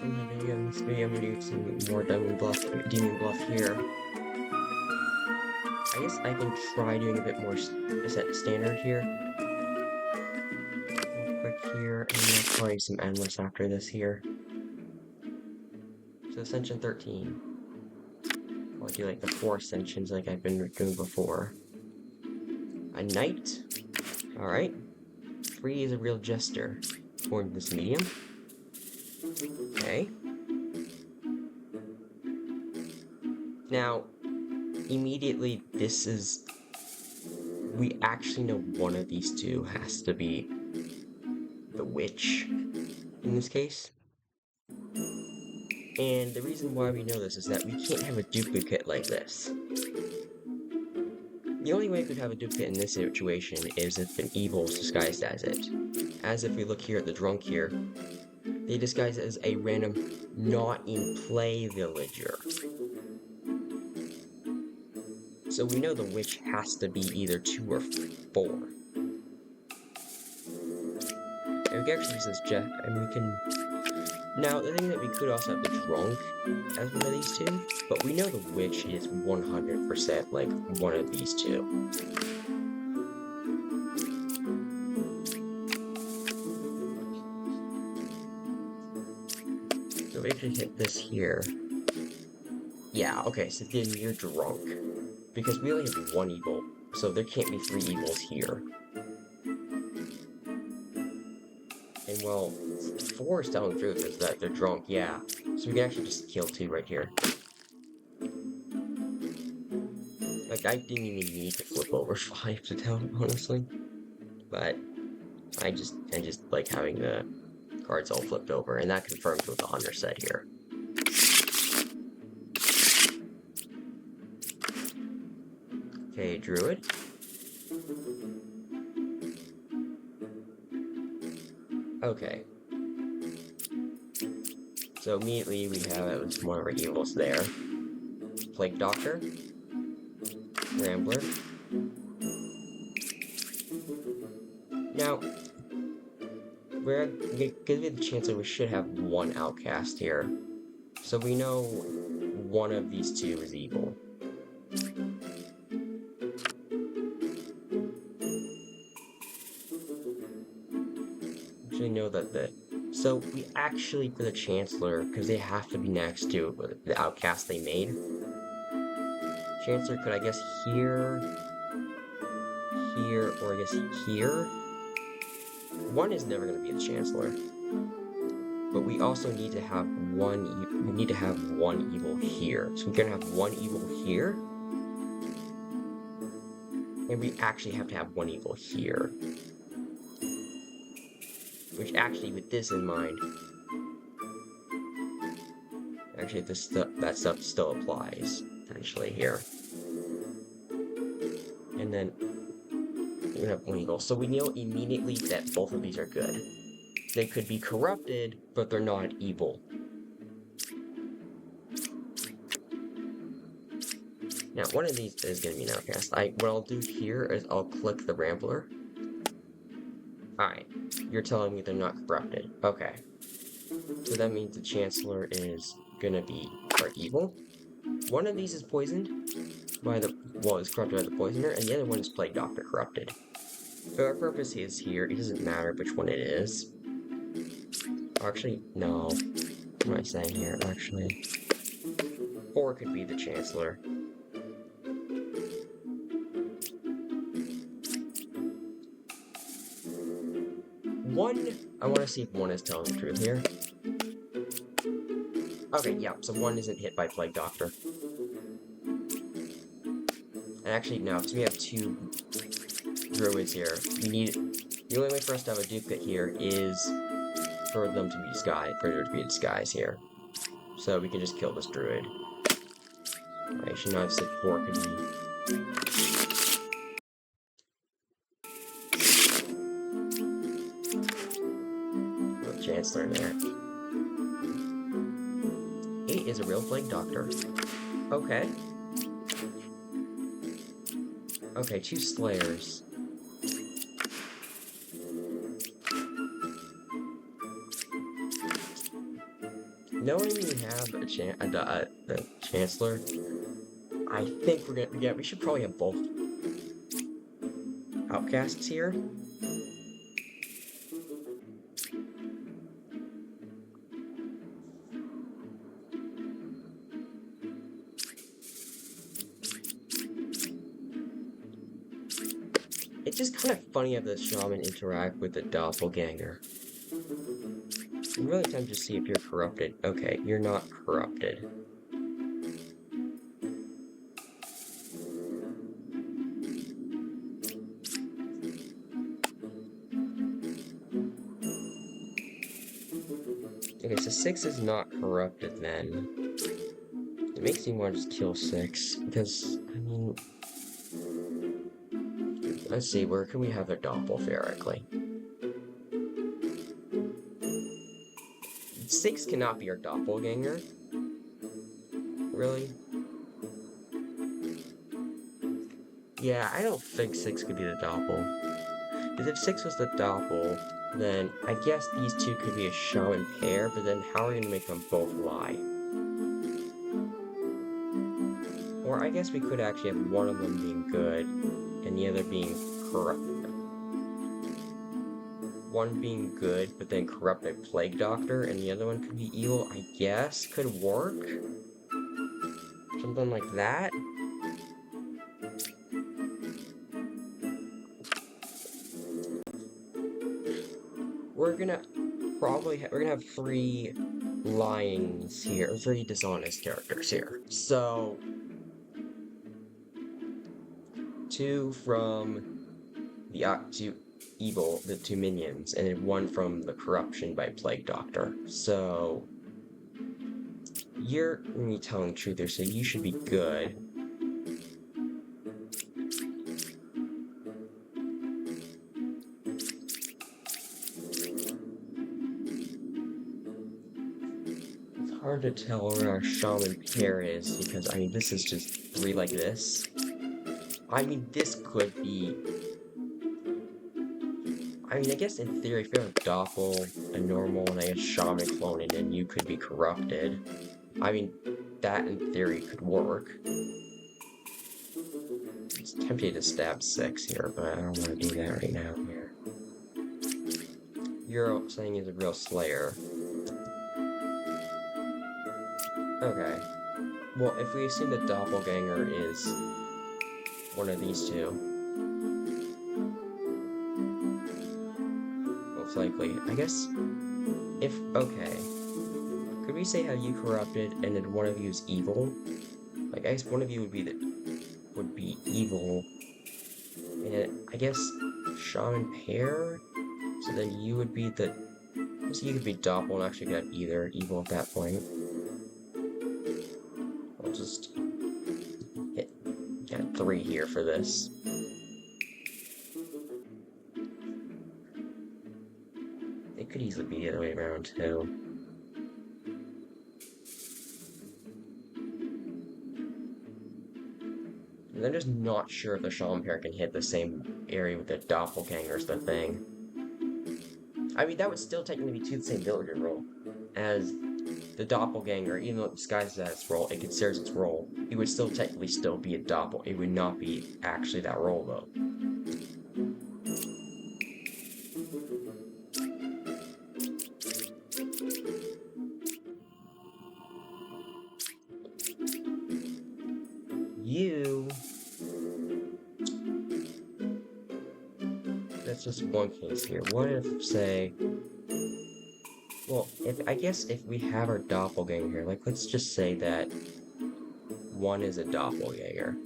welcome to the video. In this video, I'm gonna do some more Demon Bluff here. I guess I can try doing a bit more standard here. Real quick here, and then I'll probably some endless after this here. So Ascension 13. I'll do like the 4 Ascensions like I've been doing before. A Knight. Alright. 3 is a real Jester. Form this medium. Okay. Now, immediately, we actually know one of these two has to be the witch, in this case. And the reason why we know this is that we can't have a duplicate like this. The only way we could have a duplicate in this situation is if an evil is disguised as it. As if we look here at the drunk here, they disguise it as a random not-in-play villager. So we know the witch has to be either 2 or 4. And we can actually use this Jeff, and we can... Now, the thing that we could also have the drunk as one of these two, but we know the witch is 100% like one of these two. So we can hit this here. Yeah, okay, so then you're drunk. Because we only have 1 evil, so there can't be 3 evils here. And well, 4 is telling the truth is that they're drunk, yeah. So we can actually just kill 2 right here. Like, I didn't even need to flip over 5 to tell, honestly. But, I just like having the cards all flipped over, and that confirms what the hunter said here. Okay, druid. Okay. So immediately we have at least one of our evils there. Plague Doctor. Rambler. Now, we're gonna give you the chance that we should have 1 outcast here. So we know one of these 2 is evil. Know that so we actually, for the Chancellor, because they have to be next to the outcast they made, Chancellor could, I guess, here, or I guess here. 1 is never going to be the Chancellor, but we also need to have one evil here. So we're going to have 1 evil here, and we actually have to have 1 evil here. Which actually, with this in mind, actually that stuff still applies, potentially, here. And then, we have 1 evil. So we know immediately that both of these are good. They could be corrupted, but they're not evil. Now, one of these is going to be an outcast. What I'll do here is I'll click the Rambler. Alright, you're telling me they're not corrupted. Okay. So that means the Chancellor is gonna be our evil. One of these is poisoned by is corrupted by the poisoner, and the other one is Plague Doctor corrupted. So our purpose is here, it doesn't matter which one it is. Actually, no. What am I saying here, actually? 4 could be the Chancellor. I want to see if 1 is telling the truth here. Okay, yeah, so 1 isn't hit by Plague Doctor. And actually, no, because we have 2 druids here. The only way for us to have a duplicate here is for them to be disguised, for there to be a disguise here. So we can just kill this druid. I should not have said 4 could be... Chancellor in there. 8 is a real Plague Doctor. Okay. Okay, 2 Slayers. Knowing we have a Chancellor, I think we're gonna, yeah, we should probably have both outcasts here. It's just kind of funny how the shaman interact with the doppelganger. I'm really tempted to see if you're corrupted. Okay, you're not corrupted. Okay, so 6 is not corrupted then. It makes me want to just kill 6, because, I mean... Let's see, where can we have their doppel theoretically? 6 cannot be our doppelganger. Really? Yeah, I don't think 6 could be the doppel. Because if 6 was the doppel, then I guess these two could be a shaman pair, but then how are we going to make them both lie? Or I guess we could actually have one of them being good, and the other being corrupt. One being good, but then corrupt by Plague Doctor, and the other one could be evil, I guess? Could work? Something like that? We're gonna have 3 lyings here, 3 dishonest characters here. So 2 from the two evil, the 2 minions, and then 1 from the corruption by Plague Doctor. So you're me telling the truth there, so you should be good. It's hard to tell where our shaman pair is because I mean this is just 3 like this. I mean this could be, I mean, I guess in theory, if you have a doppel, a normal, and I guess shaman clone, and then you could be corrupted. I mean, that in theory could work. It's tempting to stab 6 here, but I don't want to do that right now here. You're saying he's a real slayer. Okay. Well, if we assume the doppelganger is one of these two, most likely, I guess, if, okay. Could we say how you corrupted and then one of you is evil? Like, I guess one of you would be evil. And then, I guess, shaman pair? So then you would be the... So you could be doppel and actually get either evil at that point. I'll just get 3 here for this. It could easily be the other way around, too. And I'm just not sure if the shaman pair can hit the same area with the doppelganger's the thing. I mean, that would still technically be to the same villager role as the doppelganger, even though it disguises as its role, it considers its role. It would still technically still be a doppel. It would not be actually that role, though. That's just one case here. What if, say... Well, I guess if we have our doppelganger here, like, let's just say that 1 is a doppelganger.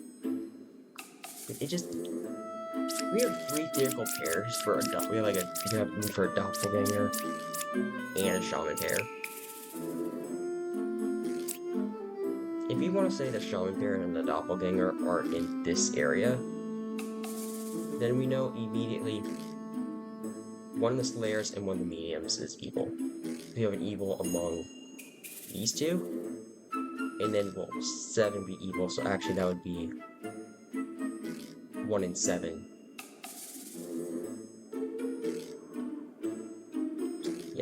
It just... We have 3 theoretical pairs for a doppelganger. We have, like, we can have room for a doppelganger and a shaman pair. If you want to say the shaman pair and the doppelganger are in this area, then we know immediately 1 of the slayers and 1 of the mediums is evil. We have an evil among these 2, and then will 7 be evil, so actually that would be 1 and 7.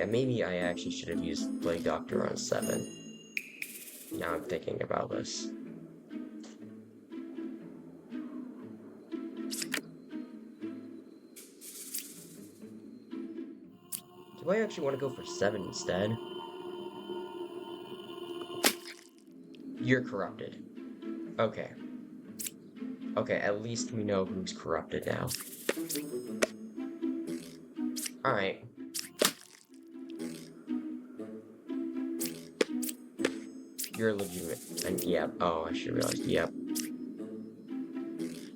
Yeah, maybe I actually should have used Plague Doctor on 7. Now I'm thinking about this. Do I actually want to go for 7 instead? You're corrupted. Okay. Okay, at least we know who's corrupted now. Alright. You're legitimate. And yep. Oh, I should realize. Yep.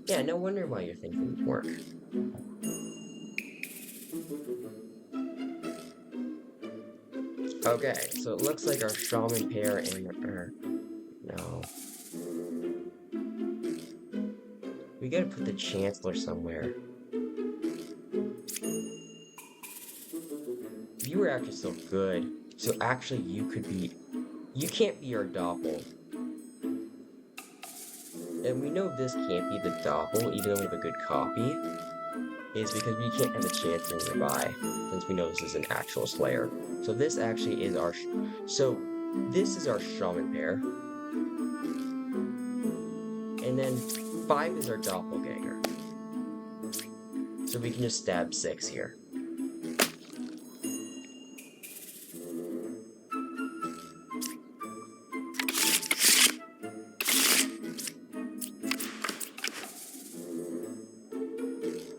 Yeah, no wonder why your thing didn't work. Okay, so it looks like our shaman pair and no. We gotta put the Chancellor somewhere. You were actually so good. So actually you could be... You can't be our doppel. And we know this can't be the doppel, even though we have a good copy. Is because we can't have a Chancellor nearby, since we know this is an actual Slayer. So this actually is our... So this is our shaman pair. And then 5 is our doppelganger. So we can just stab 6 here.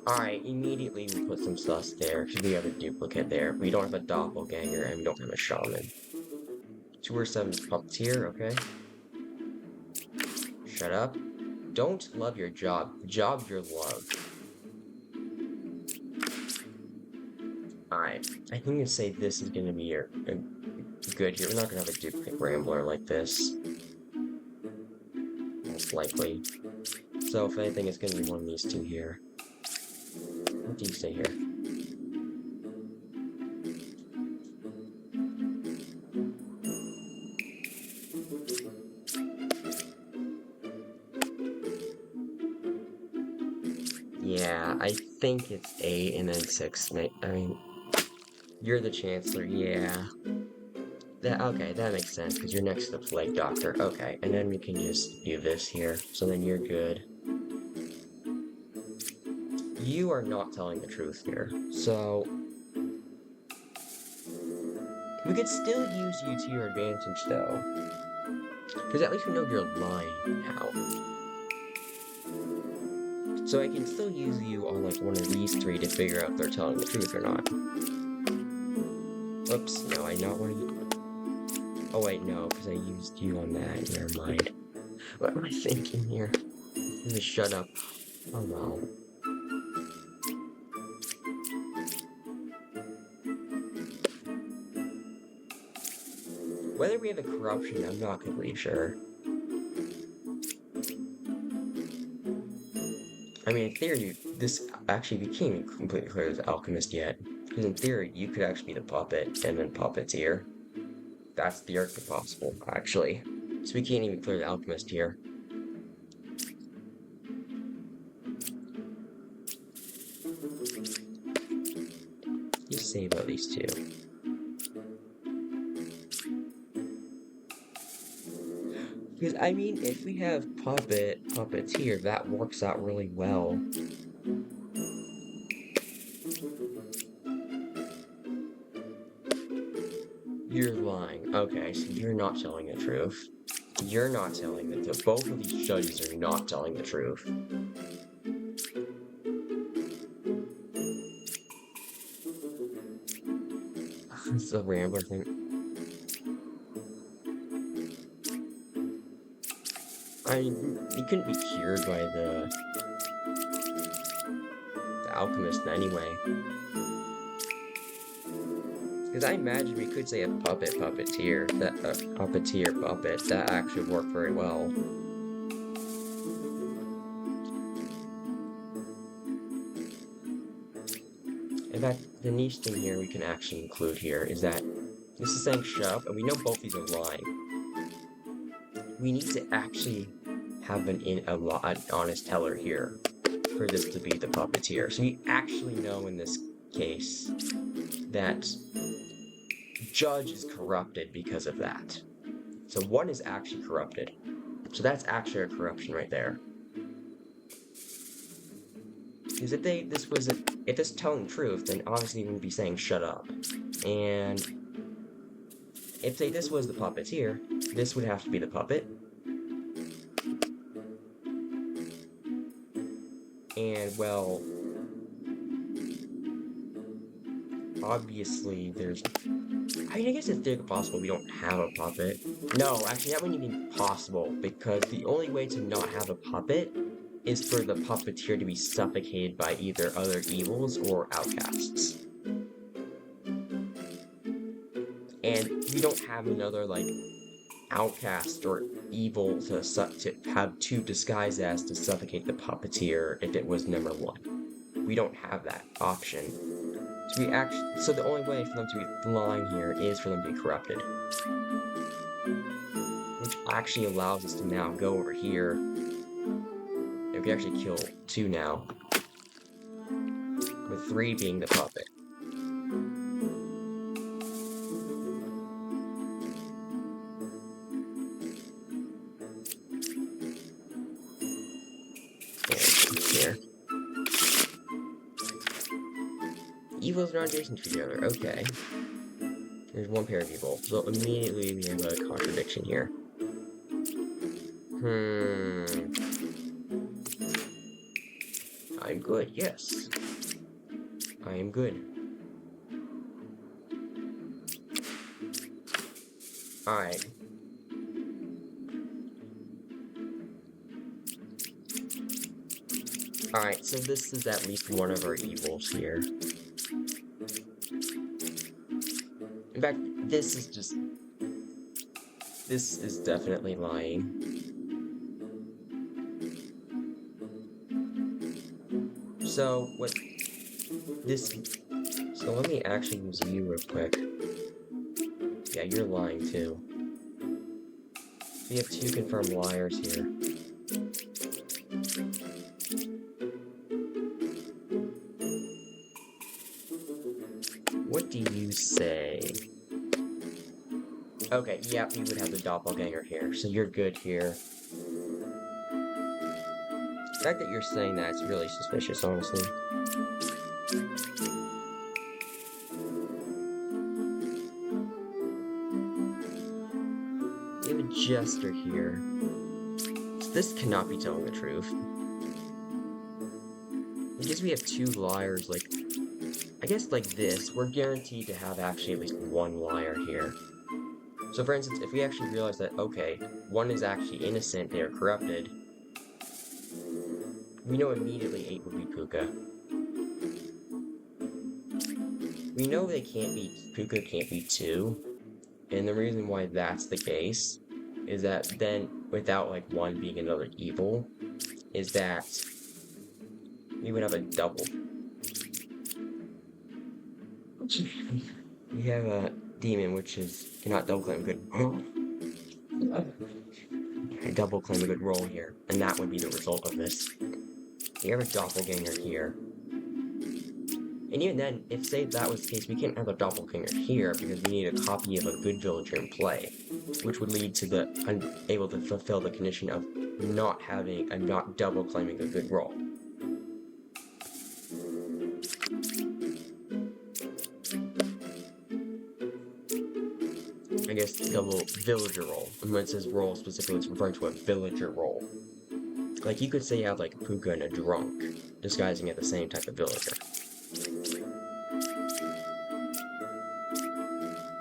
Alright, immediately we put some sus there, because we have a duplicate there. We don't have a doppelganger, and we don't have a shaman. 2 or 7 puppeteer, okay? Shut up. Don't love your job. Job your love. Alright, I think I'd say this is gonna be good here. We're not gonna have a duplicate Rambler like this. Most likely. So if anything, it's gonna be one of these 2 here. What do you say here? Yeah, I think it's 8 and then 6. I mean, you're the Chancellor, yeah. Okay, that makes sense, because you're next to the Plague Doctor. Okay, and then we can just do this here, so then you're good. You are not telling the truth here, so... We could still use you to your advantage, though. Because at least we know you're lying now. So I can still use you on, like, one of these 3 to figure out if they're telling the truth or not. Oops, no, I not want to... Oh wait, no, because I used you on that. Never mind. What am I thinking here? Just shut up. Oh no. Whether we have a corruption, I'm not completely sure. I mean, in theory, this actually we can't even completely clear this alchemist yet. Because in theory, you could actually be the puppet and then puppeteer. That's theoretically possible, actually. So we can't even clear the alchemist here. You save at least 2. Because, I mean, if we have puppeteer, that works out really well. You're lying. Okay, so you're not telling the truth. You're not telling the truth. Both of these judges are not telling the truth. It's a Rambler thing. I mean, he couldn't be cured by the alchemist anyway. Because I imagine we could say a puppeteer, puppet, that actually worked very well. In fact, the niche thing here we can actually include here is that this is saying shut up, and we know both these are lying. We need to actually have an honest teller here for this to be the puppeteer. So we actually know in this case that judge is corrupted because of that. So 1 is actually corrupted. So that's actually a corruption right there. Because if this telling the truth, then obviously we would be saying shut up. And if this was the puppeteer, this would have to be the puppet. And well, obviously there's, I mean, I guess it's theoretically possible we don't have a puppet. No, actually that wouldn't even be possible, because the only way to not have a puppet is for the puppeteer to be suffocated by either other evils or outcasts. And we don't have another, like, outcast or evil to have to disguise as to suffocate the puppeteer if it was number 1. We don't have that option. So the only way for them to be lying here is for them to be corrupted. Which actually allows us to now go over here. We can actually kill 2 now. With 3 being the puppet. And here. Evils are not adjacent to each other, okay. There's 1 pair of evil, so immediately we have a contradiction here. I'm good, yes. I am good. Alright. Alright, so this is at least one of our evils here. In fact, this is definitely lying. So let me actually use you real quick. Yeah, you're lying too. We have 2 confirmed liars here. What do you say? Okay, yeah, we would have the doppelganger here, so you're good here. The fact that you're saying that is really suspicious, honestly. We have a jester here. So this cannot be telling the truth. Because we have 2 liars, like, I guess like this, we're guaranteed to have actually at least 1 liar here. So for instance, if we actually realize that, okay, 1 is actually innocent, they are corrupted, we know immediately 8 would be Puka. We know Puka can't be 2, and the reason why that's the case is that then, without like 1 being another evil, is that we would have a double. We have a demon which cannot double claim a good double claim a good roll here, and that would be the result of this. We have a doppelganger here. And even then, if say that was the case, we can't have a doppelganger here because we need a copy of a good villager in play, which would lead to the unable to fulfill the condition of not double claiming a good roll. I guess double villager roll. And when it says roll specifically, it's referring to a villager roll. Like you could say you have like a Puka and a drunk, disguising it the same type of villager.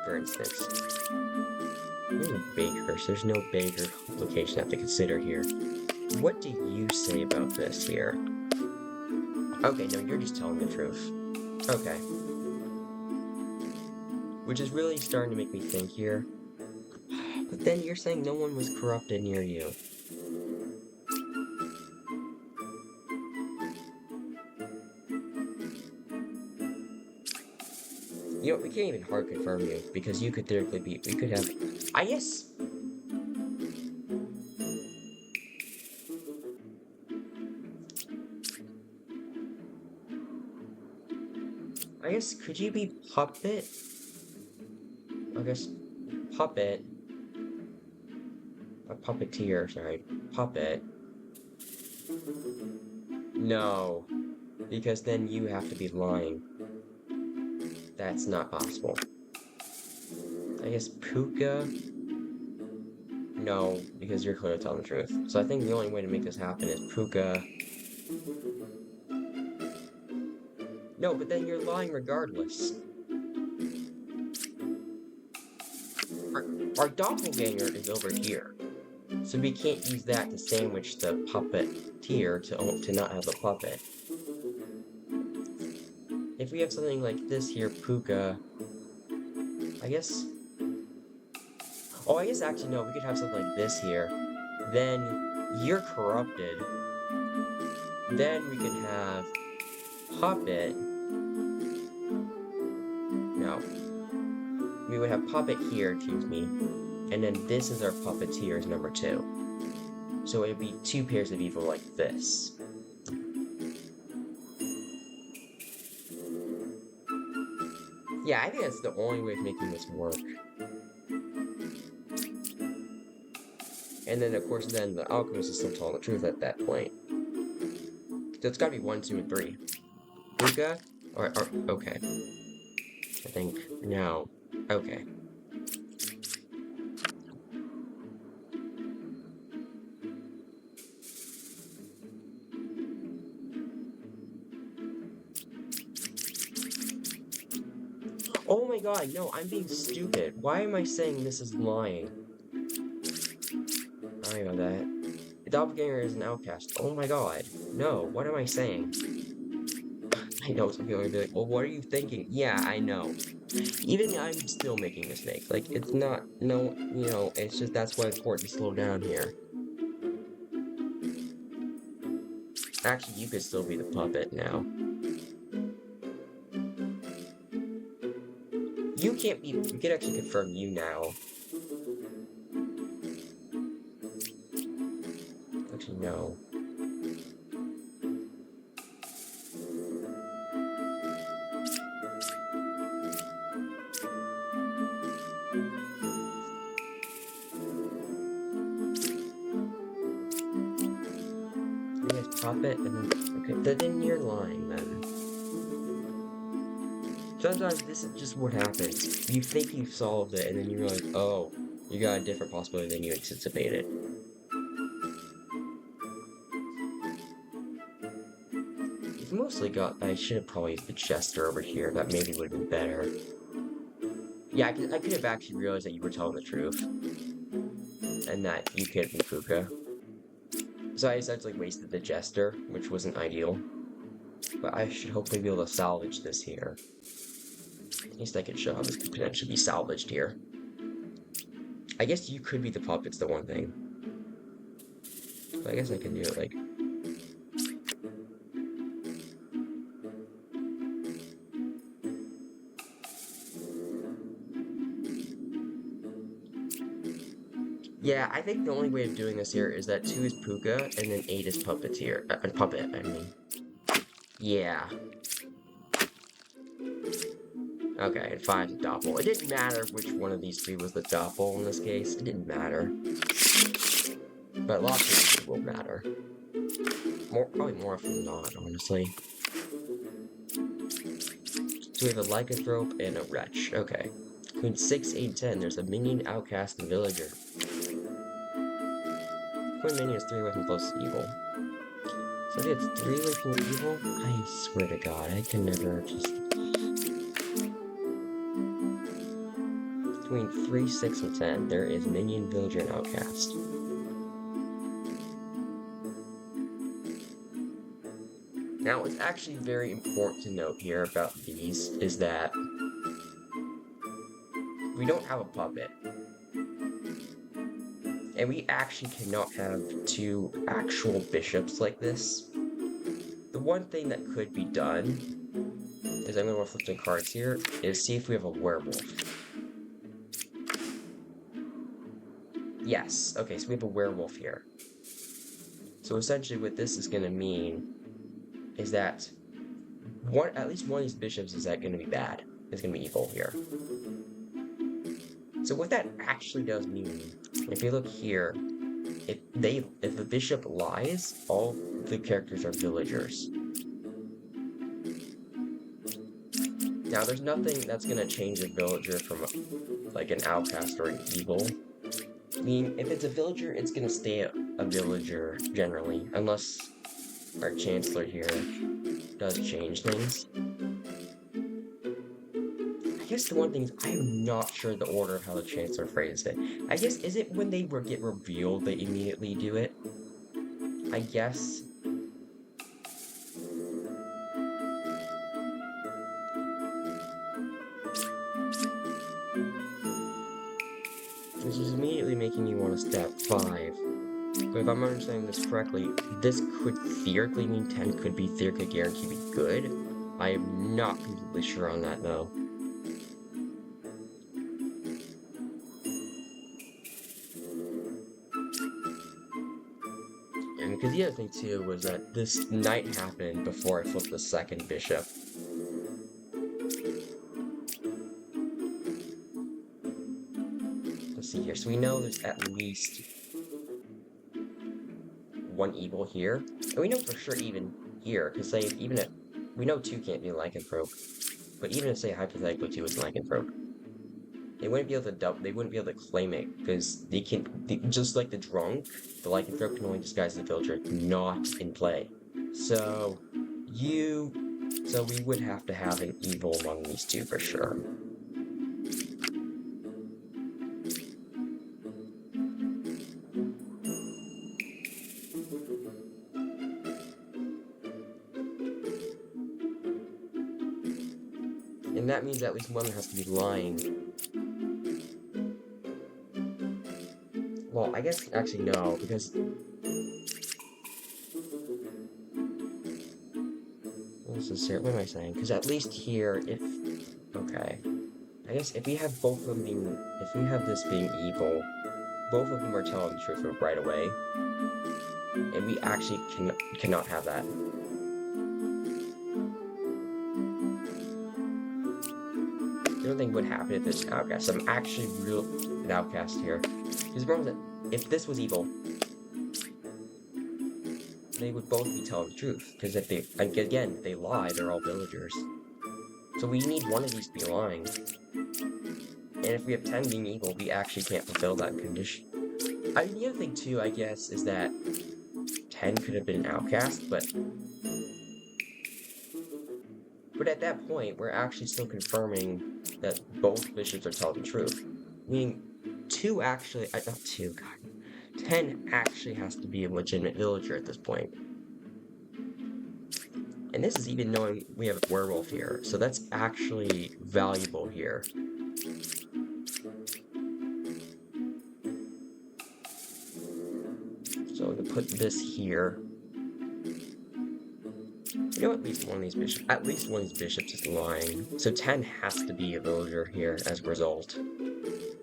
For instance. Bakers. There's no baker location I have to consider here. What do you say about this here? Okay, no, you're just telling the truth. Okay. Which is really starting to make me think here. But then you're saying no one was corrupted near you. You know, we can't even hard confirm you, because you could theoretically be, we could have, I guess. I guess, could you be puppet? guess puppet, a puppeteer, sorry, puppet. No, because then you have to be lying. That's not possible. I guess Puka. No, because you're clearly telling the truth. So I think the only way to make this happen is Puka. No, but then you're lying regardless. Our doppelganger is over here. So we can't use that to sandwich the puppeteer to not have the puppet. If we have something like this here, Puka, I guess... Oh, I guess actually no, we could have something like this here. Then you're corrupted. Then we could have puppet. No. We would have puppet here, excuse me. And then this is our puppeteers number 2. So it'd be 2 pairs of evil like this. Yeah, I think that's the only way of making this work. And then, of course, then the alchemist is still telling the truth at that point. So it's gotta be 1, 2, and 3. Puka? Or okay. I think, no. Okay. Oh my god, no, I'm being stupid. Why am I saying this is lying? I know that. The doppelganger is an outcast. Oh my god. No, what am I saying? I know some people are gonna be like, well, what are you thinking? Yeah, I know. Even I'm still making mistakes. Like, it's not, no, you know, it's just, that's why it's important to slow down here. Actually, you could still be the puppet now. You can't be, we could actually confirm you now. Actually, no. You guys puppet, and then, okay, then you're lying, then. Sometimes this is just what happens. You think you've solved it, and then you realize, oh, you got a different possibility than you anticipated. You've mostly got... I should have probably used the Jester over here. That maybe would have been better. Yeah, I could have actually realized that you were telling the truth. And that you can't be Fuka. So I essentially wasted the Jester, which wasn't ideal. But I should hopefully be able to salvage this here. At least I can show how this could potentially be salvaged here. I guess you could be the puppets, the one thing. But I guess I can do it, like... Yeah, I think the only way of doing this here is that 2 is Puka, and then 8 is Puppeteer. Puppet, I mean. Yeah. Okay, and 5 is Doppel. It didn't matter which one of these 3 was the Doppel in this case. It didn't matter. But lots of these will matter. Probably more often than not, honestly. So we have a Lycanthrope and a Wretch. Okay. Between 6, 8, 10, there's a Minion, Outcast, and Villager. Queen Minion is 3 away from closest evil. So it's 3 away from evil? I swear to God, I can never just... Between 3, 6, and 10, there is Minion, Villager, and Outcast. Now, what's actually very important to note here about these is that we don't have a puppet. And we actually cannot have 2 actual bishops like this. The one thing that could be done is, I'm going to flip some cards here, is see if we have a werewolf. Yes, okay, so we have a werewolf here. So essentially what this is going to mean is that at least one of these bishops is going to be bad. It's going to be evil here. So what that actually does mean, if you look here, if the bishop lies, all the characters are villagers. Now, there's nothing that's gonna change a villager from like an outcast or an evil. I mean, if it's a villager, it's gonna stay a villager generally, unless our chancellor here does change things. I guess the one thing is I'm not sure the order of how the chancellor phrased it. I guess, is it when they get revealed, they immediately do it? I guess. Which is immediately making you want to stab 5. But if I'm understanding this correctly, this could theoretically mean 10 could be theoretically guaranteed to be good. I am not completely sure on that though. And because the other thing too was that this knight happened before I flipped the second bishop. Let's see here. So we know there's at least one evil here. And we know for sure even here, because say even if we know 2 can't be a lycanthrope. But even if say hypothetically 2 is a lycanthrope, they wouldn't be able to they wouldn't be able to claim it because just like the drunk, the lycanthrope can only disguise the villager, not in play. So we would have to have an evil among these 2 for sure. And that means at least one has to be lying. Well, I guess actually no, because what am I saying? Because at least here, okay, I guess if we have both of them being, if we have this being evil, both of them are telling the truth right away, and we actually cannot have that. The only thing would happen if it's an outcast. I'm actually an outcast here. Because the problem is that if this was evil, they would both be telling the truth. Because if they, again, if they lie, they're all villagers. So we need one of these to be lying. And if we have 10 being evil, we actually can't fulfill that condition. The other thing too, I guess, is that 10 could have been an outcast, but at that point, we're actually still confirming that both bishops are telling the truth. Meaning, 2 actually, not 2, God. 10 actually has to be a legitimate villager at this point. And this is even knowing we have a werewolf here, so that's actually valuable here. So we can put this here. You know, at least one of these bishops is lying. So 10 has to be a villager here as a result.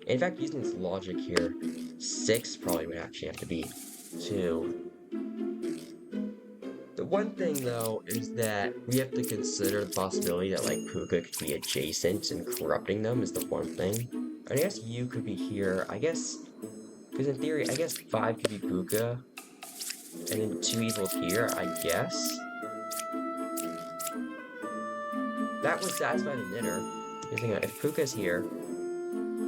In fact, using this logic here, 6 probably would actually have to be 2. The one thing, though, is that we have to consider the possibility that, like, Puka could be adjacent and corrupting them is the one thing. I guess you could be here, I guess, because in theory, I guess 5 could be Puka, and then 2 evils here, I guess. That would satisfy the knitter. If Puka's here,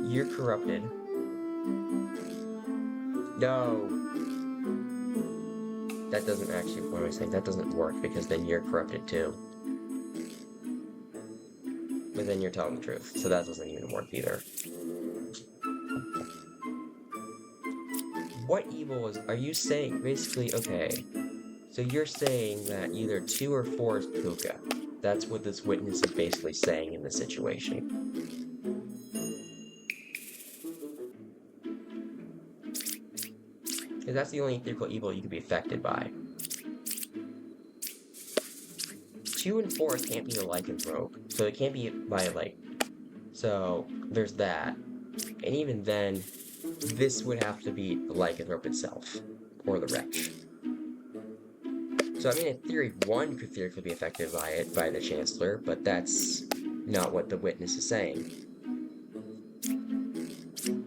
you're corrupted. No. That doesn't actually, what am I saying? That doesn't work because then you're corrupted too. But then you're telling the truth, so that doesn't even work either. What evil are you saying? Basically, okay. So you're saying that either 2 or 4 is Puka. That's what this witness is basically saying in this situation. Because that's the only theoretical evil you could be affected by. 2 and 4 can't be the lycanthrope, so it can't be by, like... So, there's that. And even then, this would have to be the lycanthrope itself, or the wretch. So, I mean, in theory, 1 could theoretically be affected by it, by the Chancellor, but that's not what the witness is saying.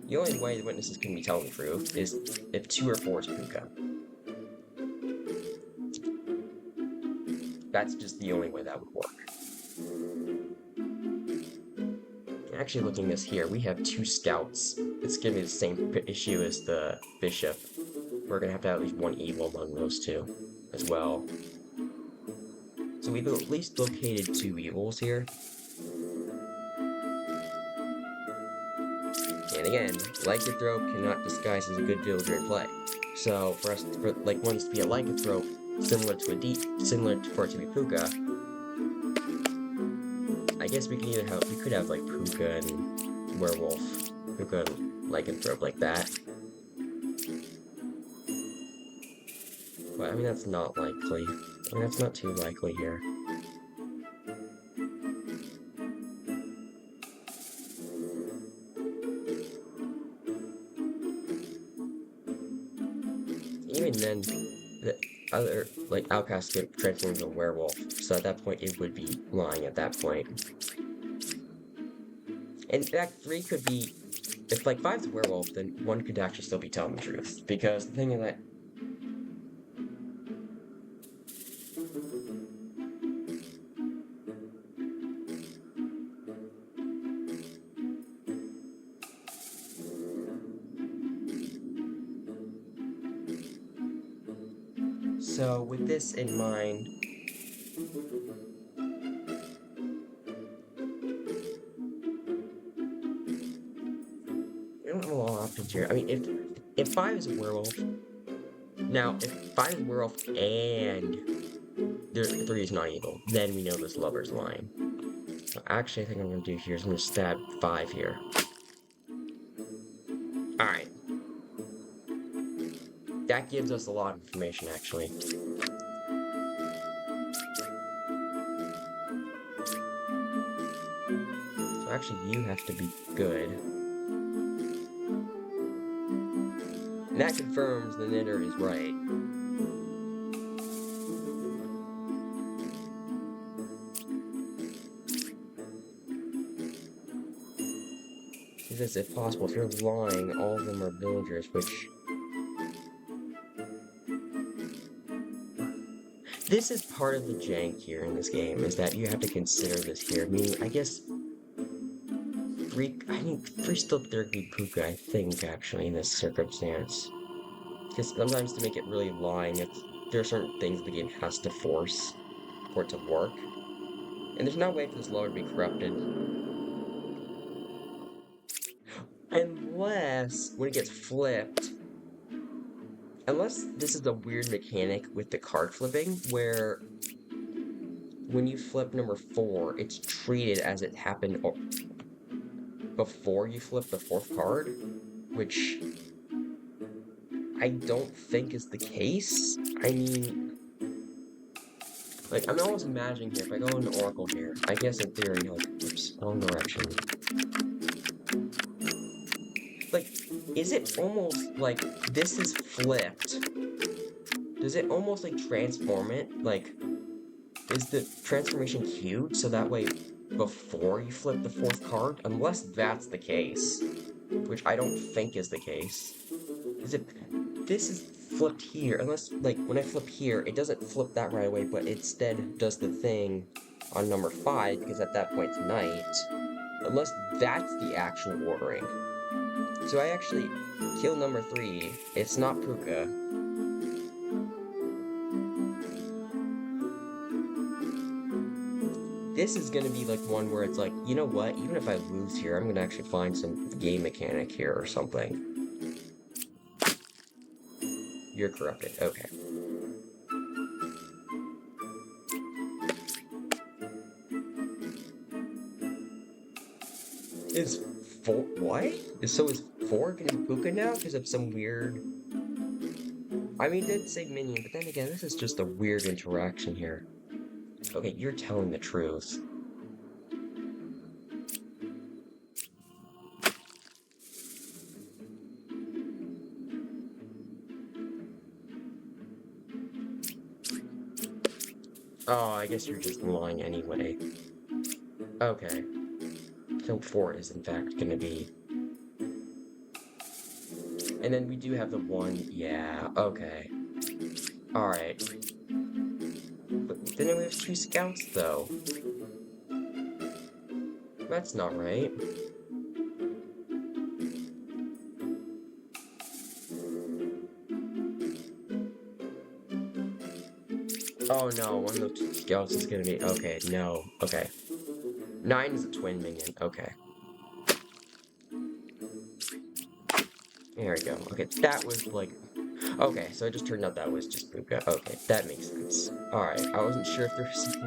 The only way the witnesses can be telling the truth is if 2 or 4 is Puka. That's just the only way that would work. Actually, looking at this here, we have 2 scouts. It's gonna be the same issue as the bishop. We're gonna have to have at least 1 evil among those 2 as well. So we've at least located 2 evils here. And again, lycanthrope cannot disguise as a good villager in play. So for us, for like ones to be a lycanthrope, similar to for it to be Puka, I guess we can either have, we could have like Puka and werewolf, Puka and lycanthrope like that. But I mean that's not likely. I mean that's not too likely here. Even then, the other, like, outcasts get transformed into a werewolf, so at that point it would be lying at that point. In fact, 3 could be, if like 5's a werewolf, then 1 could actually still be telling the truth, because the thing is that so with this in mind, we don't have a lot of options here. I mean, if 5 is a werewolf, now if 5 is a werewolf and 3 is not evil, then we know this lover's lying. So actually, I think I'm gonna do here is I'm gonna stab 5 here. Alright. That gives us a lot of information, actually. So actually, you have to be good. And that confirms the knitter is right. Because if possible, if you're lying, all of them are villagers, which... This is part of the jank here in this game, is that you have to consider this here. I mean, I guess... 3 still could be Puka, I think, actually, in this circumstance. Because sometimes to make it really lying, there are certain things the game has to force for it to work. And there's no way for this lower to be corrupted. Unless, when it gets flipped, unless this is a weird mechanic with the card flipping, where when you flip number 4, it's treated as it happened before you flip the 4th card, which I don't think is the case. I mean, like, I'm almost imagining here, if I go into Oracle here, I guess in theory, like, oops, wrong direction. Like, is it almost like this is flipped? Does it almost like transform it? Like, is the transformation queued so that way before you flip the 4th card? Unless that's the case, which I don't think is the case. Is it, this is flipped here, unless, like, when I flip here, it doesn't flip that right away, but instead does the thing on number 5, because at that point it's night. Unless that's the actual ordering. So I actually kill number 3, it's not Puka. This is gonna be like one where it's like, you know what, even if I lose here, I'm gonna actually find some game mechanic here or something. You're corrupted, okay. Is 4, what? So is 4 gonna be Puka now because of some weird... I mean, it did say minion, but then again, this is just a weird interaction here. Okay, you're telling the truth. Oh, I guess you're just lying anyway. Okay. So 4 is in fact gonna be... And then we do have the one, yeah, okay. Alright. But then we have 2 scouts, though. That's not right. Oh no, one of the scouts is gonna be, okay, no, okay. 9 is a twin minion, okay. There we go, okay, that was like, okay, so it just turned out that was just Puka, okay, that makes sense. Alright, I wasn't sure if there was some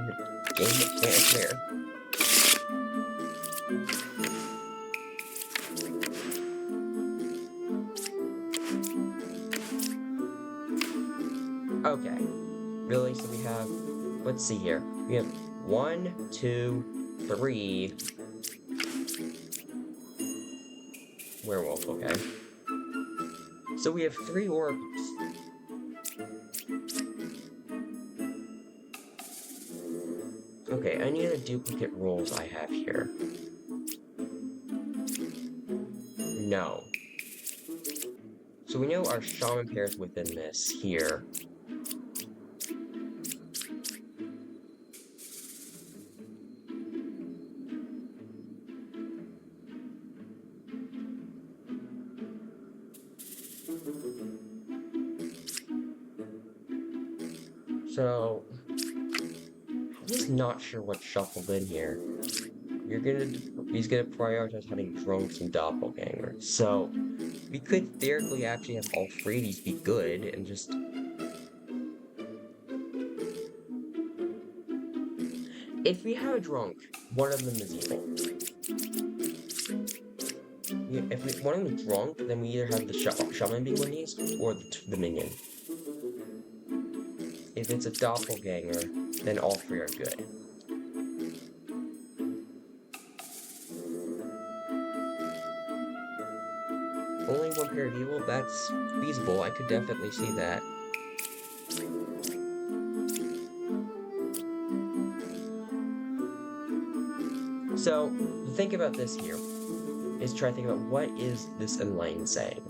game mechanic there. Okay, really, so we have, let's see here, we have 1, 2, 3, werewolf, okay. So we have 3 oracles. Okay, any other duplicate roles I have here? No. So we know our shaman pairs within this here. So, I'm just not sure what's shuffled in here. He's gonna prioritize having drones and doppelgangers. So, we could theoretically actually have all 3 of these be good and just... If we have a drunk, one of them is evil. If one of them is drunk, then we either have the shaman being one of these, or the minion. If it's a doppelganger, then all 3 are good. Only one pair of evil? That's feasible. I could definitely see that. So, think about this here. Is try to think about what is this in line saying?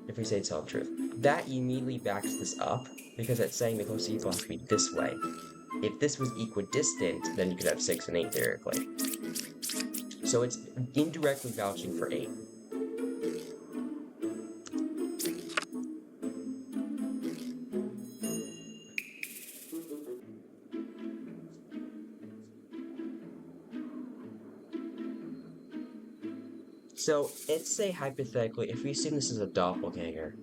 If we say tell the truth. That immediately backs this up, because it's saying the closest equal has to be this way. If this was equidistant, then you could have 6 and 8 theoretically. So it's indirectly vouching for 8. So, let's say hypothetically, if we assume this is a doppelganger,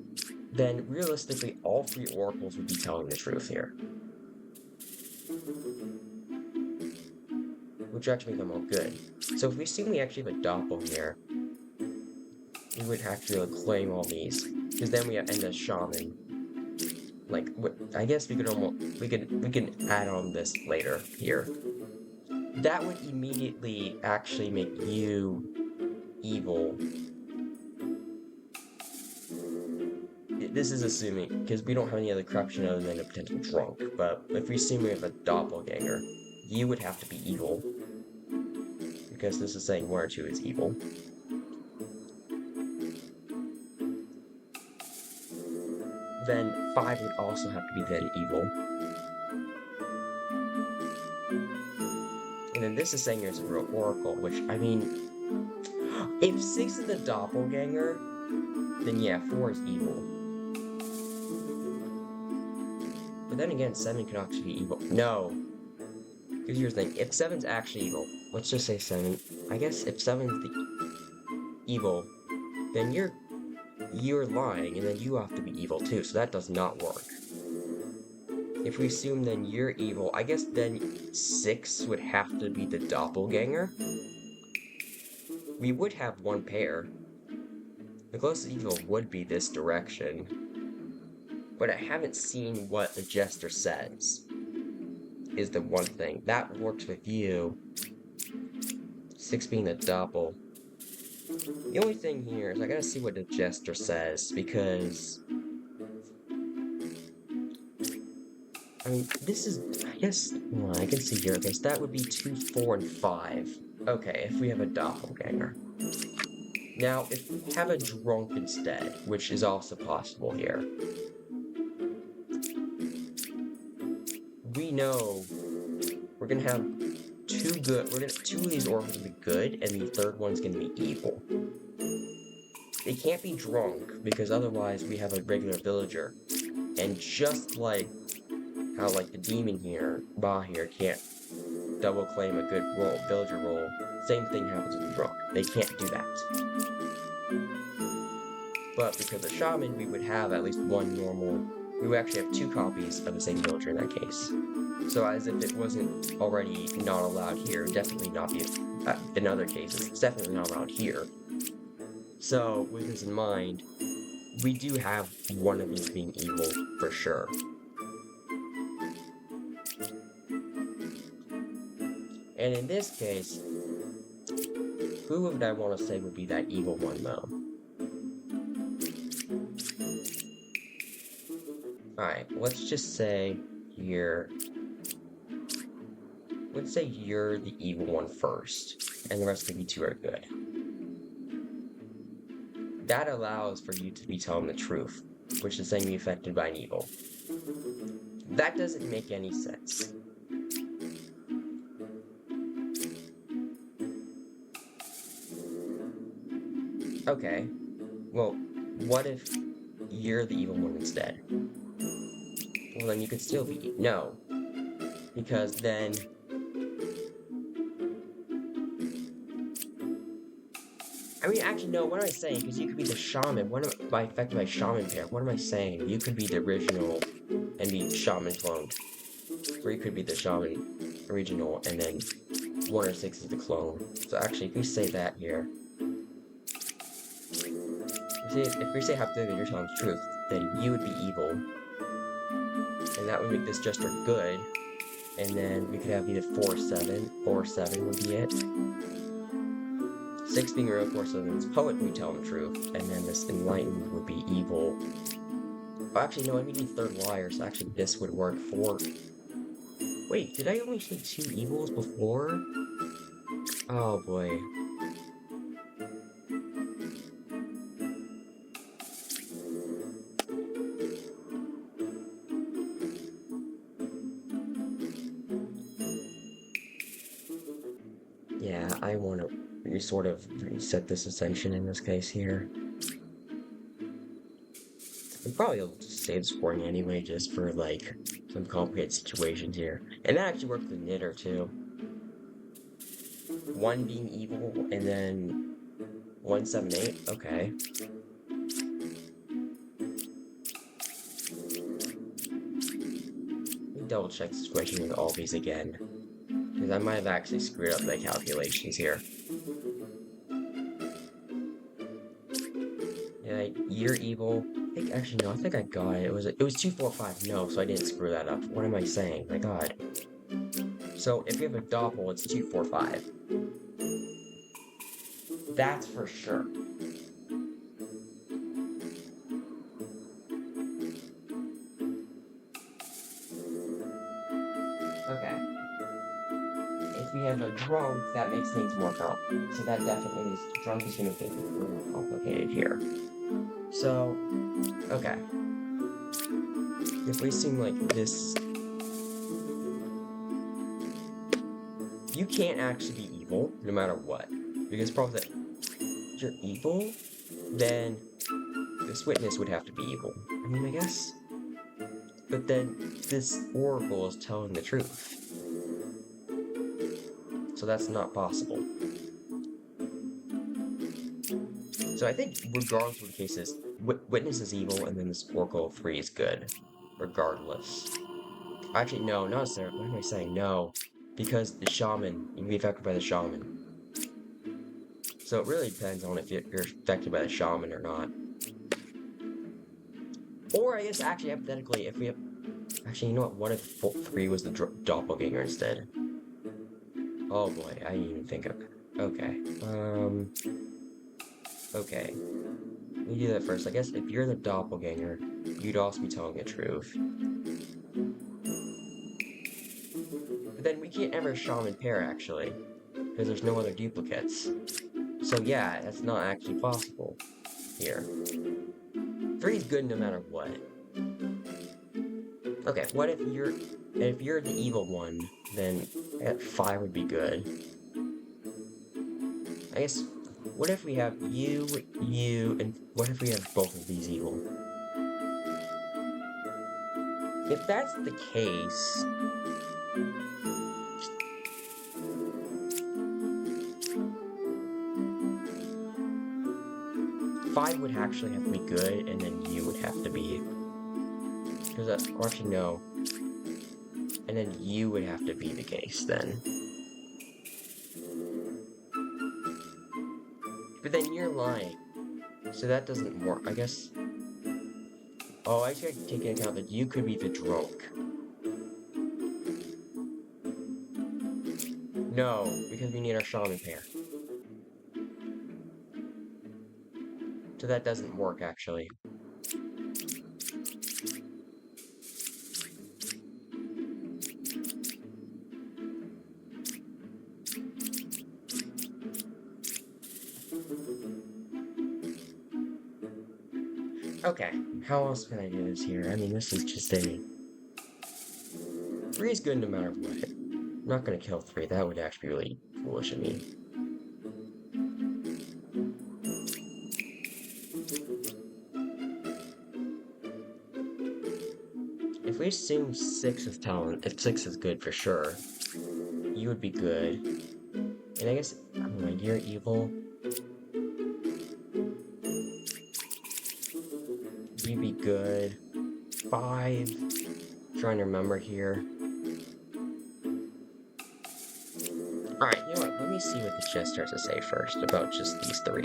then realistically all 3 oracles would be telling the truth here. Which actually make them all good. So if we assume we actually have a doppelganger, we would actually claim all these. Because then we have and a shaman. Like, I guess we could add on this later here. That would immediately actually make you evil. This is assuming, because we don't have any other corruption other than a potential drunk, but if we assume we have a doppelganger, you would have to be evil. Because this is saying 1 or 2 is evil. Then 5 would also have to be then evil. And then this is saying there's a real oracle, which, I mean... If 6 is the doppelganger, then yeah, 4 is evil. But then again, 7 can actually be evil. No. Because here's the thing, if 7's actually evil, let's just say 7. I guess if 7's the evil, then you're lying, and then you have to be evil too, so that does not work. If we assume then you're evil, I guess then 6 would have to be the doppelganger. We would have 1 pair. The closest evil would be this direction. But I haven't seen what the Jester says, is the one thing. That works with you. 6 being the doppel. The only thing here is I gotta see what the Jester says, because... I mean, this is... I guess... Well, I can see here. Okay, so that would be 2, 4, and 5. Okay, if we have a doppelganger. Now, if we have a drunk instead, which is also possible here, we know we're gonna have two of these oracles will be good, and the third one's gonna be evil. They can't be drunk, because otherwise we have a regular villager. And just like how like the demon here, here, can't double claim a good villager role, same thing happens with the drunk. They can't do that. But because of shaman, we would have at least one normal, we would actually have two copies of the same villager in that case. So as if it wasn't already not allowed here, definitely not be, in other cases, it's definitely not allowed here. So with this in mind, we do have one of these being evil for sure. And in this case, who would I want to say would be that evil one though? Alright, let's just say here, let's say you're the evil one first, and the rest of you two are good. That allows for you to be telling the truth, which is saying you're affected by an evil. That doesn't make any sense. Okay, well, what if you're the evil one instead? Well, then you could still be no, because then I mean, actually, no, what am I saying? Because you could be the shaman. What am I affected by shaman pair? What am I saying? You could be the original and be shaman cloned. Or you could be the shaman original and then 1 or 6 is the clone. So actually, if we say that here, if we say hypothetically you're telling the truth, then you would be evil. And that would make this jester good. And then we could have either 4-7. 4-7 would be it. 6 being real, 4-7 is poet, we tell the truth, and then this enlightened would be evil. Oh, actually, no, I mean third liar, so actually this would work for... Wait, did I only say 2 evils before? Oh boy. Yeah, I want to sort of reset this Ascension in this case here. I'm probably able to save scoring anyway, just for like some complicated situations here. And that actually worked with Knitter too. 1 being evil, and then 1-7-8. Okay. Let me double check the situation with all these again, because I might have actually screwed up my calculations here. Yeah, you're evil. I think actually no, I think I got it. It was 2-4-5. No, so I didn't screw that up. What am I saying? My God. So if you have a doppel, it's 2-4-5. That's for sure. Okay. If we have a drunk, that makes things more complicated. So that definitely is, drunk is going to make it more complicated here. So, okay. If we assume like this, you can't actually be evil no matter what, because probably that if you're evil, then this witness would have to be evil. I mean, I guess. But then this oracle is telling the truth. So that's not possible. So I think regardless of the cases, witness is evil and then this oracle 3 is good. Regardless. Actually, no, not necessarily. What am I saying? No. Because the shaman, you can be affected by the shaman. So it really depends on if you're affected by the shaman or not. Or I guess actually hypothetically, if we have... Actually, you know what if 3 was the doppelganger instead? Oh boy, I didn't even think of... Okay. Okay. Let me do that first. I guess if you're the doppelganger, you'd also be telling the truth. But then we can't ever shaman pair, actually. Because there's no other duplicates. So yeah, that's not actually possible here. 3 is good no matter what. Okay, what if you're the evil one, then 5 would be good. I guess, what if we have you, and what if we have both of these evil? If that's the case, five would actually have to be good, and then you would have to be, because or actually no, and then you would have to be the case then. But then you're lying, so that doesn't work. I guess. Oh, I should take into account that you could be the drunk. No, because we need our shaman pair. So that doesn't work, actually. Okay, how else can I do this here? I mean, this is just a... 3 is good no matter what. I'm not gonna kill 3, that would actually be really foolish of me. If we assume 6 is talent, if 6 is good for sure, you would be good. And I guess, I don't know, you're evil. You'd be good. 5. Trying to remember here. Alright, you know what? Let me see what the chest starts to say first about just these 3.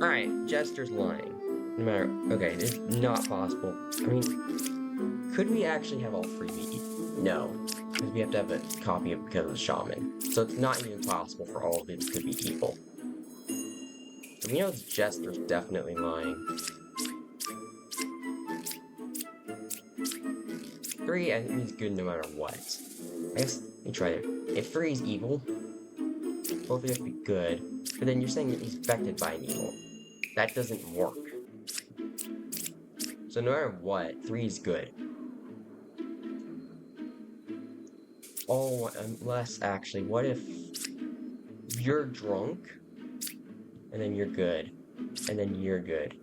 Alright, Jester's lying. No matter. Okay, it's not possible. I mean, could we actually have all 3 be? No. Because we have to have a copy of because of the shaman. So it's not even possible for all of them to be evil. So we know Jester's definitely lying. 3, I think, is good no matter what. I guess, let me try it. If 3 is evil, both of you have to be good. But then you're saying that he's affected by an evil. That doesn't work. So no matter what, 3 is good. Oh, unless, actually, what if you're drunk, and then you're good, and then you're good.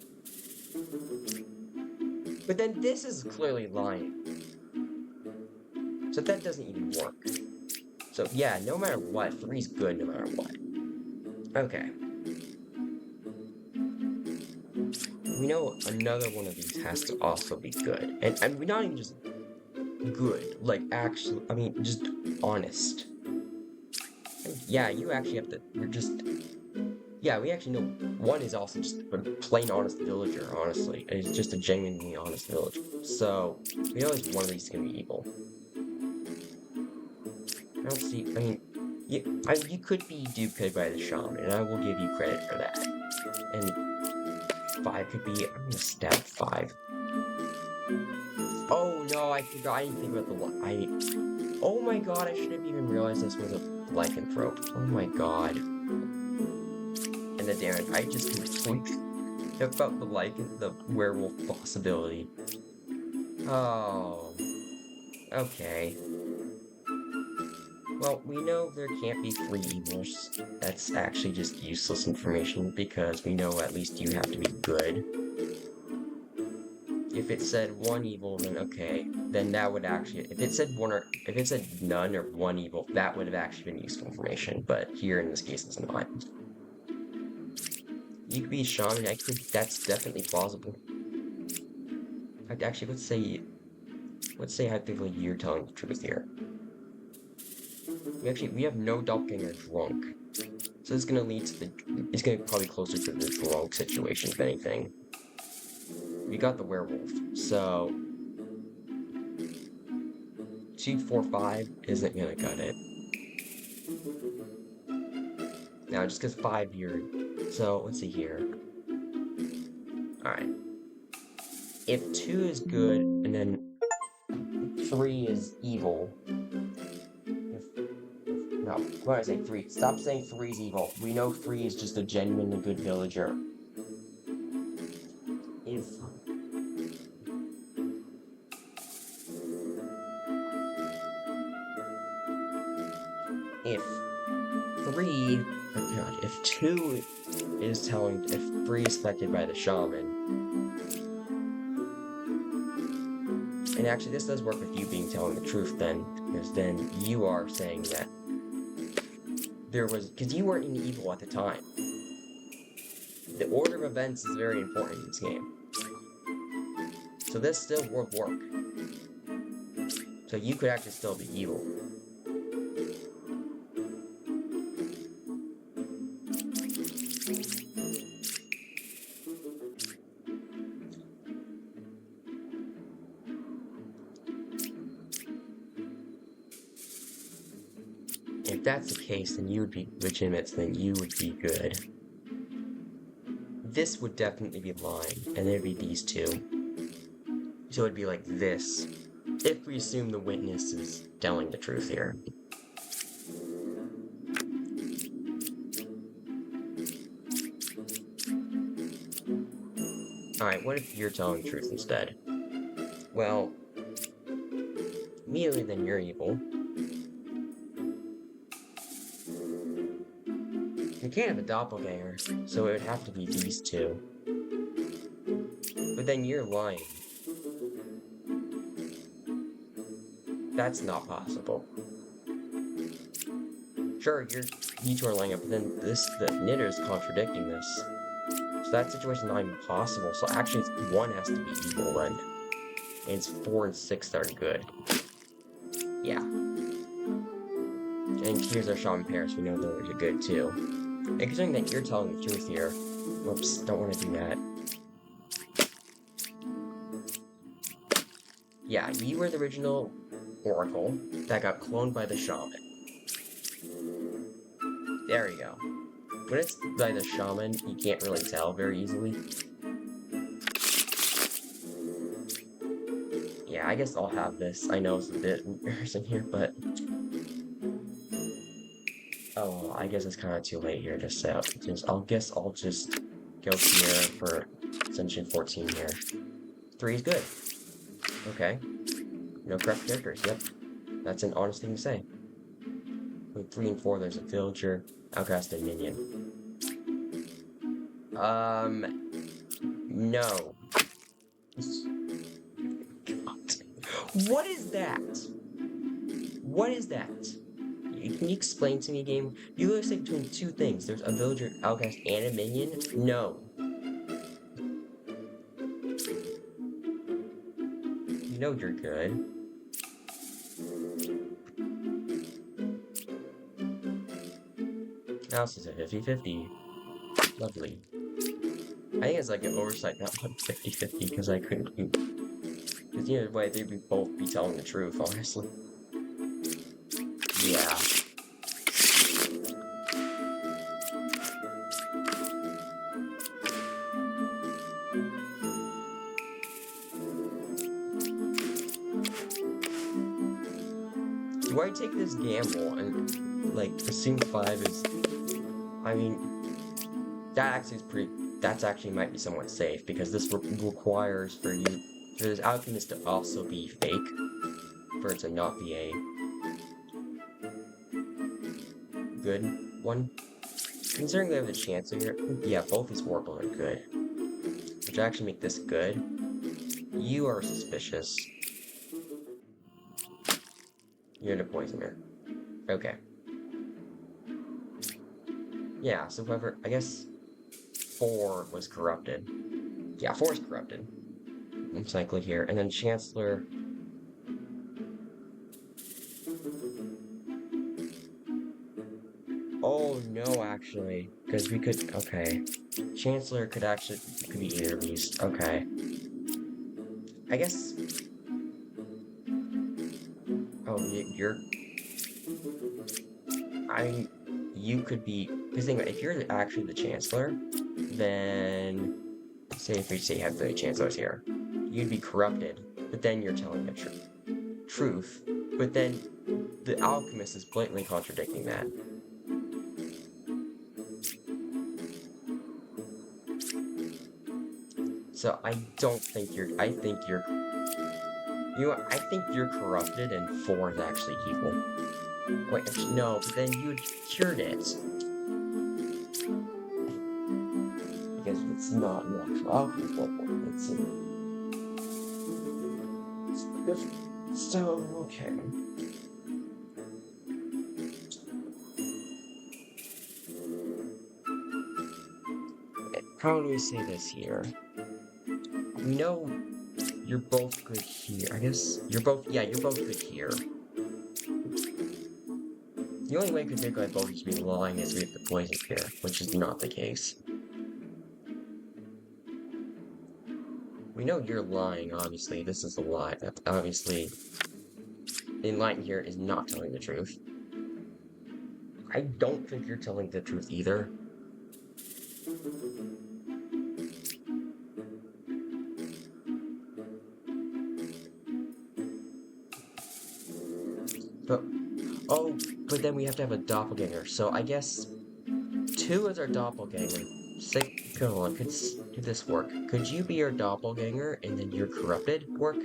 But then this is clearly lying. So that doesn't even work. So yeah, no matter what, 3's good no matter what. Okay. We know another one of these has to also be good. And we're not even just good, like actually, I mean, just honest. And yeah, you actually have to, you're just, yeah, we actually know one is also just a plain honest villager, honestly. And he's just a genuinely honest villager. So, we know one of these is gonna be evil. I don't see, I mean, you could be duped by the shaman, and I will give you credit for that. And 5 could be, I'm gonna stab 5. Oh no, I forgot, I didn't think about the, oh my god, I should have even realized this was a lycanthrope. Oh my god. And the damage, I just completely about the werewolf possibility. Oh. Okay. Well, we know there can't be 3 evils. That's actually just useless information, because we know at least you have to be good. If it said 1 evil, then okay. Then that would actually, if it said none or 1 evil, that would have actually been useful information, but here in this case it's not. You could be a shaman, that's definitely plausible. Actually, let's say hypothetically you're telling the truth here. We have no doppelganger drunk. So it's gonna lead to it's gonna probably closer to the drunk situation, if anything. We got the werewolf, so 2, 4, 5 isn't gonna cut it. Now, just because 5 you're, so let's see here. Alright. If 2 is good, and then 3 is evil, no, what did I say? 3. Stop saying 3 is evil. We know 3 is just a genuinely good villager. If 3, oh god, if 2 is telling, if 3 is affected by the shaman, and actually this does work with you being telling the truth then, because then you are saying that there was, because you weren't in evil at the time. The order of events is very important in this game. So this still would work. So you could actually still be evil. If that's the case, then you would be legitimate, then you would be good. This would definitely be lying, and there'd be these two. So it'd be like this, if we assume the witness is telling the truth here. Alright, what if you're telling the truth instead? Well, immediately then you're evil. You can't have a doppelganger, so it would have to be these two. But then you're lying. That's not possible. Sure, you two are lying up, but then the knitter is contradicting this. So that situation's not even possible. So actually, 1 has to be evil then. And it's 4 and 6 that are good. Yeah. And here's our shaman pairs. We know those are good too. And considering that you're telling the truth here, whoops, don't want to do that. Yeah, you were the original oracle that got cloned by the shaman. There we go. When it's by the shaman, you can't really tell very easily. Yeah, I guess I'll have this. I know it's a bit embarrassing here, but... oh, well, I guess it's kind of too late here to say. I'll just go here for Ascension 14 here. 3 is good. Okay. No correct characters, yep. That's an honest thing to say. With 3 and 4, there's a villager, outcast, and minion. No. What is that? What is that? Can you explain to me, game? You literally say between 2 things. There's a villager, outcast, and a minion? No. You know you're good. Now this is a 50-50. Lovely. I think it's like an oversight, not 50-50, because I couldn't be... because either way, they'd both be telling the truth, honestly. Yeah. Do I take this gamble and, like, assume 5 is... I mean, that actually is pretty... that's actually might be somewhat safe, because this requires for this alchemist to also be fake, for it to not be a good one. Considering they have the chance here, yeah, both these Oracle are good. Which actually make this good. You are suspicious. You're the poisoner. Okay. Yeah, so whoever, I guess 4 was corrupted. Yeah, 4 is corrupted. Most likely here. And then Chancellor... oh, no, actually. Because we could... okay. Chancellor could be interviews. Okay. I guess... oh, you're... I mean, you could be... because think about it, if you're actually the Chancellor, then... say if we say you have 30 Chancellors here, you'd be corrupted, but then you're telling the truth. But then the alchemist is blatantly contradicting that. So I don't think you're, I think you're, you know what, I think you're corrupted and 4 is actually evil. Wait, actually, no, but then you cured it. Because it's not natural. Let's see. So, okay. How do we say this here? We know you're both good here. I guess you're both, yeah, you're both good here. The only way I could think like both of you be lying is with the poison here, which is not the case. We know you're lying, obviously. This is a lie. Obviously, the Enlightened here is not telling the truth. I don't think you're telling the truth either. But then we have to have a doppelganger. So I guess 2 is our doppelganger. 6, come on, could this work? Could you be your doppelganger and then you're corrupted work?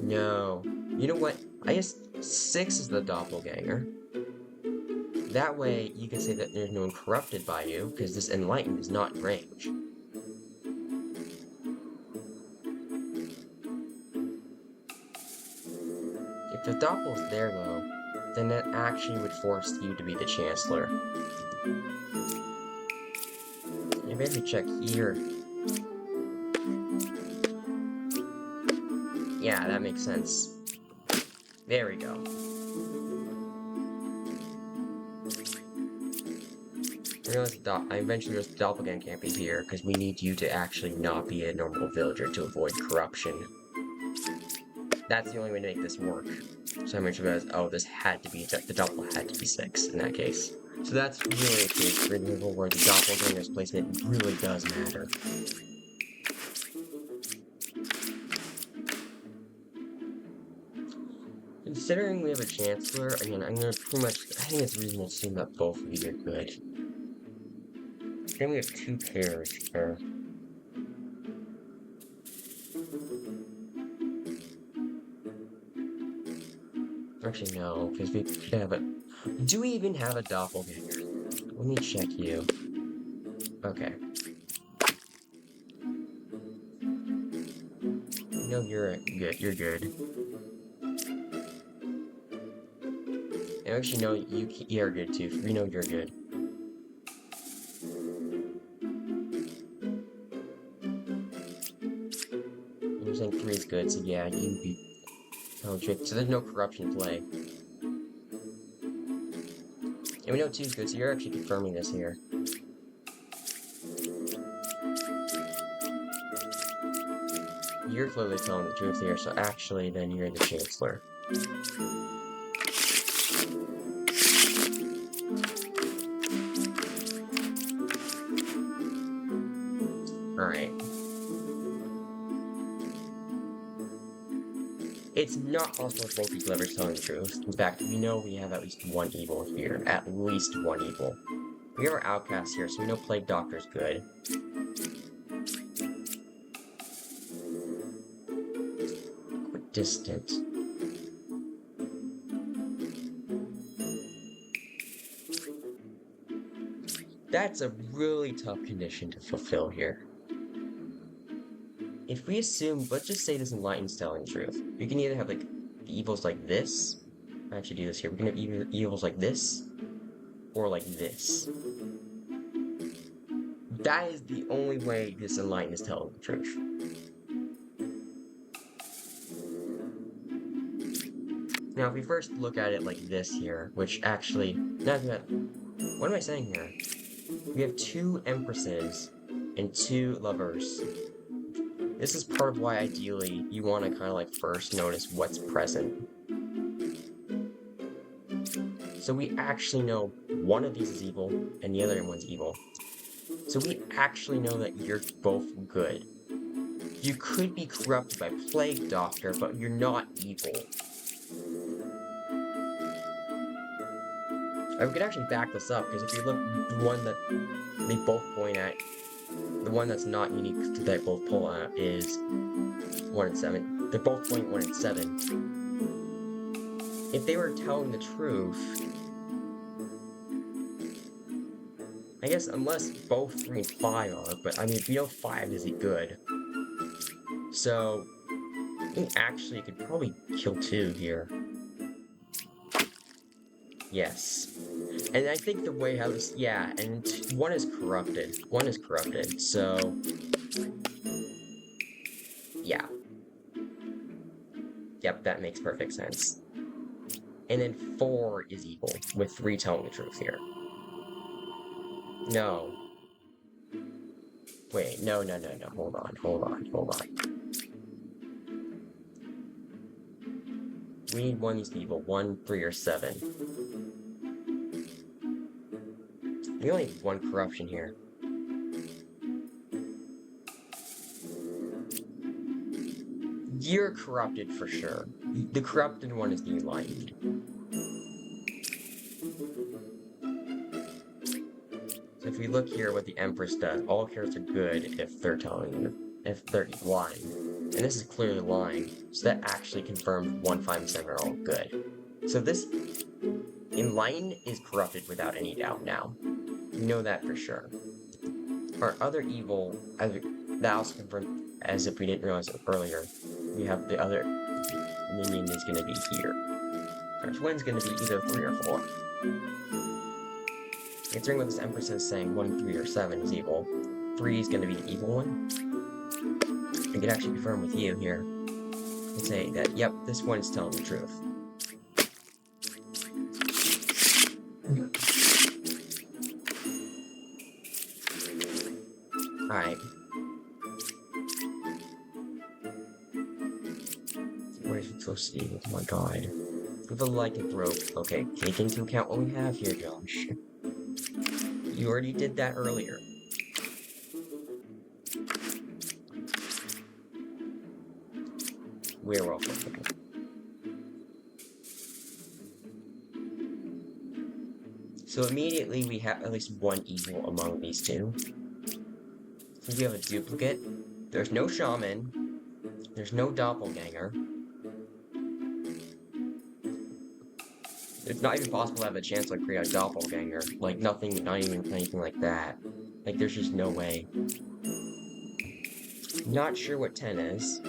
No. You know what? I guess 6 is the doppelganger. That way, you can say that there's no one corrupted by you, because this enlightened is not in range. If the doppel's there, though, then that actually would force you to be the Chancellor. And maybe check here. Yeah, that makes sense. There we go. I mentioned there's doppelganger can't be here, because we need you to actually not be a normal villager to avoid corruption. That's the only way to make this work. So I mentioned guys, oh, this had to be, the doppel had to be 6 in that case. So that's really a case removal where the doppelganger's placement really does matter. Considering we have a Chancellor, again, I'm gonna pretty much, I think it's reasonable to assume that both of these are good. Then we have 2 pairs here. Actually, no, because we could have a... Do we even have a doppelganger? Let me check you. Okay. No, you're good. You're good. And actually, no, you're good too. We know you're good. You're saying 3 is good, so yeah, you'd be... Oh, so there's no corruption play. And we know 2 is good, so you're actually confirming this here. You're clearly telling the truth here, so actually, then you're the Chancellor. Alright. It's not possible for both people ever telling the truth. In fact, we know we have at least 1 evil here. At least 1 evil. We have our outcast here, so we know Plague Doctor's good. Distant. That's a really tough condition to fulfill here. If we assume, let's just say this enlightens telling the truth. We can either have like evils like this. I actually do this here. We can have evils like this, or like this. That is the only way this enlightened is telling the truth. Now, if we first look at it like this here, which actually, not that, what am I saying here? We have 2 empresses and 2 lovers. This is part of why, ideally, you want to kind of like first notice what's present. So we actually know one of these is evil, and the other one's evil. So we actually know that you're both good. You could be corrupted by Plague Doctor, but you're not evil. I could actually back this up, because if you look, the one that they both point at, the one that's not unique that they both pull at is 1 and 7. They're both pointing 1 and 7. If they were telling the truth, I guess unless both 3 and 5 are, but I mean, we know 5 isn't good. So, I think actually you could probably kill 2 here. Yes. And I think the way how this, yeah, and 1 is corrupted. 1 is corrupted, so... yeah. Yep, that makes perfect sense. And then 4 is evil, with 3 telling the truth here. No. Wait, no, hold on. We need 1 needs to be evil, 1, 3, or 7. We only have 1 corruption here. You're corrupted for sure. The corrupted one is the enlightened. So if we look here what the Empress does, all characters are good if they're lying. And this is clearly lying, so that actually confirms 1, 5, and 7 are all good. So this enlightened is corrupted without any doubt now. We know that for sure. Our other evil, that also confirmed, as if we didn't realize it earlier, we have the other minion is going to be here. Our twin's going to be either 3 or 4. Considering what this Empress is saying, 1, 3, or 7 is evil. 3 is going to be the evil one. I can actually confirm with you here and say that, yep, this one is telling the truth. Alright. Where's it supposed to be? Oh my god. With a lycanthrope. Okay, take into account what we have here, Josh. You already did that earlier. Werewolf. Okay. So immediately we have at least 1 evil among these 2. Since we have a duplicate, there's no shaman, there's no doppelganger. It's not even possible to have a chance to create a doppelganger. Like, nothing, not even anything like that. Like, there's just no way. Not sure what 10 is.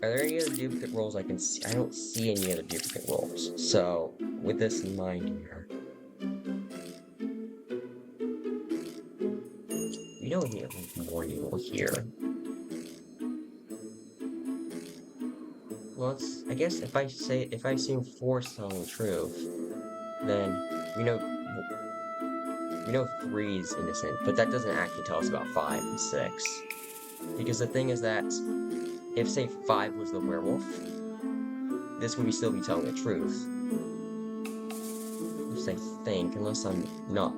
Are there any other duplicate roles I can see? I don't see any other duplicate roles. So, with this in mind here. We don't need more evil here. Well, I guess if I assume 4 is telling the truth, then we know 3 is innocent, but that doesn't actually tell us about 5 and 6. Because the thing is that, if say 5 was the werewolf, this would still be telling the truth. At least I think, unless I'm not,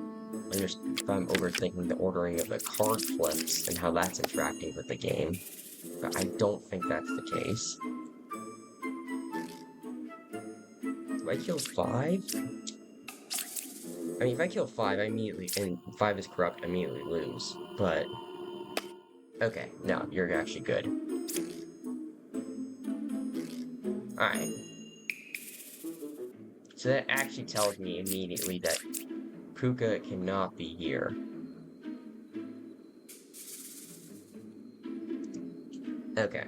if I'm overthinking the ordering of the card flips and how that's interacting with the game. But I don't think that's the case. Do I kill 5? I mean, if I kill 5, I immediately, and 5 is corrupt, I immediately lose. But, okay, no, you're actually good. Alright. So that actually tells me immediately that Puka cannot be here. Okay.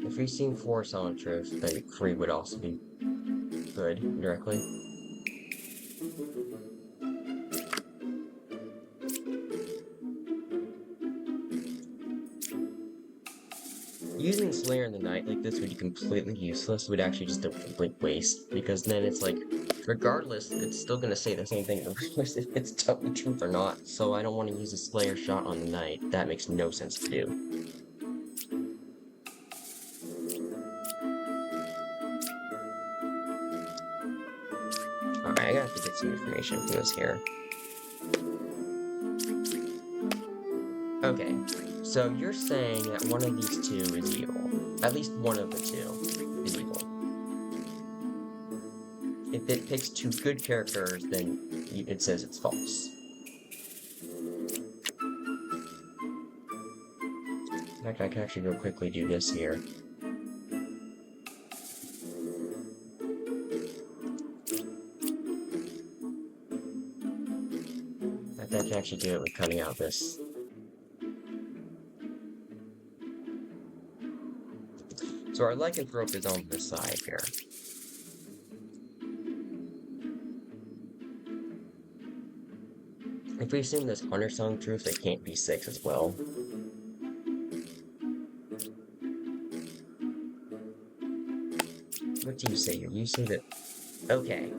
If we've seen 4 solid truths, then 3 would also be good, directly. Using Slayer in the night like this would be completely useless. It would actually just a complete waste, because then it's like, regardless, it's still gonna say the same thing regardless if it's telling the truth or not. So I don't want to use a Slayer shot on the night. That makes no sense to do. Alright, I gotta have to get some information from this here. Okay, so you're saying that one of these two is evil. At least one of the two is evil. If it picks two good characters, then it says it's false. In fact, I can actually go quickly do this here. I can actually do it with cutting out this. So our lycanthrope is on the side here. If we assume this Hunter Song truth, it can't be 6 as well. What do you say here? You say that... Okay.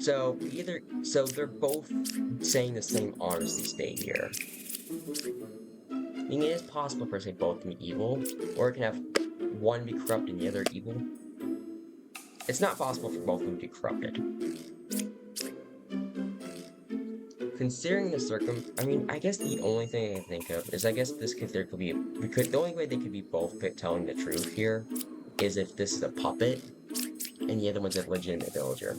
So they're both saying the same honesty state here. I mean, it is possible for, say, both can be evil, or it can have one be corrupt and the other evil. It's not possible for both of them to be corrupted. Considering the I mean, I guess the only thing I can think of is, I guess the only way they could be both telling the truth here is if this is a puppet, and the other one's a legitimate villager.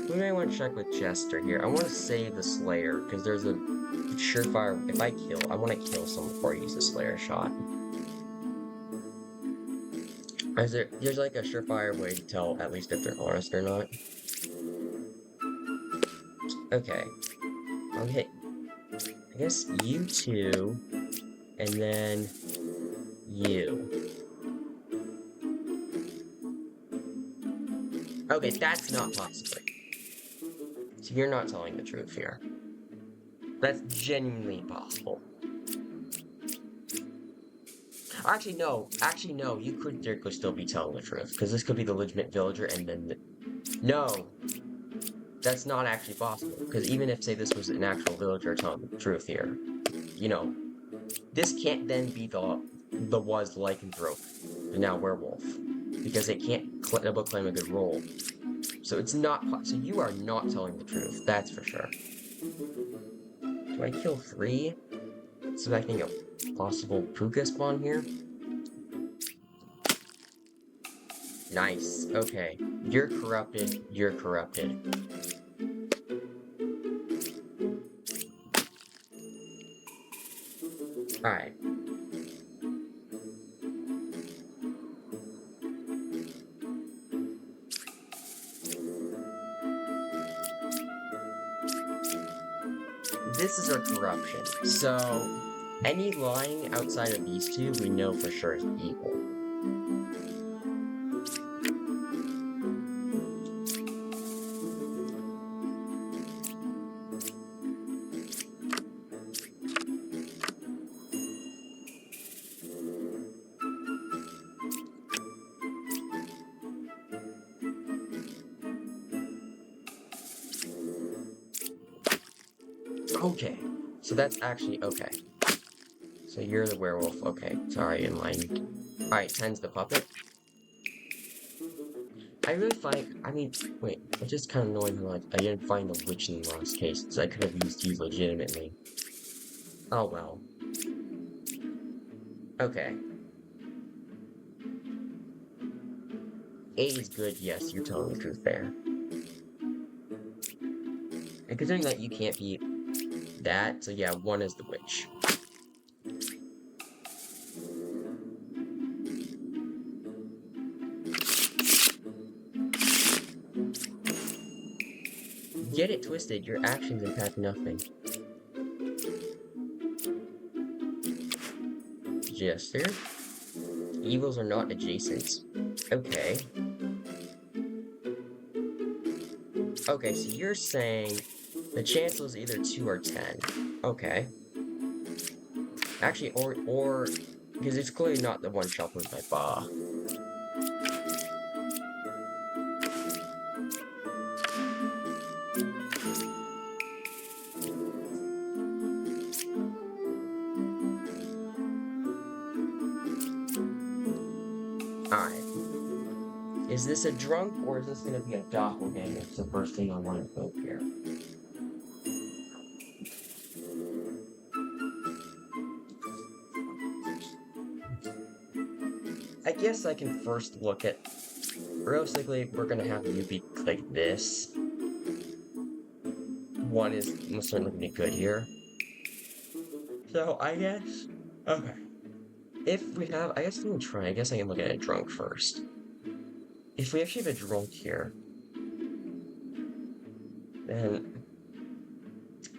We may want to check with Chester here. I want to save the Slayer, because there's a surefire, if I want to kill someone before I use the Slayer shot. There's like a surefire way to tell at least if they're honest or not. Okay. I'll hit, I guess, you two, and then you. Okay, that's not possible. So you're not telling the truth here. That's genuinely impossible. Actually, no. You could theoretically still be telling the truth, because this could be the legitimate villager, and then... No! That's not actually possible, because even if, say, this was an actual villager telling the truth here, you know, this can't then be the was lycanthrope, the now werewolf, because it can't double claim a good role. So it's not... So you are not telling the truth, that's for sure. Do I kill 3? Suspecting a possible Puka spawn here? Nice, okay. You're corrupted, you're corrupted. Alright. This is our corruption. So, any lying outside of these two, we know for sure is evil. Okay, so that's actually okay. So you're the werewolf. Okay, sorry, in line. Alright, 10's the puppet. I really find, I mean, wait, it's just kind of annoying how, like, I didn't find the witch in the last case, because I could have used these legitimately. Oh well. Okay. 8 is good, yes, you're telling the truth there. And considering that you can't be that, so yeah, 1 is the witch. Get it twisted, your actions impact nothing. Jester? Evils are not adjacent. Okay. Okay, so you're saying the chance was either 2 or 10. Okay. Actually, or, because it's clearly not the one shuffled by Ba. Alright. Is this a drunk, or is this gonna be a doppelganger? It's the first thing I want to vote here. I guess I can first look at... Realistically, we're gonna have you be like this. One is most certainly gonna be good here. So, I guess... Okay. If we have... I guess we can try. I guess I can look at a drunk first. If we actually have a drunk here, then...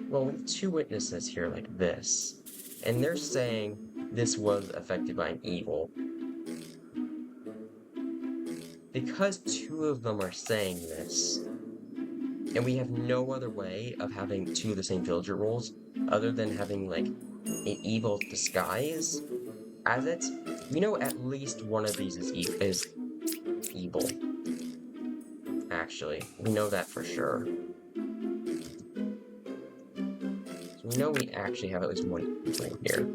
Well, we have 2 witnesses here like this. And they're saying this was affected by an evil. Because 2 of them are saying this, and we have no other way of having 2 of the same villager roles other than having, like, an evil disguise as it, we know at least one of these is evil. Actually, we know that for sure. So we know we actually have at least one right here.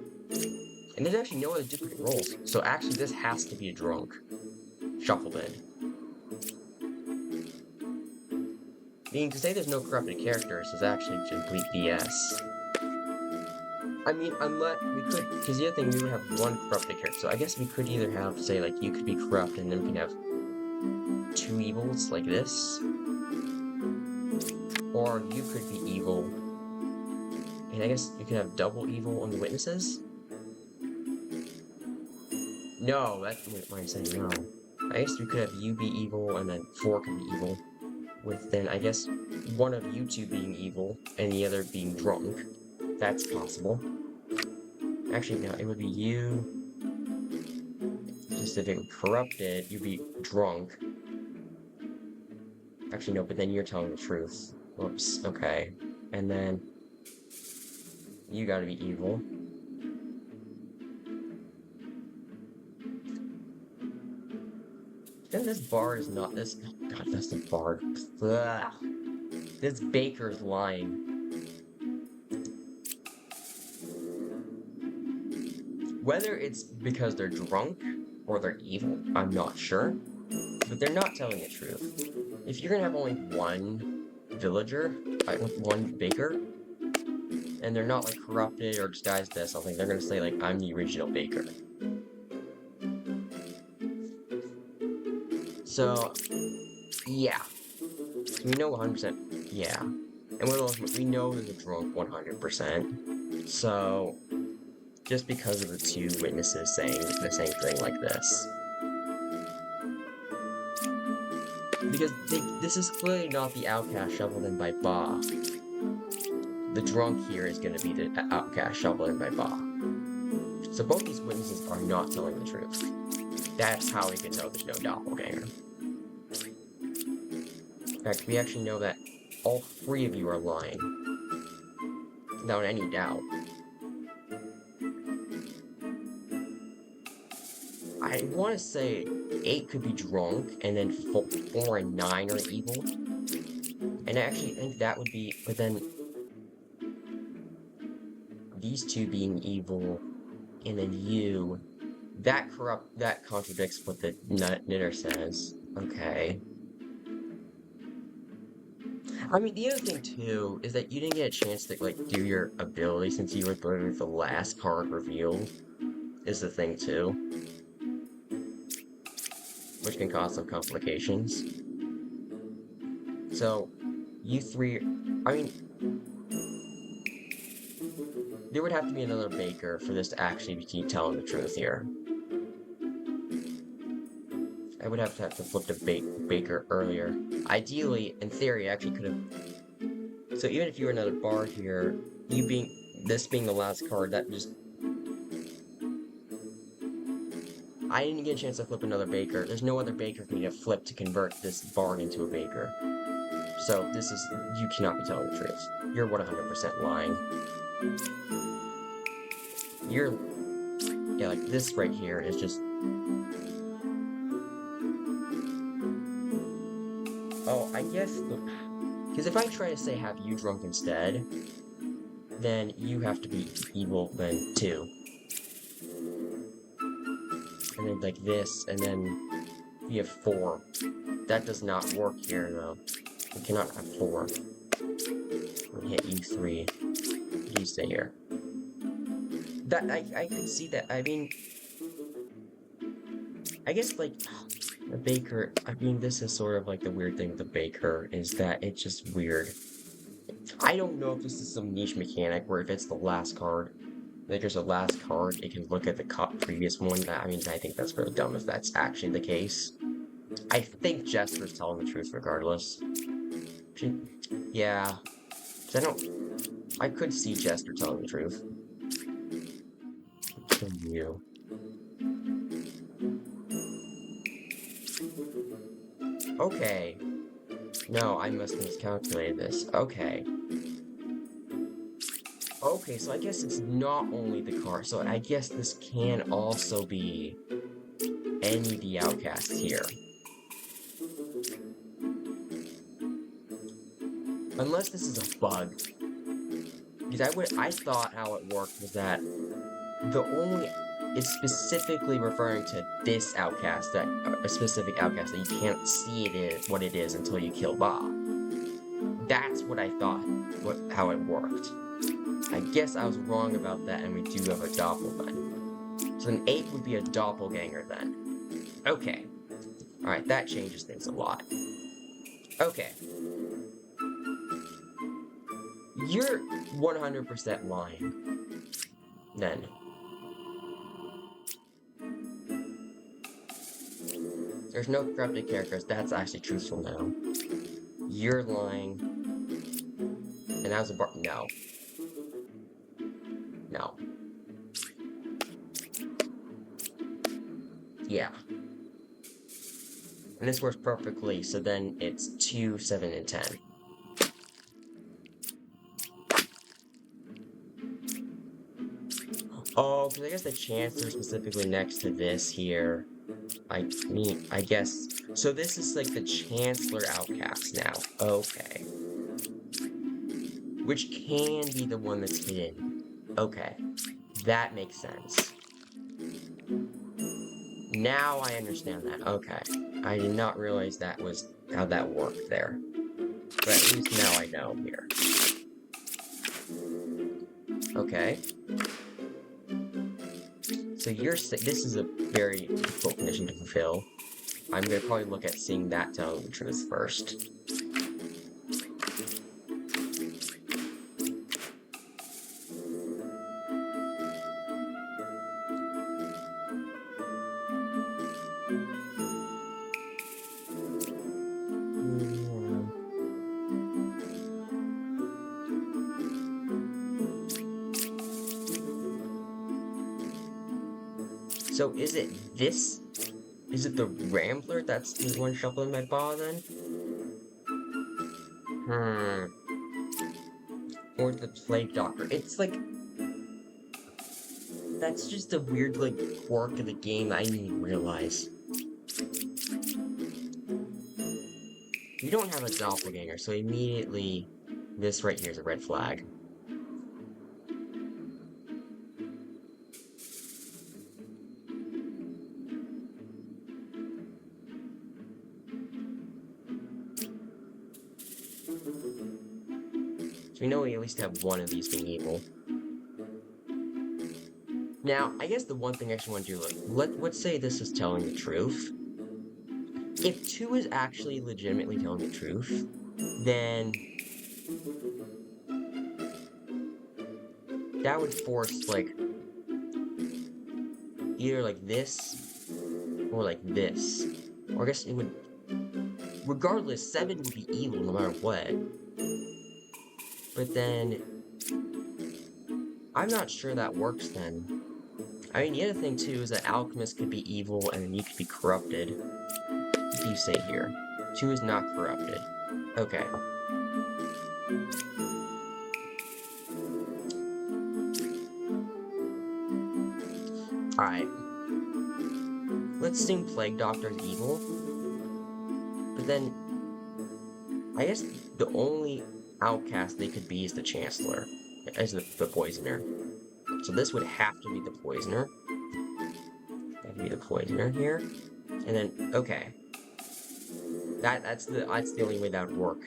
And there's actually no other duplicate roles, so actually this has to be a drunk. Shuffled in. Meaning to say there's no corrupted characters is actually complete BS. I mean, unless we could, because the other thing, we would have 1 corrupted character, so I guess we could either have, say, like, you could be corrupt, and then we can have 2 evils, like this, or you could be evil, and I guess you can have double evil on the witnesses? No, that's what I'm saying, no. I guess we could have you be evil, and then 4 can be evil, with then, I guess, one of you 2 being evil, and the other being drunk. That's possible. Actually, no, it would be you. Just if it corrupted, you'd be drunk. Actually, no, but then you're telling the truth. Whoops, okay. And then you gotta be evil. Then this bar is not this. God, that's the bar. Ugh. This baker's lying. Whether it's because they're drunk or they're evil, I'm not sure. But they're not telling the truth. If you're gonna have only 1 villager, with 1 baker, and they're not like corrupted or disguised as something, they're gonna say like, I'm the original baker. So, yeah. We know 100%, yeah. And we know there's a drunk 100%. So, just because of the 2 witnesses saying the same thing like this. Because this is clearly not the outcast shoveled in by Ba. The drunk here is going to be the outcast shoveled in by Ba. So both these witnesses are not telling the truth. That's how we can know there's no doppelganger. In fact, we actually know that all 3 of you are lying. Without any doubt. I want to say 8 could be drunk, and then 4 and 9 are evil. And I actually think that would be, but then these 2 being evil, and then you, that contradicts what the knitter says. Okay. I mean, the other thing too is that you didn't get a chance to like do your ability since you were literally the last card revealed. Is the thing too, which can cause some complications. So, you 3, I mean, there would have to be another baker for this to actually be telling the truth here. I would have to flip the baker earlier. Ideally, in theory, I actually could have. So even if you were another bar here, this being the last card, that just. I didn't get a chance to flip another baker. There's no other baker for me to flip to convert this bar into a baker. So this is, you cannot be telling the truth. You're 100% lying. You're, yeah, like this right here is just, oh, I guess, because if I try to say have you drunk instead, then you have to be evil then too. And then like this, and then you have 4. That does not work here though. You cannot have 4. I'll hit you 3. You stay here. That, I can see that. I mean, I guess like the baker, I mean, this is sort of like the weird thing with the baker is that it's just weird. I don't know if this is some niche mechanic where if it's the last card, like there's a last card, it can look at the previous one. I mean, I think that's really dumb if that's actually the case. I think Jester's telling the truth regardless. Yeah. I could see Jester telling the truth. Kill you. Okay. No, I must have miscalculated this. Okay. Okay, so I guess it's not only the card. So I guess this can also be any of the outcasts here. Unless this is a bug. Because I thought how it worked was that it's specifically referring to this outcast, that a specific outcast that you can't see what it is until you kill Bob. That's what I thought, how it worked. I guess I was wrong about that, and we do have a doppel then. So an 8 would be a doppelganger then. Okay. Alright, that changes things a lot. Okay. You're 100% lying. Then. There's no corrupted characters. That's actually truthful now. You're lying. And that was a no. No. Yeah. And this works perfectly, so then it's 2, 7, and 10. Oh, because I guess the Chancellor specifically next to this here. I mean, I guess. So this is like the Chancellor outcast now. Okay. Which can be the one that's hidden. Okay. That makes sense. Now I understand that. Okay. I did not realize that was how that worked there. But at least now I know here. Okay. So this is a very difficult condition to fulfill. I'm gonna probably look at seeing that telling the truth first. So is it this? Is it the Rambler that's the one shuffling my ball then? Or the Plague Doctor. It's like... That's just a weird, like, quirk of the game I didn't even realize. We don't have a doppelganger, so immediately this right here is a red flag. So we know we at least have one of these being evil. Now, I guess the one thing I actually want to do, let's say this is telling the truth. If 2 is actually legitimately telling the truth, then that would force, like, either like this, or like this. Or I guess it would, regardless, 7 would be evil no matter what. But then, I'm not sure that works then. I mean, the other thing too is that Alchemist could be evil and then you could be corrupted. If you say here, 2 is not corrupted. Okay. Alright. Let's assume Plague Doctor's evil. But then, I guess the only outcast they could be is the Chancellor. As the Poisoner. So this would have to be the Poisoner. That'd be the Poisoner here. And then, okay. That's the only way that would work.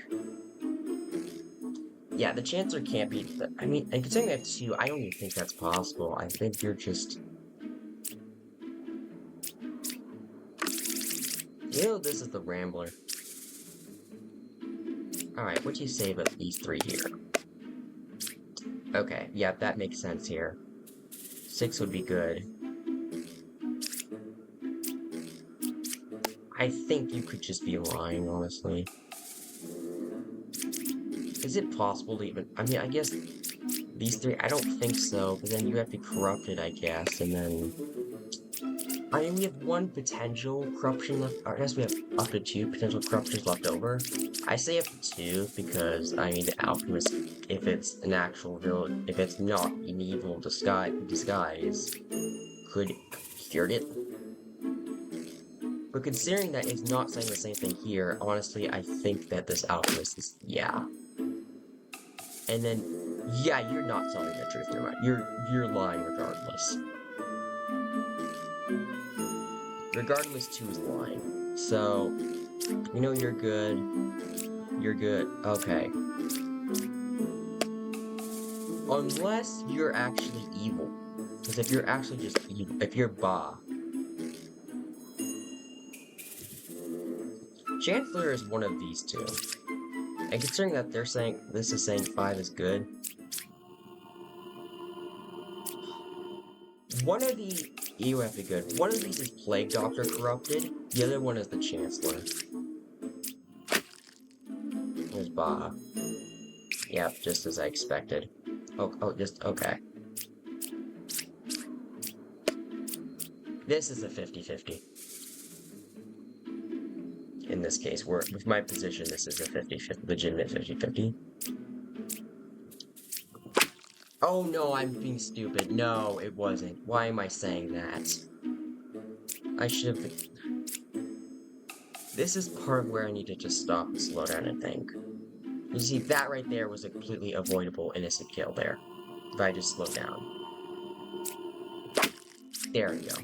Yeah, the Chancellor can't be... I mean, and considering I have two, I don't even think that's possible. I think you're just... You know, this is the Rambler. Alright, what do you say about these three here? Okay, yeah, that makes sense here. 6 would be good. I think you could just be lying, honestly. Is it possible to even... I mean, I guess these three, I don't think so, but then you have to be corrupted, I guess, and then... I mean, we have one potential corruption left, or I guess we have up to 2 potential corruptions left over. I say up to 2 because, I mean, the Alchemist, if it's an actual villain, if it's not an evil disguise, could cure it. But considering that it's not saying the same thing here, honestly, I think that this Alchemist is, yeah. And then, yeah, you're not telling the truth, no matter. You're lying regardless. Regardless, 2 is lying. So, you know you're good. You're good. Okay. Unless you're actually evil. Because if you're actually just evil, if you're Ba. Chancellor is one of these two. And considering that they're saying, this is saying 5 is good. One of the, you have to be good. One of these is Plague Doctor corrupted. The other one is the Chancellor. There's Ba. Yep, just as I expected. Oh, just, okay. This is a 50-50. In this case, with my position, this is a 50-50, legitimate 50-50. Oh no, I'm being stupid. No, it wasn't. Why am I saying that? I should have... This is part of where I need to just stop and slow down and think. You see, that right there was a completely avoidable innocent kill there. If I just slow down. There we go.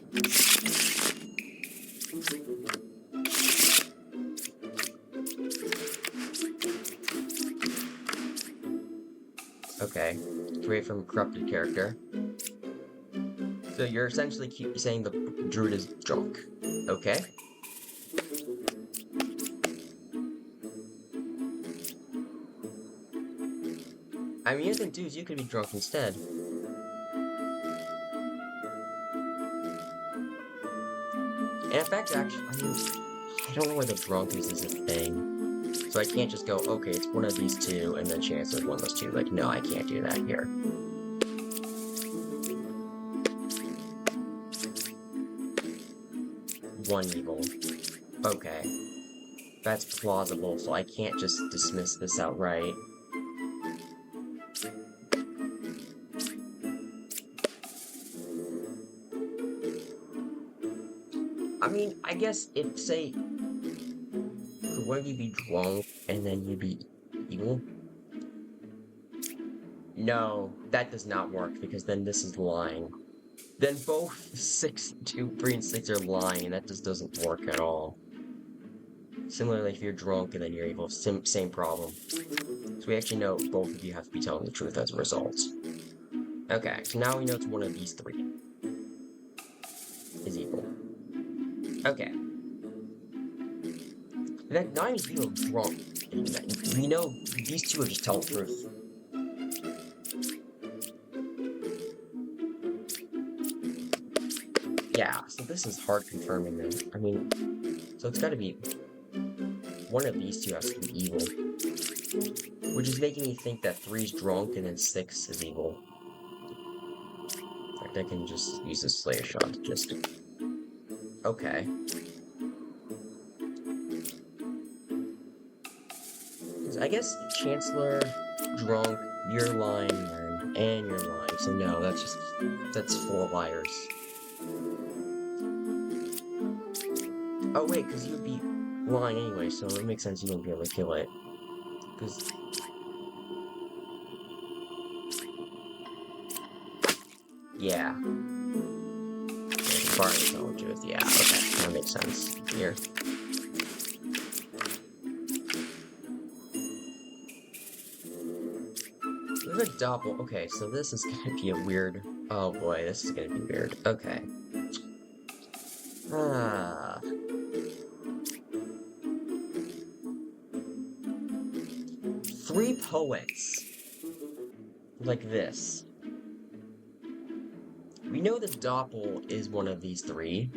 Okay. Create from a corrupted character. So you're essentially saying the druid is drunk. Okay. I mean, you can do is you could be drunk instead. And in fact, actually, I mean, I don't know whether drunk is a thing. So I can't just go, okay, it's one of these two, and then chance is one of those two. Like, no, I can't do that here. One evil. Okay. That's plausible, so I can't just dismiss this outright. I mean, I guess if, say, could one of you be drunk and then you be evil? No, that does not work, because then this is lying. Then both 6, 2, 3, and 6 are lying, and that just doesn't work at all. Similarly, if you're drunk and then you're evil, same problem. So we actually know both of you have to be telling the truth as a result. Okay, so now we know it's one of these 3 is evil. Okay. Then not even evil, drunk. We know these 2 are just telling the truth. Yeah, so this is hard confirming them. I mean, so it's gotta be one of these 2 has to be evil. Which is making me think that 3 is drunk and then 6 is evil. In fact, I can just use this Slayer shot to just... Okay. I guess Chancellor, Drunk, you're lying, and you're lying. So no, that's 4 liars. Oh wait, because you'd be lying anyway, so it makes sense you wouldn't be able to kill it. Because... yeah. Fire intelligence, yeah, okay, that makes sense. Here. There's a doppel. Okay, so this is gonna be a weird... oh boy, this is gonna be weird. Okay. Ah. 3 poets. Like this. We know the doppel is one of these 3.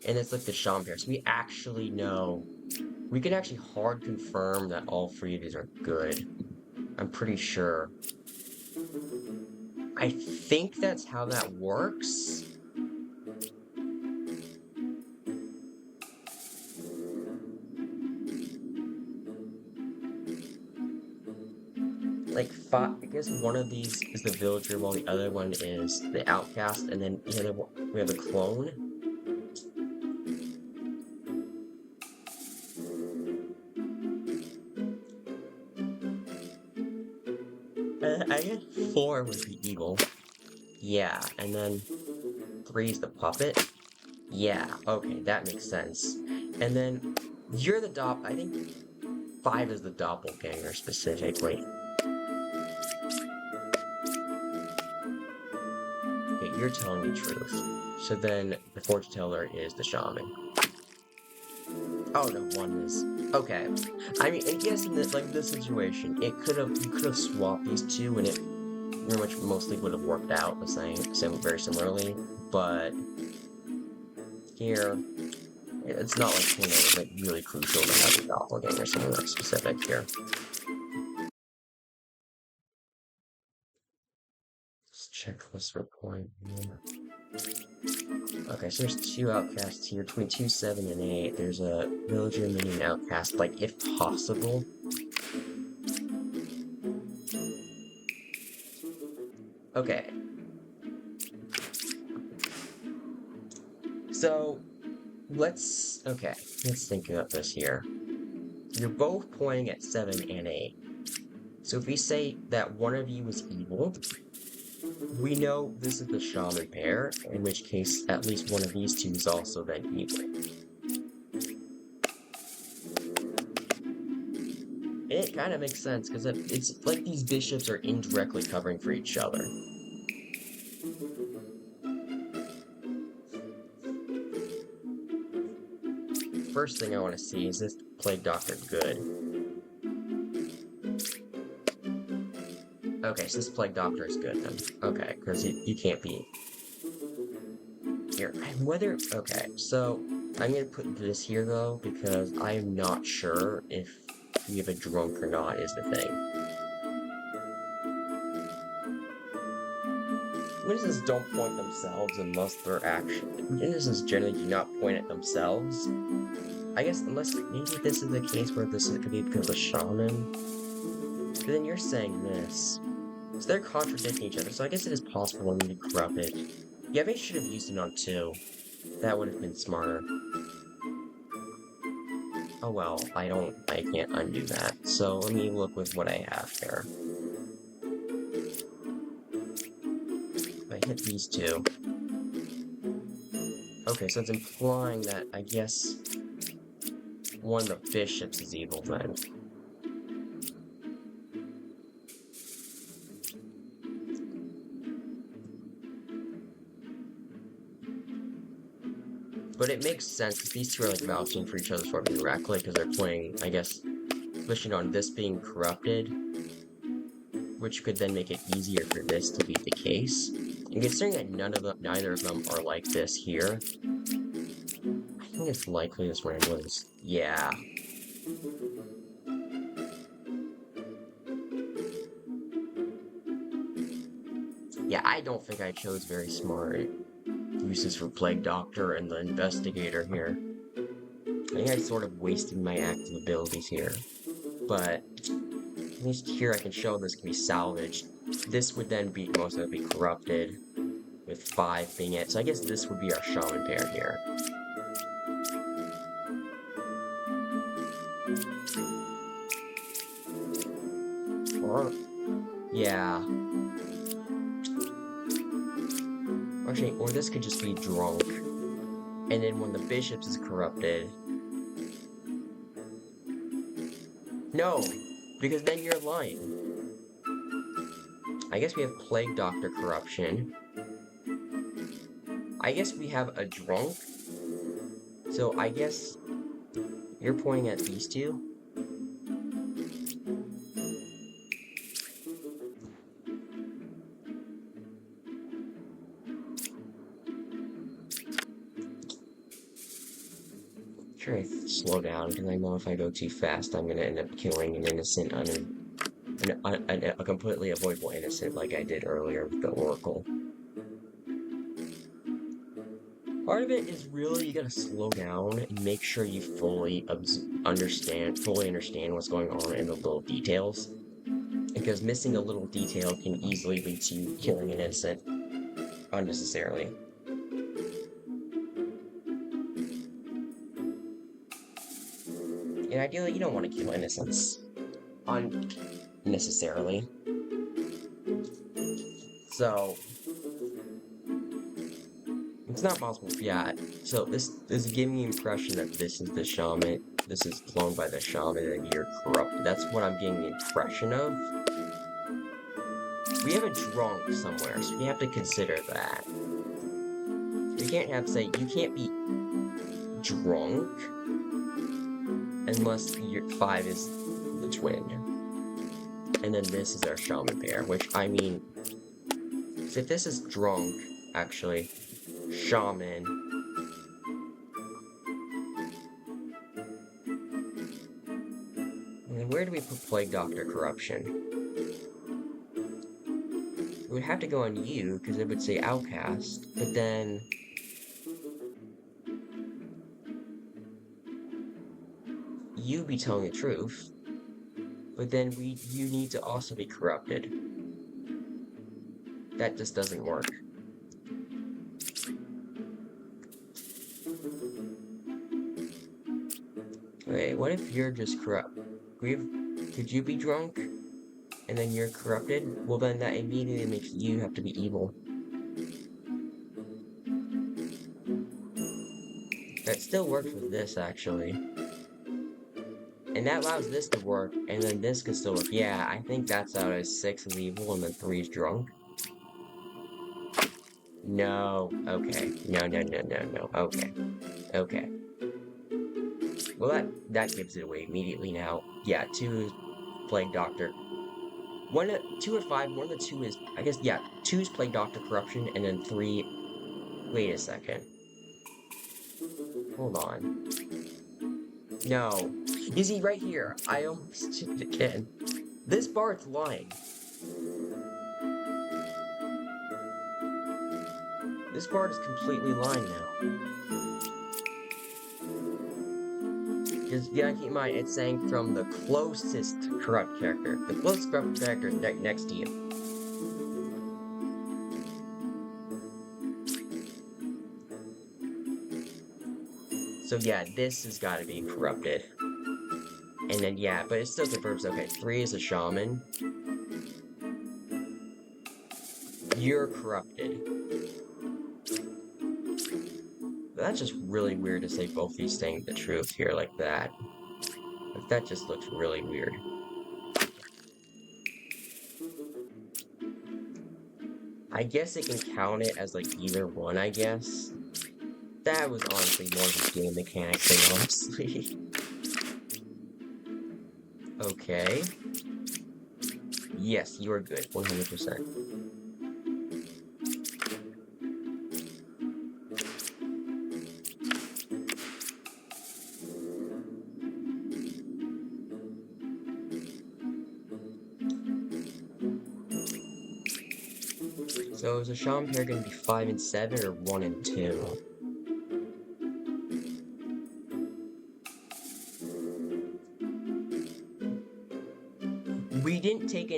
And it's like the shaman pair, so we actually know... we can actually hard confirm that all 3 of these are good. I'm pretty sure. I think that's how that works. Like, I guess one of these is the villager, while the other one is the outcast, and then the other one, we have the clone. I guess 4 would be evil. Yeah, and then 3 is the puppet. Yeah, okay, that makes sense. And then you're the I think 5 is the doppelganger specifically. Okay, you're telling the truth. So then the fortune teller is the shaman. Oh no, 1 is... okay. I mean, I guess in this, like, this situation, you could have swapped these 2 and it pretty much mostly would have worked out the same very similarly, but here, it's not like, you know, it's like really crucial to have a doppelganger or something like specific here. Let's check this report here. Okay, so there's 2 outcasts here, between 2, 7, and 8. There's a villager, minion, outcast, like, if possible. Okay. So, let's think about this here. You're both pointing at 7 and 8. So if we say that one of you is evil, we know this is the shaman pair, in which case at least one of these 2 is also then evil. It kind of makes sense, because it's like these bishops are indirectly covering for each other. First thing I want to see is this Plague Doctor good. Okay, so this Plague Doctor is good then. Okay, because you can't be... here, whether... okay, so I'm going to put this here though, because I am not sure if we have a drunk or not is the thing. Witnesses don't point themselves unless they're actually... witnesses generally do not point at themselves. I guess unless maybe this is the case where this could be because of shaman. But then you're saying this. So they're contradicting each other, so I guess it is possible when we corrupt it. Yeah, maybe I should have used it on 2. That would have been smarter. Oh well, I can't undo that. So let me look with what I have here. I hit these 2. Okay, so it's implying that, I guess, one of the bishops is evil then. But it makes sense, because these 2 are like vouching for each other sort of indirectly, because they're playing, I guess, pushing on this being corrupted, which could then make it easier for this to be the case. And considering that neither of them are like this here, I think it's likely this ramblings. Yeah. Yeah, I don't think I chose very smart uses for Plague Doctor and the Investigator here. I think I sort of wasted my active abilities here. But At least here I can show this can be salvaged. This would then be most likely corrupted, with 5 being it. So I guess this would be our shaman pair here. Or, yeah. Actually, or this could just be drunk. And then when the bishops is corrupted... No! Because then you're lying. I guess we have Plague Doctor corruption. I guess we have a drunk. So I guess you're pointing at these two. Try to slow down, because I know if I go too fast, I'm gonna end up killing an innocent, a completely avoidable innocent, like I did earlier with the Oracle. Part of it is really you gotta slow down and make sure you fully understand what's going on in the little details, because missing a little detail can easily lead to you killing an innocent unnecessarily. And ideally, you don't want to kill innocents unnecessarily. So, it's not possible. Yeah, so this is giving the impression that this is the shaman. This is cloned by the shaman and you're corrupted. That's what I'm getting the impression of. We have a drunk somewhere, so we have to consider that. We can't you can't be drunk unless your 5 is the twin. And then this is our shaman pair, which, I mean, so if this is drunk, actually, shaman, and then where do we put Plague Doctor corruption? It would have to go on you, because it would say outcast, but then... you be telling the truth, but then you need to also be corrupted. That just doesn't work. Wait, what if you're just corrupt? Could you be drunk? And then you're corrupted? Well, then that immediately makes you have to be evil. That still works with this, actually. And that allows this to work, and then this can still work. Yeah, I think that's out as 6 is evil, and then 3 is drunk. No, okay. No, okay. Okay. Well, that gives it away immediately now. Yeah, 2 is Plague Doctor. 2 or 5, one of the 2 is, I guess, yeah, 2 is Plague Doctor Corruption, and then 3... Wait a second. Hold on. No. You see, right here, I almost did it again. This bard's lying. This bard is completely lying now. Because, yeah, keep in mind, it's saying from the closest corrupt character. The closest corrupt character is next to you. So yeah, this has got to be corrupted. And then, yeah, but it still confirms, okay, 3 is a shaman. You're corrupted. That's just really weird to say both these things the truth here like that. Like, that just looks really weird. I guess it can count it as, like, either one, I guess. That was honestly more of a game mechanic thing, honestly. Okay. Yes, you are good, 100%. So is the shaman pair going to be 5 and 7 or 1 and 2?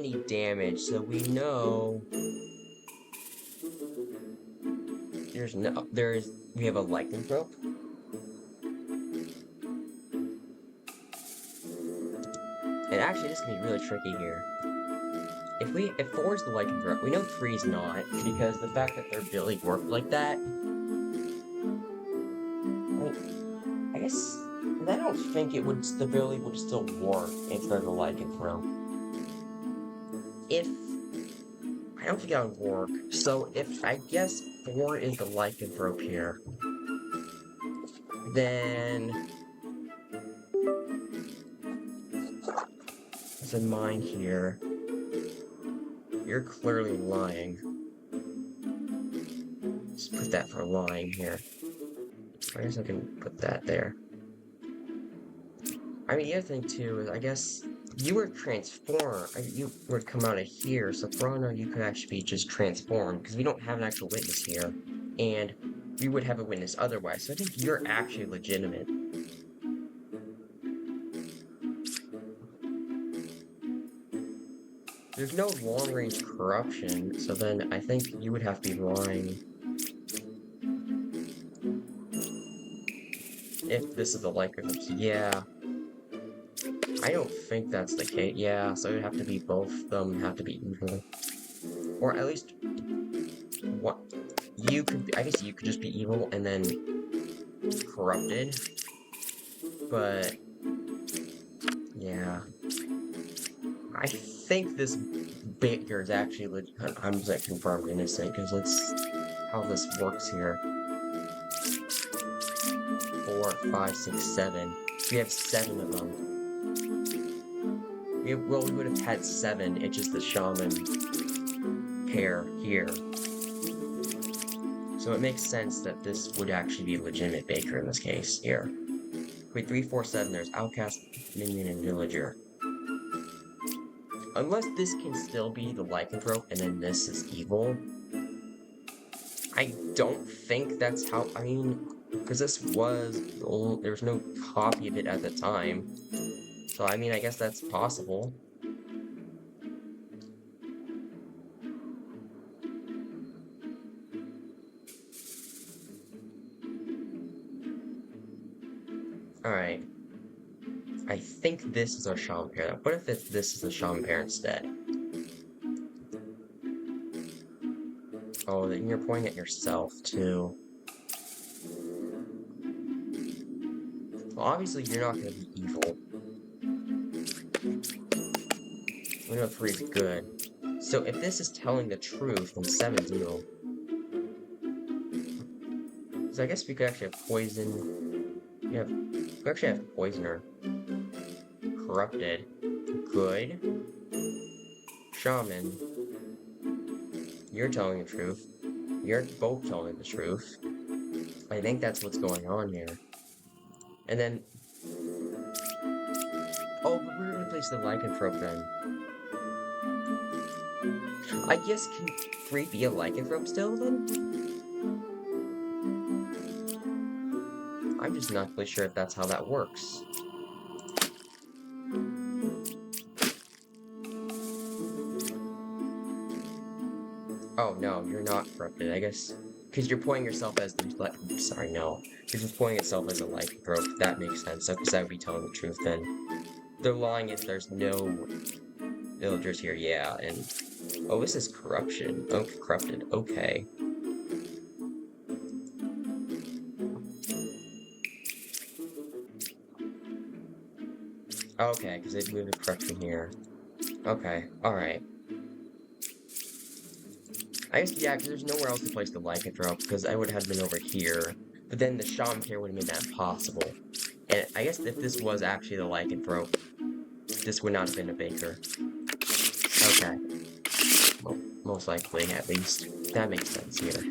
any damage, so we know we have a lycanthrope. And actually, this can be really tricky here. If 4 is the lycanthrope, we know 3 is not, because the fact that their ability worked like that. I guess I don't think the ability would still work if they're the lycanthrope. I don't think that would work. So if I guess 4 is the lycanthrope here, then as in mine here, you're clearly lying. Just put that for lying here. I guess I can put that there. I mean, the other thing too is I guess you were transformed. You would come out of here, so for all I know, you could actually be just transformed because we don't have an actual witness here, and we would have a witness otherwise. So I think you're actually legitimate. There's no long-range corruption, so then I think you would have to be lying. If this is the likelihood, yeah. I don't think that's the case. Yeah, so it would have to be both of them have to be evil. Or at least what you could I guess you could just be evil and then corrupted. But yeah. I think this baker is actually I'm just like confirmed innocent because let's how this works here. 4, 5, 6, 7. We have 7 of them. We would have had 7. It's just the shaman pair here. So it makes sense that this would actually be a legitimate baker in this case here. Wait, 3, 4, 7. There's outcast, minion, and villager. Unless this can still be the lycanthrope and then this is evil. I don't think that's how. I mean, because this was there was no copy of it at the time. So I mean, I guess that's possible. Alright. I think this is our shaman pair. What if this is the shaman pair instead? Oh, then you're pointing at yourself, too. Well, obviously you're not going to be evil. We know 3 is good. So if this is telling the truth, then 7's evil. So I guess we could actually have poison. Yeah, we actually have poisoner. Corrupted. Good. Shaman. You're telling the truth. You're both telling the truth. I think that's what's going on here. And then... Oh, but we're gonna place the lycanthrope then. I guess can 3 be a lycanthrope still then? I'm just not really sure if that's how that works. Oh no, you're not corrupted, I guess. Because you're pointing yourself as the sorry, no. You're just pointing itself as a lycanthrope. That makes sense. So because I would be telling the truth then. They're lying if there's no villagers here, yeah, and oh, this is corruption. Oh, corrupted. Okay. Okay, because they moved the corruption here. Okay, alright. I guess, yeah, because there's nowhere else to place the lycanthrope, because I would have been over here. But then the shaman pair would have made that impossible. And I guess if this was actually the lycanthrope, this would not have been a baker. Okay. Well, most likely, at least. That makes sense here.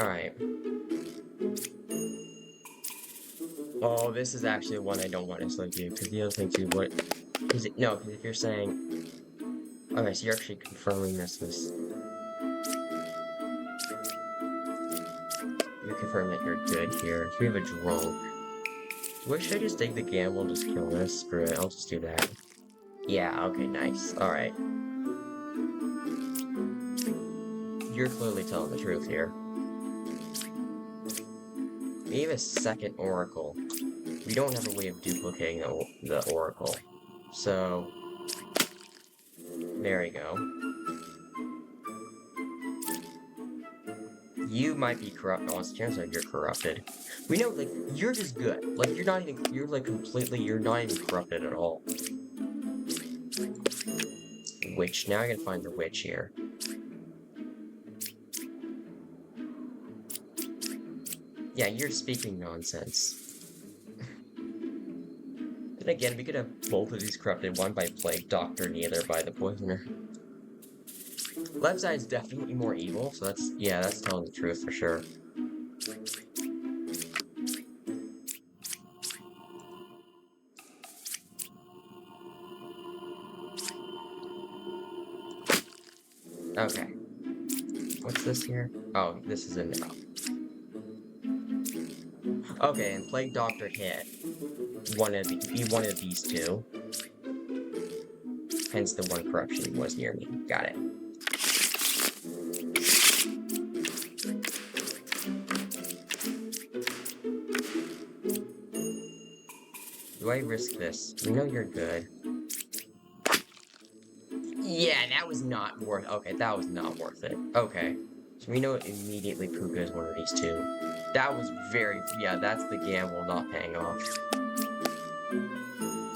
Alright. Oh, this is actually the one I don't want to select you, because the other thing too, what... Because if you're saying... Okay, so you're actually confirming this is... You confirm that you're good here. So we have a drone. Where should I just take the gamble and just kill this? Screw it, I'll just do that. Yeah, okay, nice. Alright. You're clearly telling the truth here. We have a second oracle. We don't have a way of duplicating the oracle. So... There we go. You might be corrupt. Oh, it's chances are you're corrupted. We know, like, you're just good. Like, you're not even, you're like completely, you're not even corrupted at all. Witch. Now I gotta find the witch here. Yeah, you're speaking nonsense. Then again, we could have both of these corrupted, one by Plague Doctor and the other by the Poisoner. Left side's definitely more evil, so that's, yeah, that's telling the truth for sure. Okay. What's this here? Oh, this is a no. Okay, and Plague Doctor hit one of these two. Hence the one corruption was near me. Got it. Do I risk this? You know you're good. Yeah, that was not worth... Okay, that was not worth it. Okay. So we know immediately Puka is one of these two. That was very... Yeah, that's the gamble not paying off.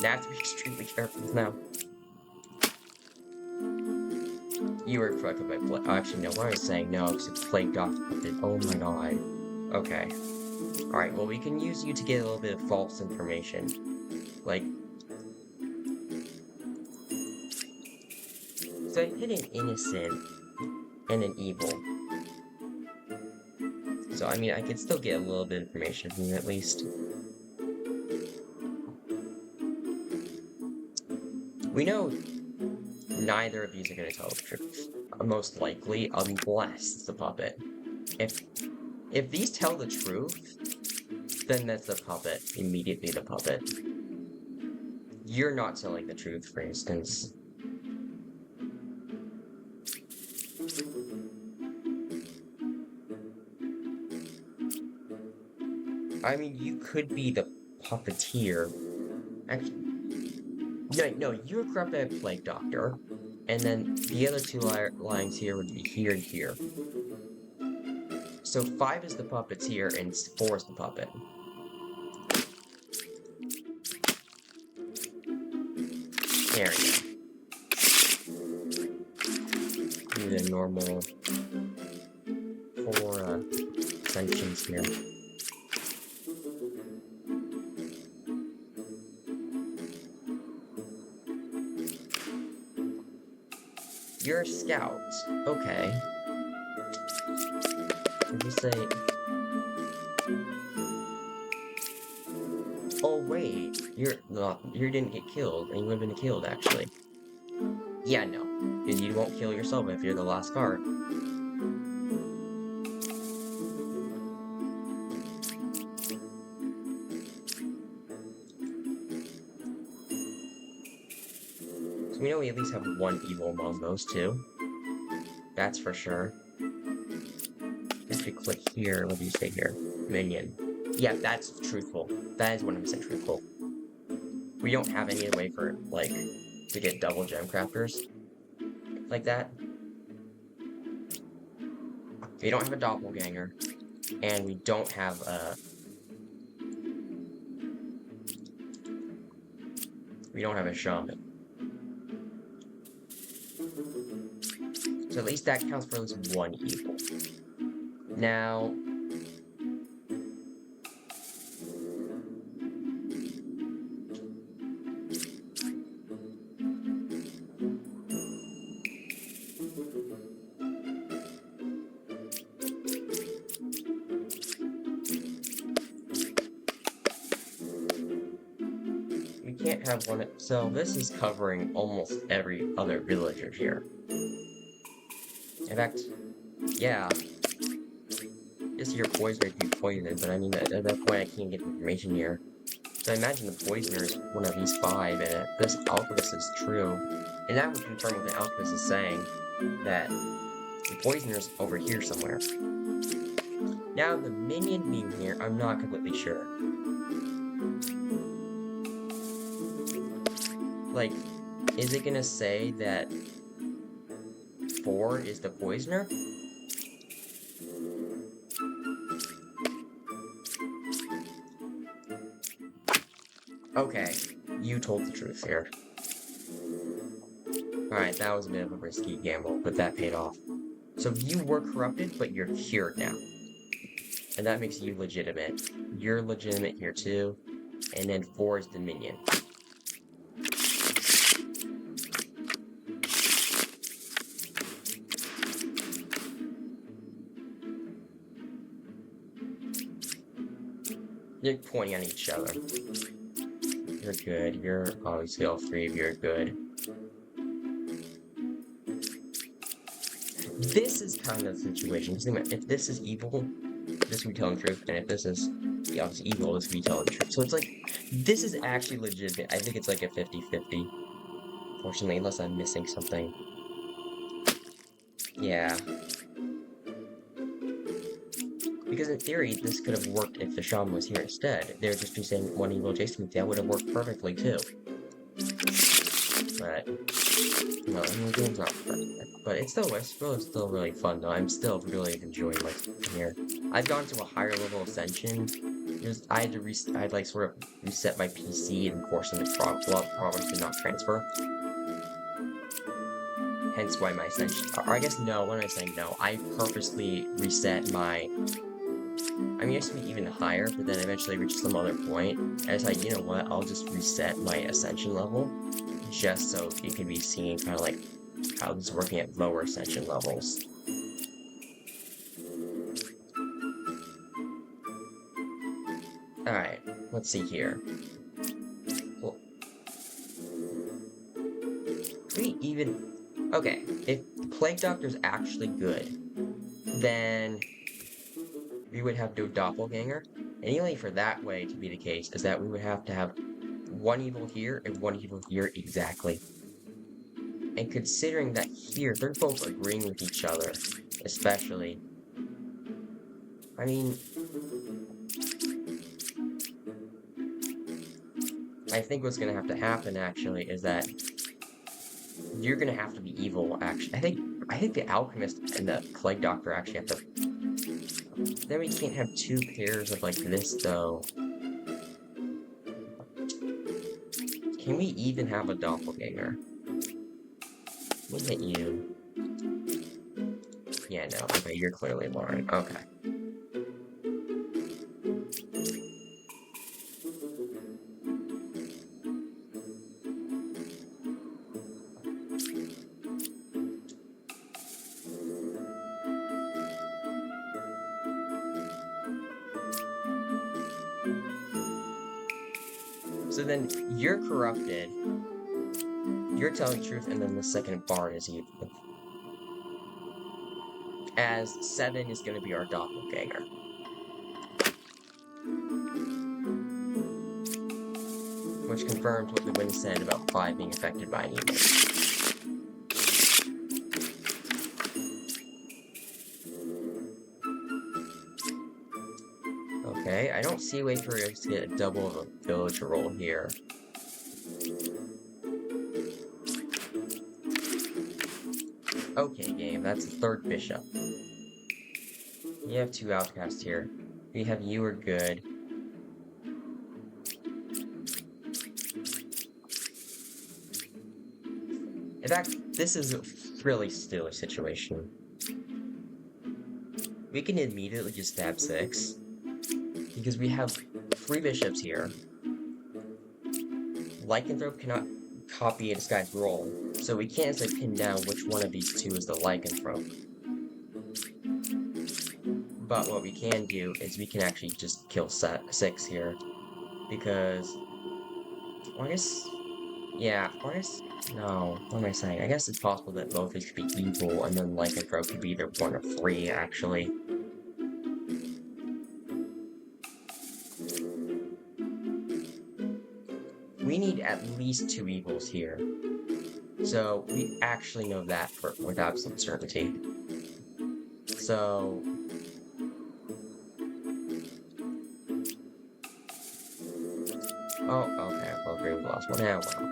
Now I have to be extremely careful now. You were corrected by Plague... Oh, actually, no, what I was saying, no, because it's Plague Doctor. Oh my god. Okay. Alright, well, we can use you to get a little bit of false information. Like... So I hit an innocent and an evil. So, I mean, I could still get a little bit of information from you, at least. We know neither of these are going to tell the truth. Most likely, unless it's the puppet. If these tell the truth, then that's the puppet. Immediately the puppet. You're not telling the truth, for instance. I mean, you could be the puppeteer. Actually, no, you're corrupted by Plague Doctor. And then the other two lines here would be here and here. So 5 is the puppeteer and 4 is the puppet. There we go. Do the normal 4 Ascensions here. You're a scout. Okay. Did you say... Oh wait, you didn't get killed, and you would have been killed actually. Yeah, no. Because you won't kill yourself if you're the last card. So we know we at least have one evil among those two. That's for sure. If you click here, what do you say here? Minion. Yeah, that's truthful. That is 100% truthful. We don't have any way for, like, to get double gem crafters. Like that. We don't have a doppelganger. And we don't have a... We don't have a shaman. So at least that counts for at least one evil. Now... might have one. So this is covering almost every other villager here. In fact, yeah. Just your poisoner could be poisoned, but I mean, at that point I can't get information here. So I imagine the poisoner is one of these 5, and if this alchemist is true, and that would confirm what the alchemist is saying, that the poisoner is over here somewhere. Now, the minion being here, I'm not completely sure. Like, is it gonna say that 4 is the poisoner? Okay, you told the truth here. Alright, that was a bit of a risky gamble, but that paid off. So you were corrupted, but you're cured now. And that makes you legitimate. You're legitimate here too. And then 4 is the minion. You're pointing at each other. You're good. You're obviously all 3 of you are good. This is kind of the situation. If this is evil, this would be telling the truth, and if this is obviously evil, this would be telling the truth. So it's like, this is actually legitimate. I think it's like a 50-50. Fortunately, unless I'm missing something. Yeah. Because in theory, this could have worked if the shaman was here instead. They would just be saying one evil adjacent, that would have worked perfectly too. But, no, I mean, the game's not perfect. But it's still really fun though. I'm still really enjoying my time here. I've gone to a higher level Ascension. I had like sort of reset my PC and forced them to problems did not transfer. Hence why my Ascension, or I guess no, what am I saying? No, I purposely reset my, I mean, it used to be even higher, but then eventually reached some other point. And it's like, you know what, I'll just reset my Ascension level, just so you can be seeing kind of like how this is working at lower Ascension levels. Alright, let's see here. Well, we even... Okay, if Plague Doctor's actually good, then we would have to do a doppelganger. And only for that way to be the case is that we would have to have one evil here and one evil here exactly. And considering that here, they're both agreeing with each other, especially. I mean... I think what's gonna have to happen, actually, is that you're gonna have to be evil, actually. I think the Alchemist and the Plague Doctor actually have to... Then we can't have 2 pairs of, like, this, though. Can we even have a doppelganger? Look at you. Yeah, no. Okay, you're clearly Lauren. Okay. So then, you're corrupted. You're telling the truth, and then the second bard is evil. As 7 is going to be our doppelganger. Which confirms what the wind said about 5 being affected by an evil. Okay, I don't see a way for us to get a double of a villager roll here. Okay, game, that's the 3rd bishop. You have 2 outcasts here. We have you are good. In fact, this is a really still a situation. We can immediately just stab 6. Because we have 3 bishops here. Lycanthrope cannot copy this guy's roll, so we can't like pin down which one of these 2 is the Lycanthrope. But what we can do is we can actually just kill 6 here, because Well, I guess... Yeah, I guess... No, what am I saying? I guess it's possible that both could be evil, and then lycanthrope could be either one or three, actually. We need at least 2 evils here. So, we actually know that with absolute certainty. So... Oh, okay, well, we lost one. Yeah, well.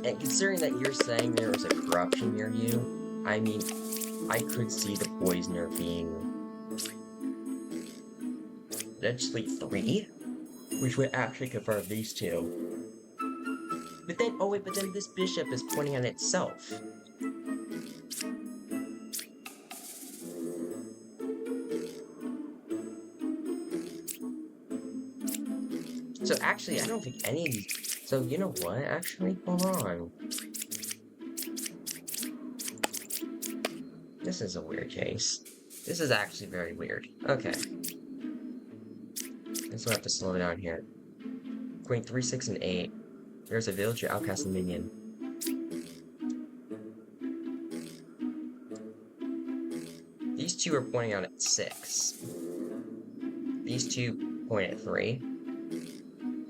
And considering that you're saying there was a corruption near you, I mean, I could see the poisoner being... potentially 3? Which would actually confirm these 2. But then, oh wait, but then this bishop is pointing at itself. So actually, I don't think any of these... So, you know what? Actually, hold on. This is a weird case. This is actually very weird. Okay. Guess we'll have to slow down here. Queen 3, 6, and 8. There's a villager, outcast, and minion. These 2 are pointing out at 6. These 2 point at 3.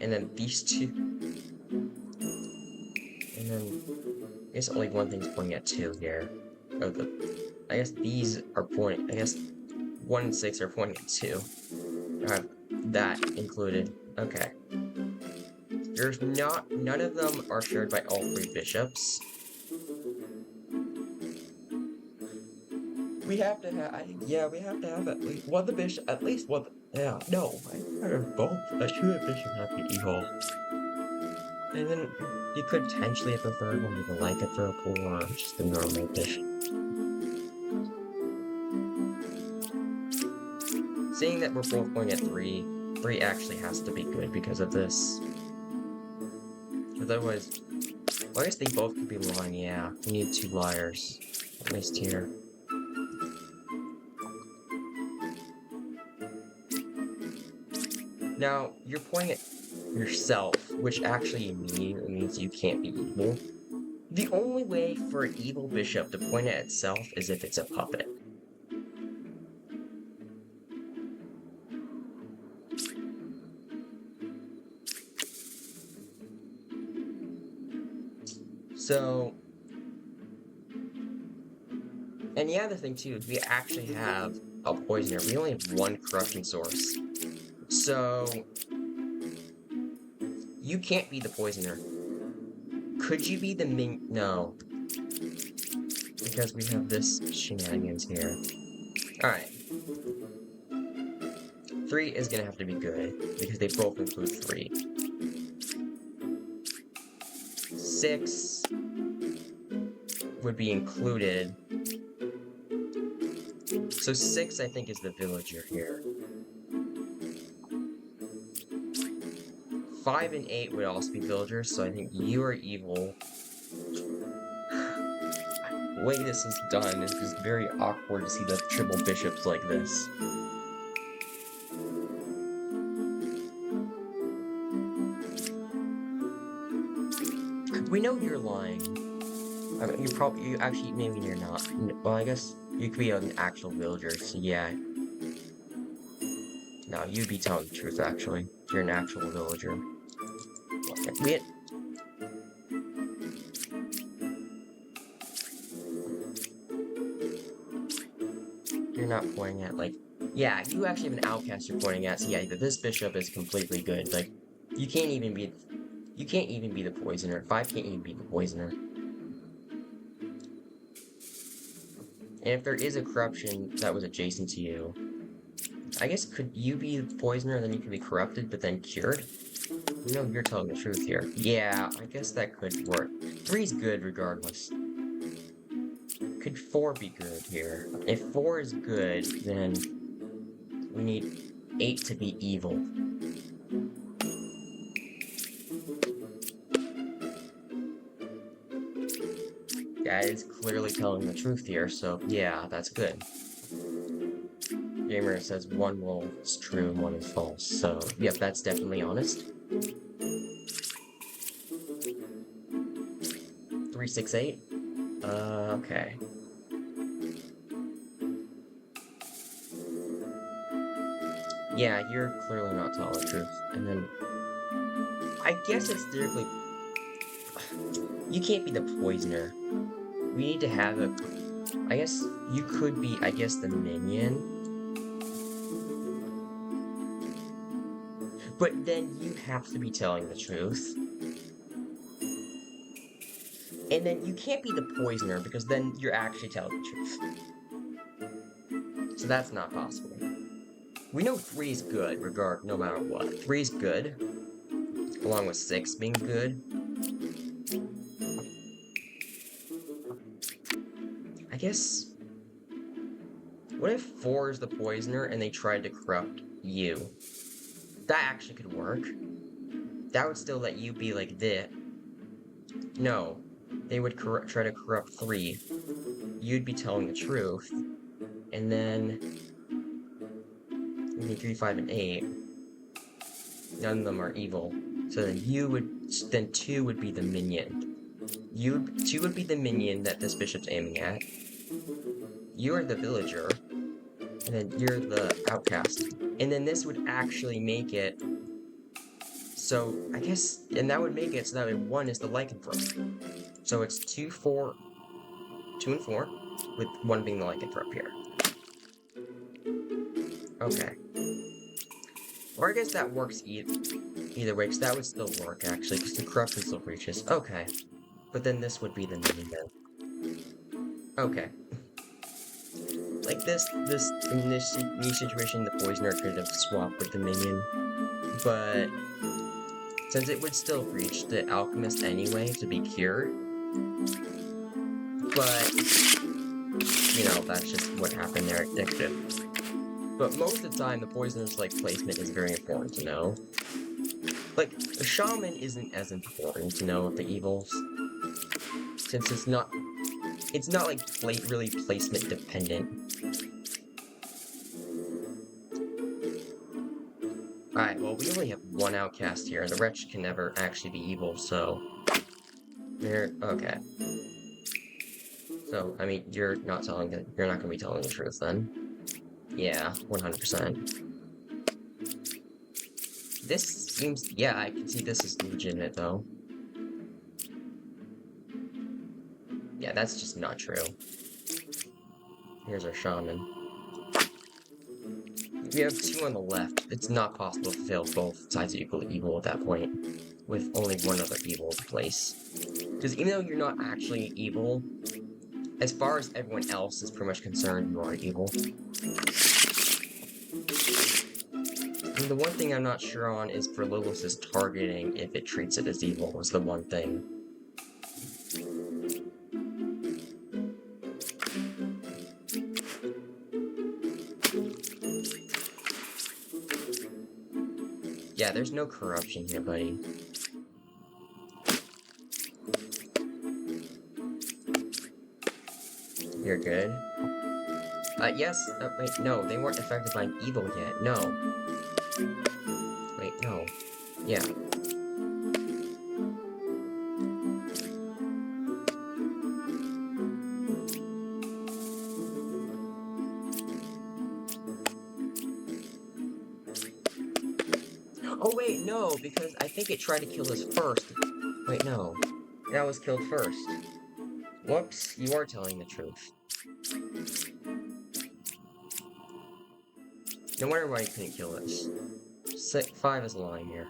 And then these 2... And then... I guess only one thing's pointing at 2 here. Oh, I guess these are pointing... I guess 1 and 6 are pointing at 2. That included. Okay. There's not... None of them are shared by all 3 bishops. We have to have... Yeah, we have to have at least one of the bishop... At least one... Yeah, no. I heard both. A 2 bishop have to be evil. And then you could potentially have a third one with a lycanthrope or just a normal bishop. Seeing that we're both going at 3, 3 actually has to be good because of this. Because otherwise... Well, I guess they both could be lying, yeah. We need 2 liars. At least here. Now, you're pointing at yourself, which actually means you can't be evil. The only way for an evil bishop to point at itself is if it's a puppet. So... And the other thing, too, is we actually have a poisoner. We only have 1 corruption source. So... You can't be the poisoner. Could you be the No. Because we have this shenanigans here. Alright. 3 is gonna have to be good, because they both include 3. 6 would be included. So 6, I think, is the villager here. 5 and 8 would also be villagers, so I think you are evil. The way this is done is just very awkward to see the triple bishops like this. We know you're lying. I mean, you actually, maybe you're not. Well, I guess you could be an actual villager, so yeah. No, you'd be telling the truth, actually. You're an actual villager. You're not pointing at, like... Yeah, you actually have an outcast you're pointing at, so yeah, this bishop is completely good. Like, you can't even be the poisoner. 5 can't even be the poisoner. And if there is a corruption that was adjacent to you, I guess could you be the poisoner and then you could be corrupted but then cured? You know, you're telling the truth here. Yeah, I guess that could work. 3's good regardless. Could 4 be good here? If 4 is good, then we need 8 to be evil. That is clearly telling the truth here, so yeah, that's good. Gamer says one roll is true and one is false. So, yep, that's definitely honest. 368. Okay. Yeah, you're clearly not telling the truth. And then, I guess it's theoretically, you can't be the poisoner. We need to have a, I guess you could be, I guess, the minion. But then you have to be telling the truth. And then you can't be the poisoner because then you're actually telling the truth. So that's not possible. We know 3 is good, no matter what. 3 is good, along with 6 being good. I guess... What if 4 is the poisoner and they tried to corrupt you? That actually could work. That would still let you be like this. No. They would try to corrupt 3. You'd be telling the truth. And then... 3, 5, and 8. None of them are evil. So then you would... Then 2 would be the minion. 2 would be the minion that this bishop's aiming at. You're the villager. And then you're the outcast. And then this would actually make it... So, I guess... And that would make it so that way 1 is the lycanthrope. So it's 2, 4... 2 and 4, with 1 being the lycanthrope here. Okay. Or I guess that works either way, because that would still work, actually, because the corruption still reaches. Okay. But then this would be the minion then. Okay. Like in this new situation, the poisoner could have swapped with the minion. But since it would still reach the alchemist anyway to be cured. But, you know, that's just what happened there at Dictative. But most of the time, the poisoner's, like, placement is very important to know. Like, the shaman isn't as important to know the evils. Since it's not like, really placement dependent. Alright, well, we only have 1 outcast here, and the wretch can never actually be evil, so... Okay. So, I mean, you're not gonna be telling the truth, then. Yeah, 100%. This seems... Yeah, I can see this is legitimate, though. Yeah, that's just not true. Here's our shaman. We have 2 on the left. It's not possible to fail both sides equally evil at that point, with only 1 other evil in place. Because even though you're not actually evil, as far as everyone else is pretty much concerned, you are evil. And the one thing I'm not sure on is for Lilith's targeting if it treats it as evil, is the one thing. Yeah, there's no corruption here, buddy. You're good. Yes. Wait, no, they weren't affected by evil yet. No. Wait, no. Yeah. Oh, wait, no, because I think it tried to kill us first. Wait, no. That was killed first. Whoops, you are telling the truth. No wonder why you couldn't kill us. 5 is lying here.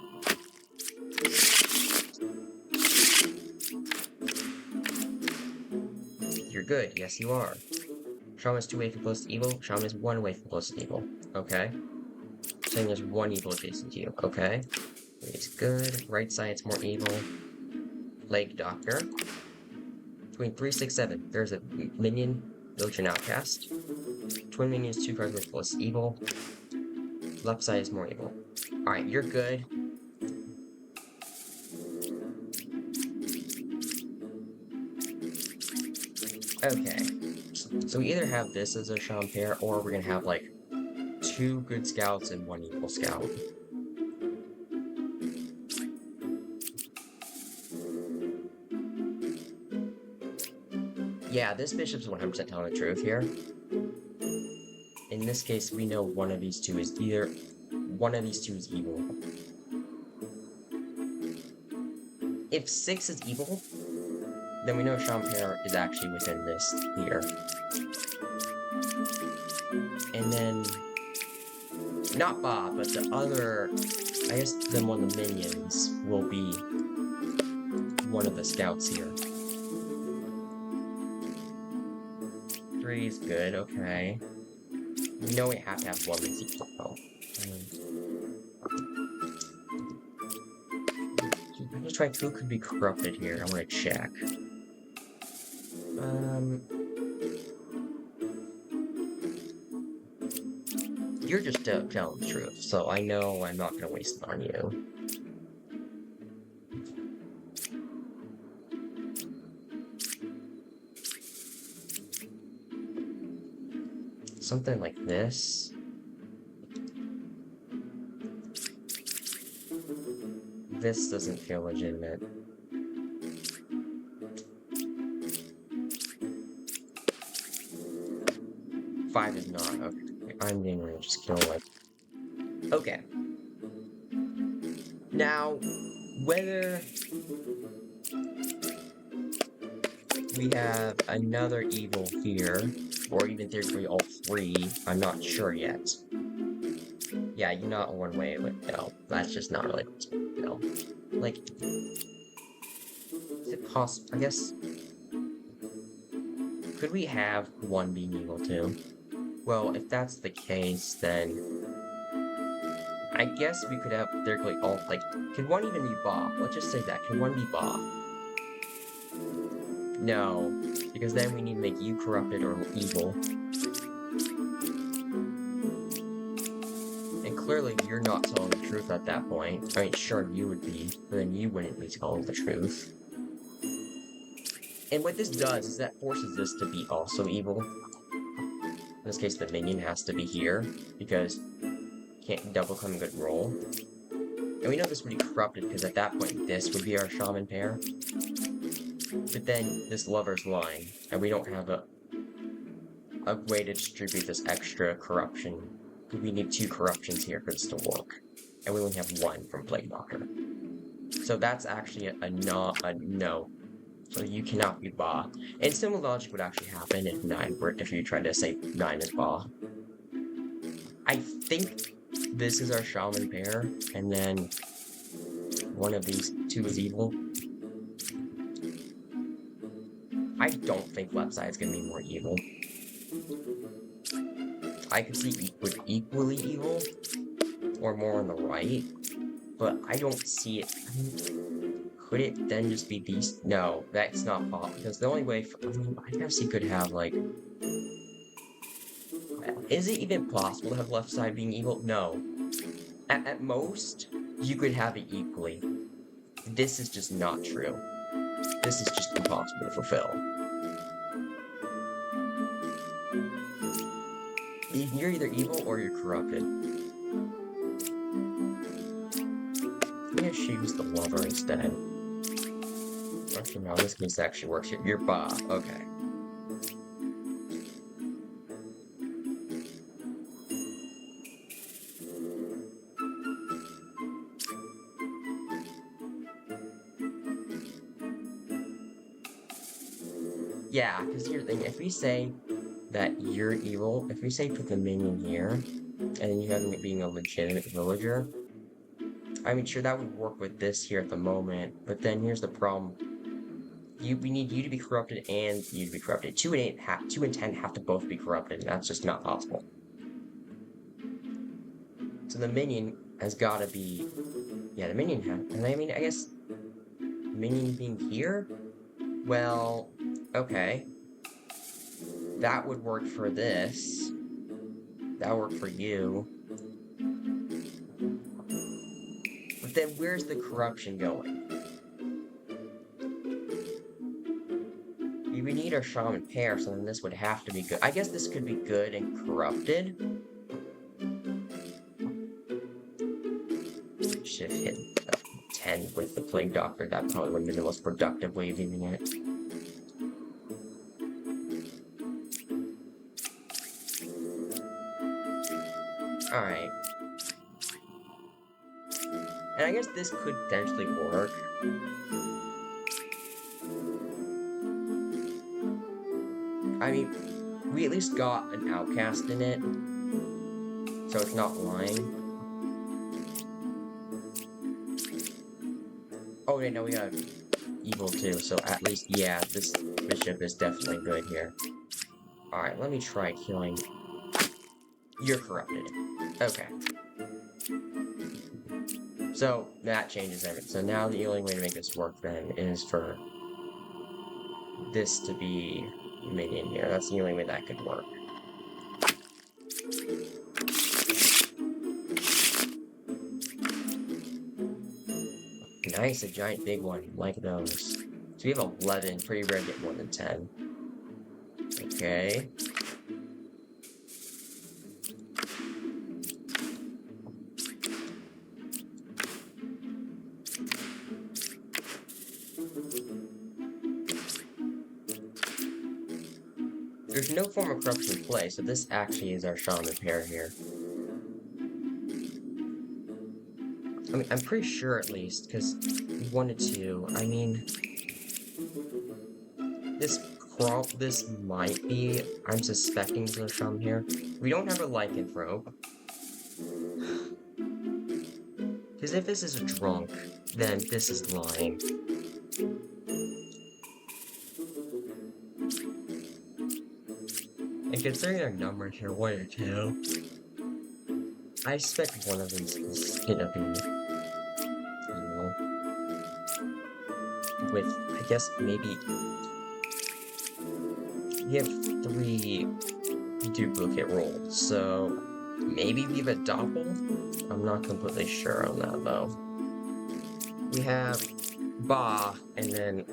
You're good, yes you are. Shaman is 2 away from close to evil, Shaman is 1 away from close to evil. Okay. Saying there's 1 evil adjacent to you. Okay. It's good. Right side's more evil. Lake Doctor. Between 3, 6, 7. There's a minion, Village and Outcast. Twin minions, 2 cards with plus evil. Left side is more evil. Alright, you're good. Okay. So we either have this as a shaman pair, or we're gonna have, like, 2 good scouts and 1 evil scout. Yeah, this bishop's 100% telling the truth here. In this case, we know one of these two is evil. If 6 is evil, then we know Champagne is actually within this here. And then, not Bob, but the other, I guess then one of the minions will be one of the scouts here. 3 is good, okay. We know we have to have 1 that's equal though. I'm gonna try who could be corrupted here. I wanna check. You're just telling the truth, so I know I'm not gonna waste it on you. Something like this. This doesn't feel legitimate. Five is not. Okay. I'm gonna just kill it. Okay. Now, whether we have another evil here, or even theoretically all 3, I'm not sure yet. Yeah, you're not one way, but no, that's just not really, no. Like, is it possible, I guess, could we have 1 being evil too? Well, if that's the case, then I guess we could have theoretically all, like, could 1 even be Ba? Let's just say that, can 1 be Ba? No, because then we need to make you corrupted or evil. And clearly you're not telling the truth at that point. I mean, sure, you would be, but then you wouldn't be telling the truth. And what this does is that forces this to be also evil. In this case, the minion has to be here, because can't double come a good roll. And we know this would be corrupted, because at that point, this would be our shaman pair. But then, this lover's line, and we don't have a way to distribute this extra corruption. We need 2 corruptions here for this to work. And we only have 1 from Plague Doctor. So that's actually a no. So you cannot be Ba. And similar logic would actually happen if you tried to say 9 is Ba. I think this is our shaman pair, and then one of these 2 is evil. I don't think left side is going to be more evil. I could see equally evil, or more on the right, but I don't see it. I mean, could it then just be these? No, that's not possible, because the only way, I guess you could have, like, is it even possible to have left side being evil? No. At most, you could have it equally. This is just not true. This is just impossible to fulfill. You're either evil or you're corrupted. I'm gonna choose the lover instead. Actually, no, this case actually works here. You're Ba. Okay. Yeah, because here's the thing, if we say that you're evil, if we say put the minion here, and then you have him being a legitimate villager, I mean, sure, that would work with this here at the moment, but then here's the problem. We need you to be corrupted and you to be corrupted. 2 and 10 have to both be corrupted, and that's just not possible. So the minion has got to be, yeah, the minion and I mean, I guess, minion being here? Well, okay. That would work for this. That would work for you. But then where's the corruption going? We need our shaman pair, so then this would have to be good. I guess this could be good and corrupted. 10 with the Plague Doctor. That probably would have been the most productive way of doing it. Alright. And I guess this could potentially work. I mean, we at least got an outcast in it, so it's not lying. Oh, wait, no, we got evil too, so at least, yeah, this bishop is definitely good here. Alright, let me try killing... You're corrupted. Okay. So, that changes everything. So now the only way to make this work, then, is for this to be made in here. That's the only way that could work. Nice, a giant big one, like those. So we have 11, pretty rare to get more than 10. Okay. There's no form of corruption in play, so this actually is our shaman pair here. I mean, I'm pretty sure at least, because 1 to 2, I mean... This might be, I'm suspecting the shaman here. We don't have a lycanthrope. Because if this is a drunk, then this is lying. And considering our numbers here, 1 and 2, I expect one of these is gonna be evil. With, I guess, maybe... We have 3 duplicate rolls, so maybe we have a doppel? I'm not completely sure on that, though. We have Ba, and then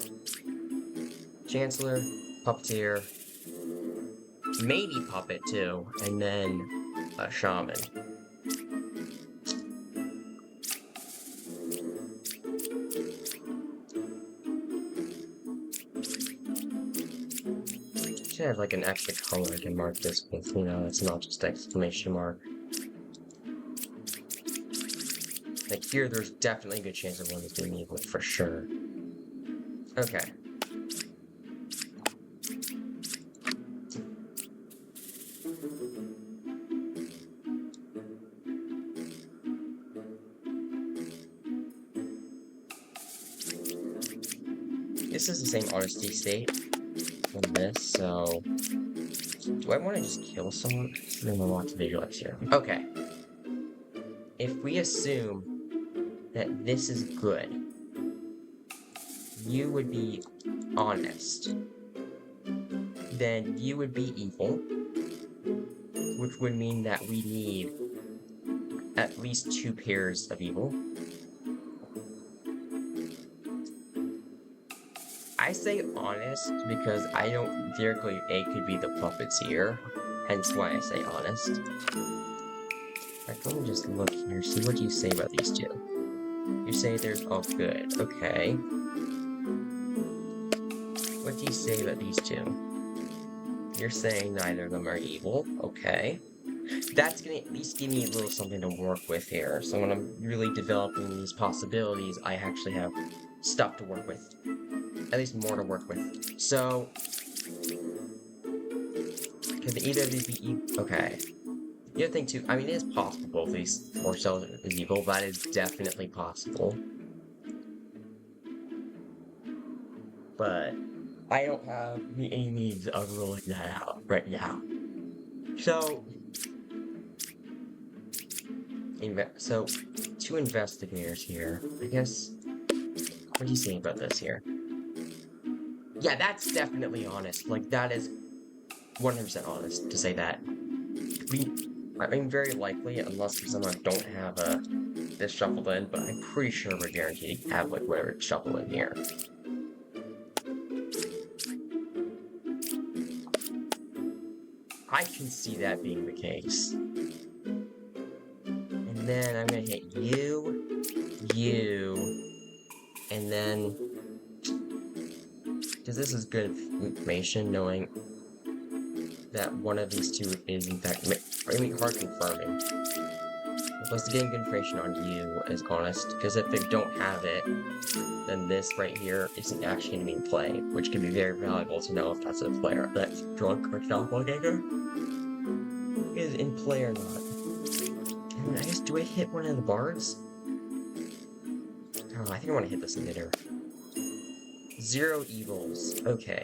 Chancellor, Puppeteer, maybe Puppet, too, and then a Shaman. Should have like an extra color I can mark this with, you know, it's not just exclamation mark. Like here, there's definitely a good chance of one is doing evil for sure. Okay. This is the same honesty state from this, so... Do I want to just kill someone? Then we'll want to visualize here. Okay. If we assume that this is good, you would be honest. Then you would be evil, which would mean that we need at least 2 pairs of evil. I say honest because I don't theoretically A could be the puppeteer, hence why I say honest. Alright, let me just look here, see what you say about these 2. You say there's all good, okay. What do you say about these 2? You're saying neither of them are evil, okay. That's gonna at least give me a little something to work with here, so when I'm really developing these possibilities, I actually have stuff to work with. At least more to work with. So, could either of these be evil? Okay. The other thing too, I mean, it is possible both these 4 cells is evil. That is definitely possible. But I don't have any means of ruling that out right now. So, 2 investigators here. I guess. What do you say about this here? Yeah, that's definitely honest. Like, that is 100% honest to say that. I mean, very likely, unless we somehow don't have this shuffled in, but I'm pretty sure we're guaranteed to have, like, whatever shuffled in here. I can see that being the case. And then I'm gonna hit you, you, and then, because this is good information, knowing that one of these two is in fact, hard confirming. Plus, getting good information on you is honest, because if they don't have it, then this right here isn't actually going to be in play, which can be very valuable to know if that's a player that's drunk or doppelganger is in play or not. And I guess, do I hit one of the bards? Oh, I think I want to hit this emitter. 0 evils. Okay.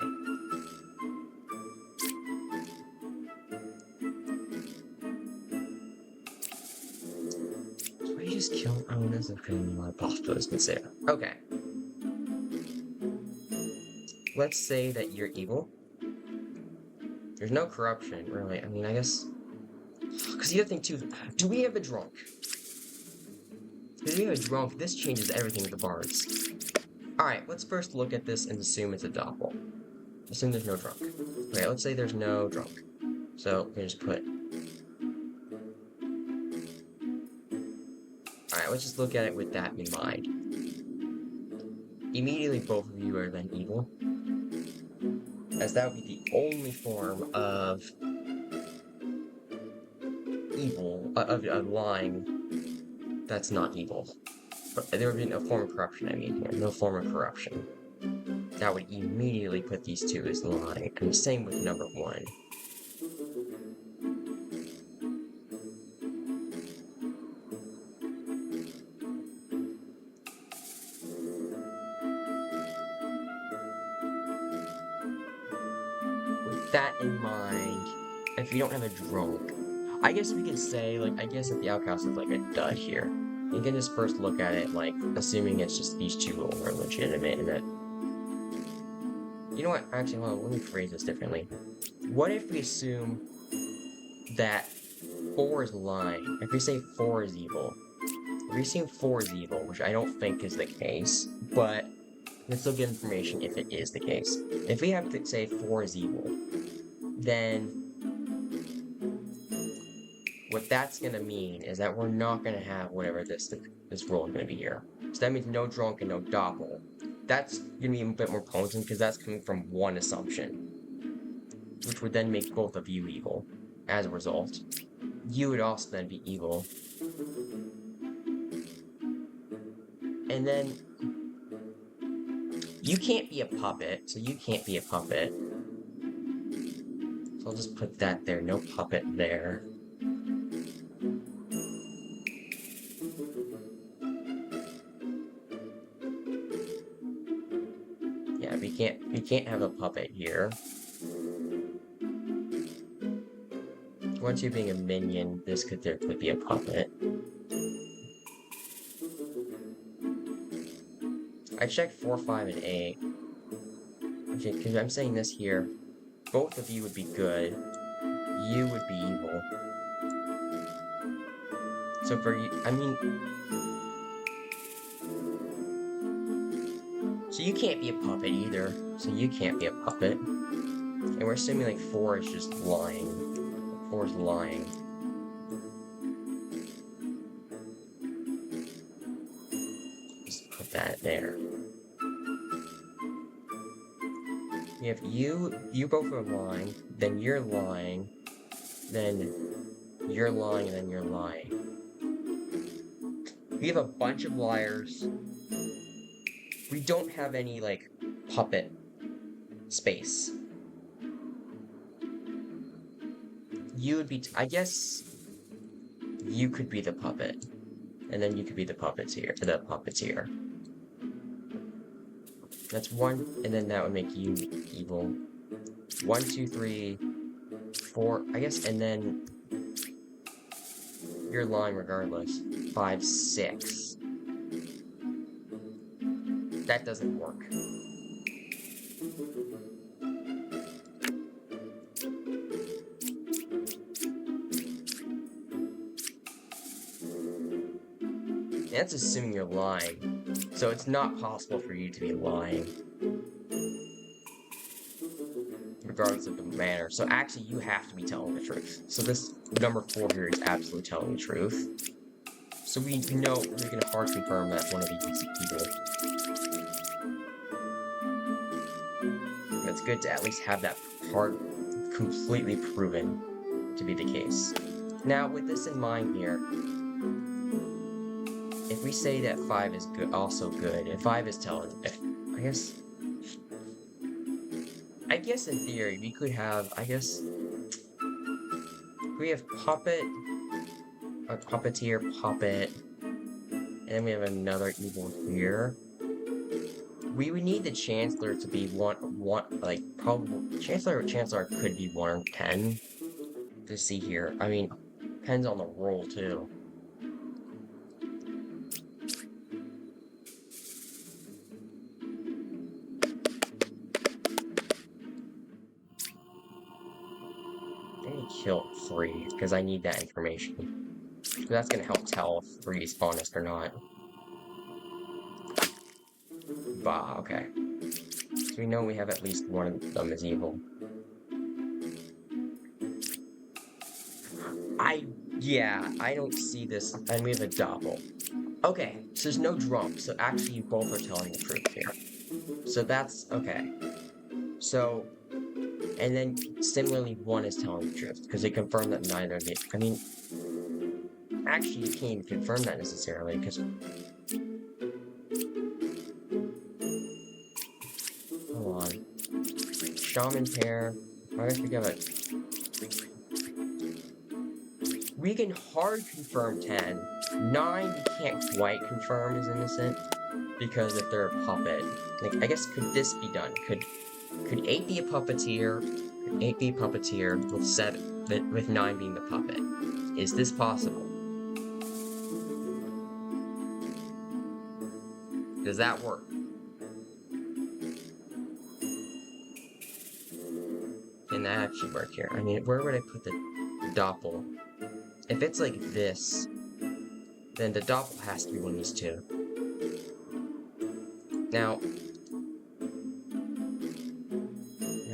Do I just kill? Oh, that's okay. My boss was missing. Okay. Let's say that you're evil. There's no corruption, really. I mean, I guess. Because the other thing, too, do we have a drunk? Because we have a drunk, this changes everything with the bards. Alright, let's first look at this and assume it's a doppel. Assume there's no drunk. Okay, let's say there's no drunk. So, we can just put... Alright, let's just look at it with that in mind. Immediately, both of you are then evil. As that would be the only form of evil, of lying that's not evil. But there would be no form of corruption, I mean, here. No form of corruption. That would immediately put these two as lying. And the same with number 1. With that in mind, if you don't have a drunk, I guess we can say, like, I guess that the outcast is like a dud here. You can just first look at it, like, assuming it's just these two are legitimate, and that... You know what? Actually, hold on, let me phrase this differently. What if we assume that 4 is lying? If we say 4 is evil. If we assume 4 is evil, which I don't think is the case, but let's still get information if it is the case. If we have to say 4 is evil, then what that's gonna mean is that we're not gonna have whatever this rule is gonna be here. So that means no drunk and no doppel. That's gonna be a bit more potent because that's coming from one assumption, which would then make both of you evil. As a result, you would also then be evil. And then you can't be a puppet, so you can't be a puppet. So I'll just put that there. No puppet there. Yeah, we can't have a puppet here. Once you being a minion, this could therefore be a puppet. I checked 4, 5, and 8. Okay, because I'm saying this here. Both of you would be good. You would be evil. So for you, I mean... So you can't be a puppet either. So you can't be a puppet. And we're assuming like 4 is just lying. 4 is lying. Just put that there. We have you both are lying, then you're lying, then you're lying, and then you're lying. We have a bunch of liars. We don't have any, like, puppet space. You would be, I guess, you could be the puppet. And then you could be the puppeteer. That's 1, and then that would make you evil. 1, 2, 3, 4, I guess, and then you're lying regardless. 5, 6. That doesn't work. That's assuming you're lying. So it's not possible for you to be lying. Regardless of the manner. So actually, you have to be telling the truth. So this number 4 here is absolutely telling the truth. So we know we can hard confirm that one of these is evil. It's good to at least have that hard, completely proven to be the case. Now, with this in mind here, if we say that 5 is good, also good, and 5 is telling, I guess in theory, we could have, we have Puppet, or Puppeteer, Puppet, and then we have another evil here. We would need the Chancellor to be probably, Chancellor could be 1 or 10. To see here. I mean, depends on the roll, too. I need to kill 3, because I need that information. That's gonna help tell if 3 is honest or not. Bah, okay. So we know we have at least one of them is evil. Yeah, I don't see this, and we have a doppel. Okay, so there's no drum, so actually you both are telling the truth here. So that's, okay. So, and then similarly 1 is telling the truth, because they confirm that neither of it, I mean, actually you can't even confirm that necessarily, because hold on. Shaman pair. I guess we have a... We can hard confirm 10. 9 we can't quite confirm is innocent. Because if they're a puppet. Like, I guess could this be done? Could 8 be a puppeteer? Could 8 be a puppeteer with 9 being the puppet? Is this possible? Does that work? Can that actually work here? I mean, where would I put the doppel? If it's like this, then the doppel has to be one of these two. Now,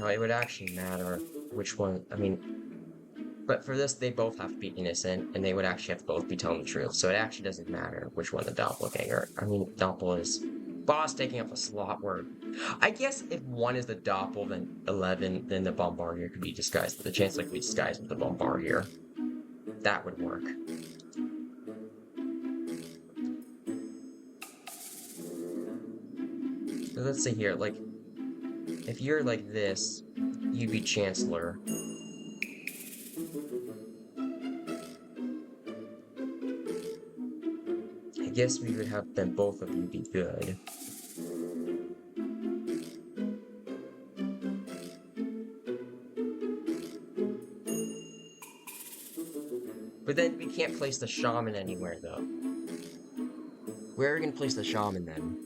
it would actually matter which one, I mean, but for this, they both have to be innocent, and they would actually have to both be telling the truth, so it actually doesn't matter which one the doppelganger, doppel is. Boss taking up a slot word. I guess if 1 is the doppel, then 11, then the bombardier could be disguised, the chancellor could be disguised with the bombardier. That would work. So let's see here, like, if you're like this, you'd be chancellor. I guess we would have then both of you be good. But then we can't place the shaman anywhere, though. Where are we gonna place the shaman, then?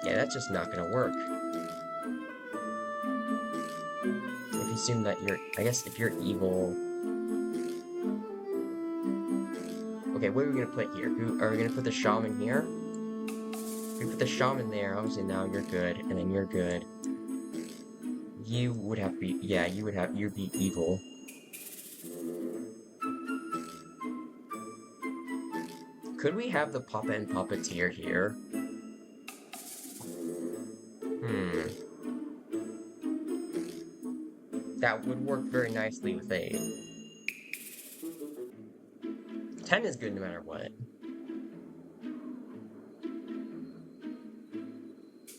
Yeah, that's just not gonna work. If you assume that you're... I guess if you're evil... Okay, what are we gonna put here? Are we gonna put the shaman here? If we put the shaman there, obviously now you're good, and then you're good. You would have to be... Yeah, you'd be evil. Could we have the puppet and puppeteer here? That would work very nicely with 8. 10 is good no matter what.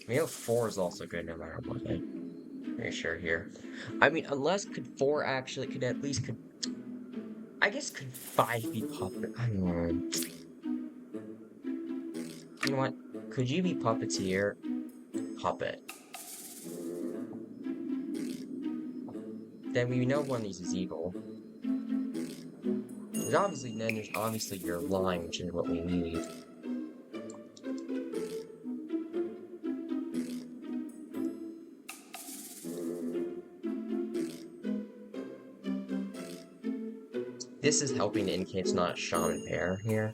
We know 4 is also good no matter what. I'm pretty sure here. I mean, unless could 4 actually could at least could... I guess could 5 be puppet? I don't know. You know what? Could you be puppeteer? Puppet. Then we know one of these is evil. There's obviously your line, which is what we need. This is helping to indicate it's not a shaman pair here.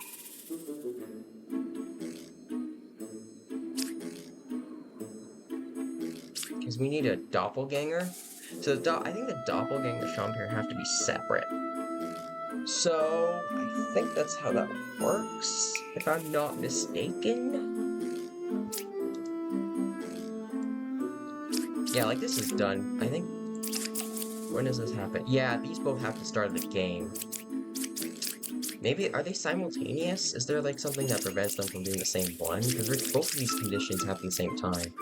Because we need a doppelganger. So I think the doppelganger and the shaman pair have to be separate. So, I think that's how that works, if I'm not mistaken. Yeah, like, this is done. I think... When does this happen? Yeah, these both have to start the game. Maybe, are they simultaneous? Is there, like, something that prevents them from doing the same one? Because both of these conditions happen at the same time.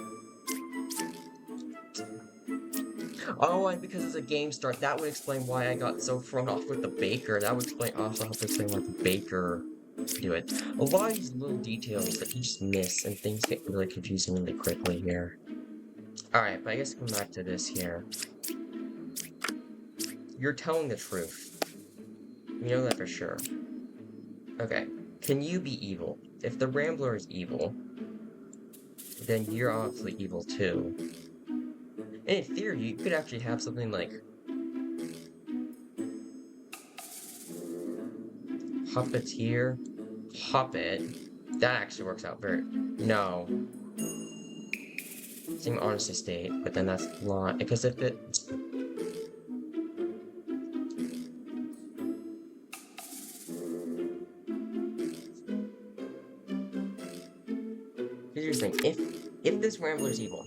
Oh, and because it's a game start, that would explain why I got so thrown off with the baker. That would also help explain why the baker do it. A lot of these little details that you just miss, and things get really confusing really quickly here. Alright, but I guess come back to this here. You're telling the truth. You know that for sure. Okay. Can you be evil? If the Rambler is evil, then you're obviously evil too. And in theory, you could actually have something like Puppeteer, Puppet. That actually works out very... No. Same honesty state, but then that's not... Because if it... Here's the thing, if this Rambler's evil,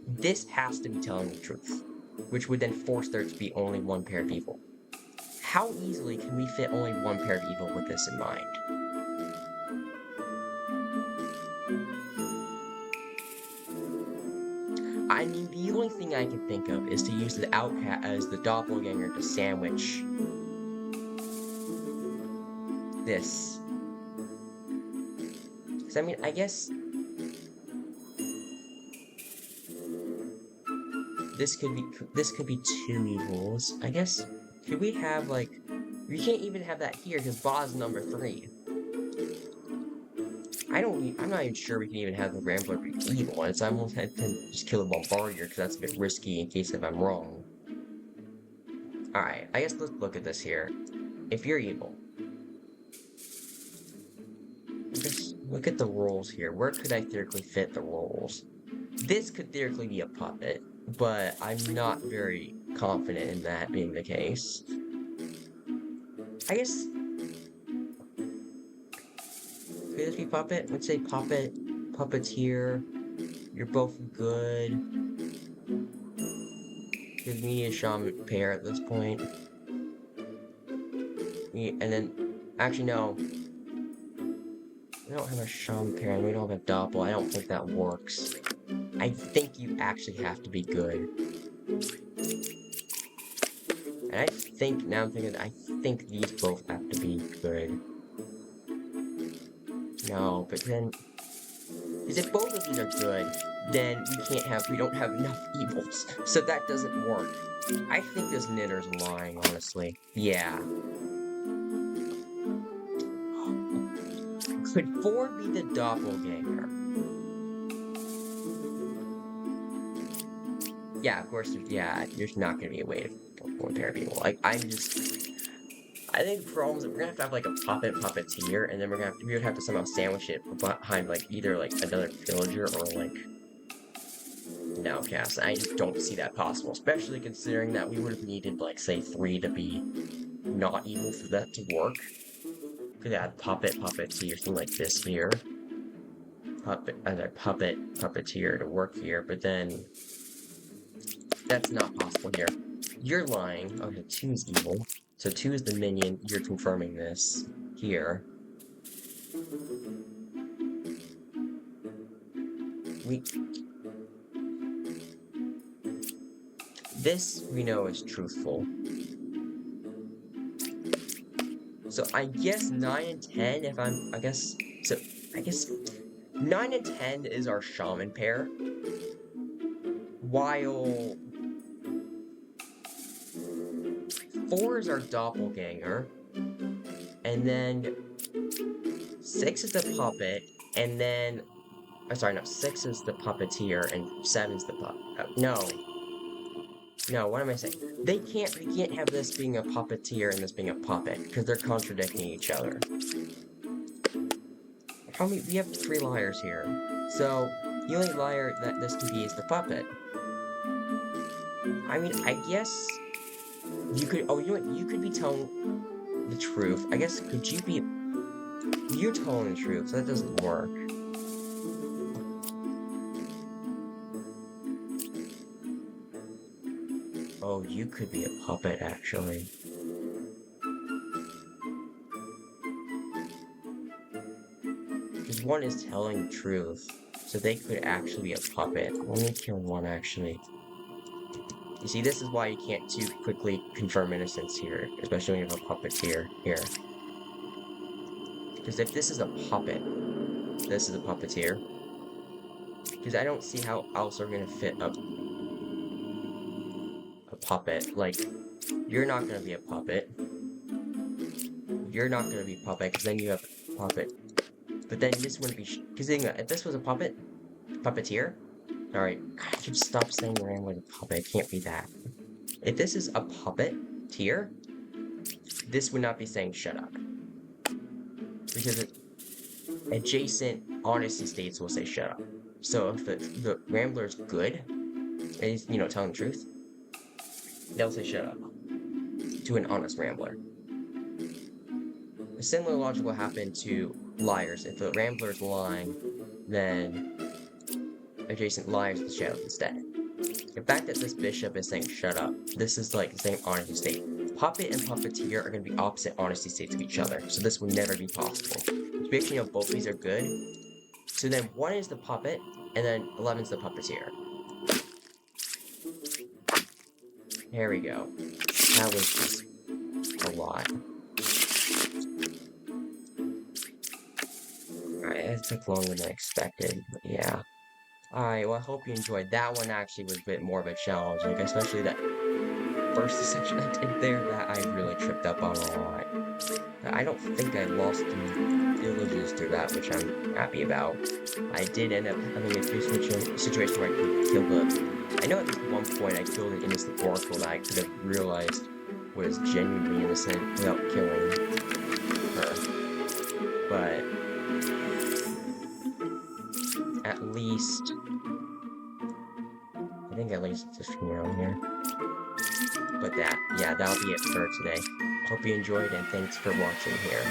this has to be telling the truth, which would then force there to be only one pair of evil. How easily can we fit only one pair of evil with this in mind? I mean, the only thing I can think of is to use the Outcast as the doppelganger to sandwich this. Because, I mean, I guess this could be two evils. I guess, could we have, like... We can't even have that here, because Boz number 3. I'm not even sure we can even have the Rambler be evil, and so I almost had to just kill the Bombardier, because that's a bit risky in case if I'm wrong. Alright, I guess let's look at this here. If you're evil... Just look at the roles here. Where could I theoretically fit the roles? This could theoretically be a puppet, but I'm not very confident in that being the case. I guess... Could this be puppet? Let's say puppet, puppeteer. You're both good. Because we need a shaman pair at this point. And then... Actually, no. We don't have a shaman pair, and we don't have a doppel. I don't think that works. I think you actually have to be good. And I think, now I'm thinking, I think these both have to be good. No, but then... Because if both of these are good, then we don't have enough evils. So that doesn't work. I think this knitter's lying, honestly. Yeah. Could 4 be the doppelganger? Yeah, of course, there's not gonna be a way to put 4 pair of evil. Like, I think the problem is that we're gonna have to have, like, a puppeteer, and then we would have to somehow sandwich it behind, like, either, like, another villager or, like, an outcast. I just don't see that possible, especially considering that we would have needed, like, say, 3 to be not evil for that to work. Could add puppeteer, something like this here. Puppeteer to work here, but then that's not possible here. You're lying. Okay, 2's evil. So 2 is the minion. You're confirming this here. This we know is truthful. So I guess 9 and 10 if I guess 9 and 10 is our shaman pair. While 4 is our doppelganger. And then 6 is the puppet, and then... sorry, no, 6 is the puppeteer, and 7 is the No, what am I saying? We can't have this being a puppeteer and this being a puppet, because they're contradicting each other. We have 3 liars here. So, the only liar that this can be is the puppet. I mean, I guess... You could, oh, you know what? You could be telling the truth. I guess, could you be, you're telling the truth, so that doesn't work. Oh, you could be a puppet, actually. Because one is telling the truth, so they could actually be a puppet. Let me kill one, actually. You see, this is why you can't too quickly confirm innocence here, especially when you have a puppeteer here. Because if this is a puppet, this is a puppeteer. Because I don't see how else they're gonna fit a puppet. Like, you're not gonna be a puppet. You're not gonna be a puppet, because then you have a puppet. But then this wouldn't be, because if this was a puppeteer, alright, I should stop saying rambling puppet, it can't be that. If this is a puppeteer, this would not be saying shut up. Because adjacent honesty states will say shut up. So if the Rambler's good, and he's, you know, telling the truth, they'll say shut up to an honest Rambler. A similar logic will happen to liars. If the Rambler's lying, then adjacent liars will shut up instead. The fact that this bishop is saying shut up, this is like the same honesty state. Puppet and puppeteer are going to be opposite honesty states of each other, so this would never be possible. So we actually know both these are good. So then 1 is the puppet, and then 11's the puppeteer. There we go. That was just a lot. Alright, it took longer than expected, but yeah. Alright, well I hope you enjoyed. That one actually was a bit more of a challenge, like, especially that first section I did there, that I really tripped up on a lot. I don't think I lost any villages through that, which I'm happy about. I did end up having a situation where I could kill the... I know at one point I killed an innocent oracle that I could have realized was genuinely innocent without killing her. But... at least... I think at least it's just around here. But yeah, that'll be it for today. Hope you enjoyed, and thanks for watching here.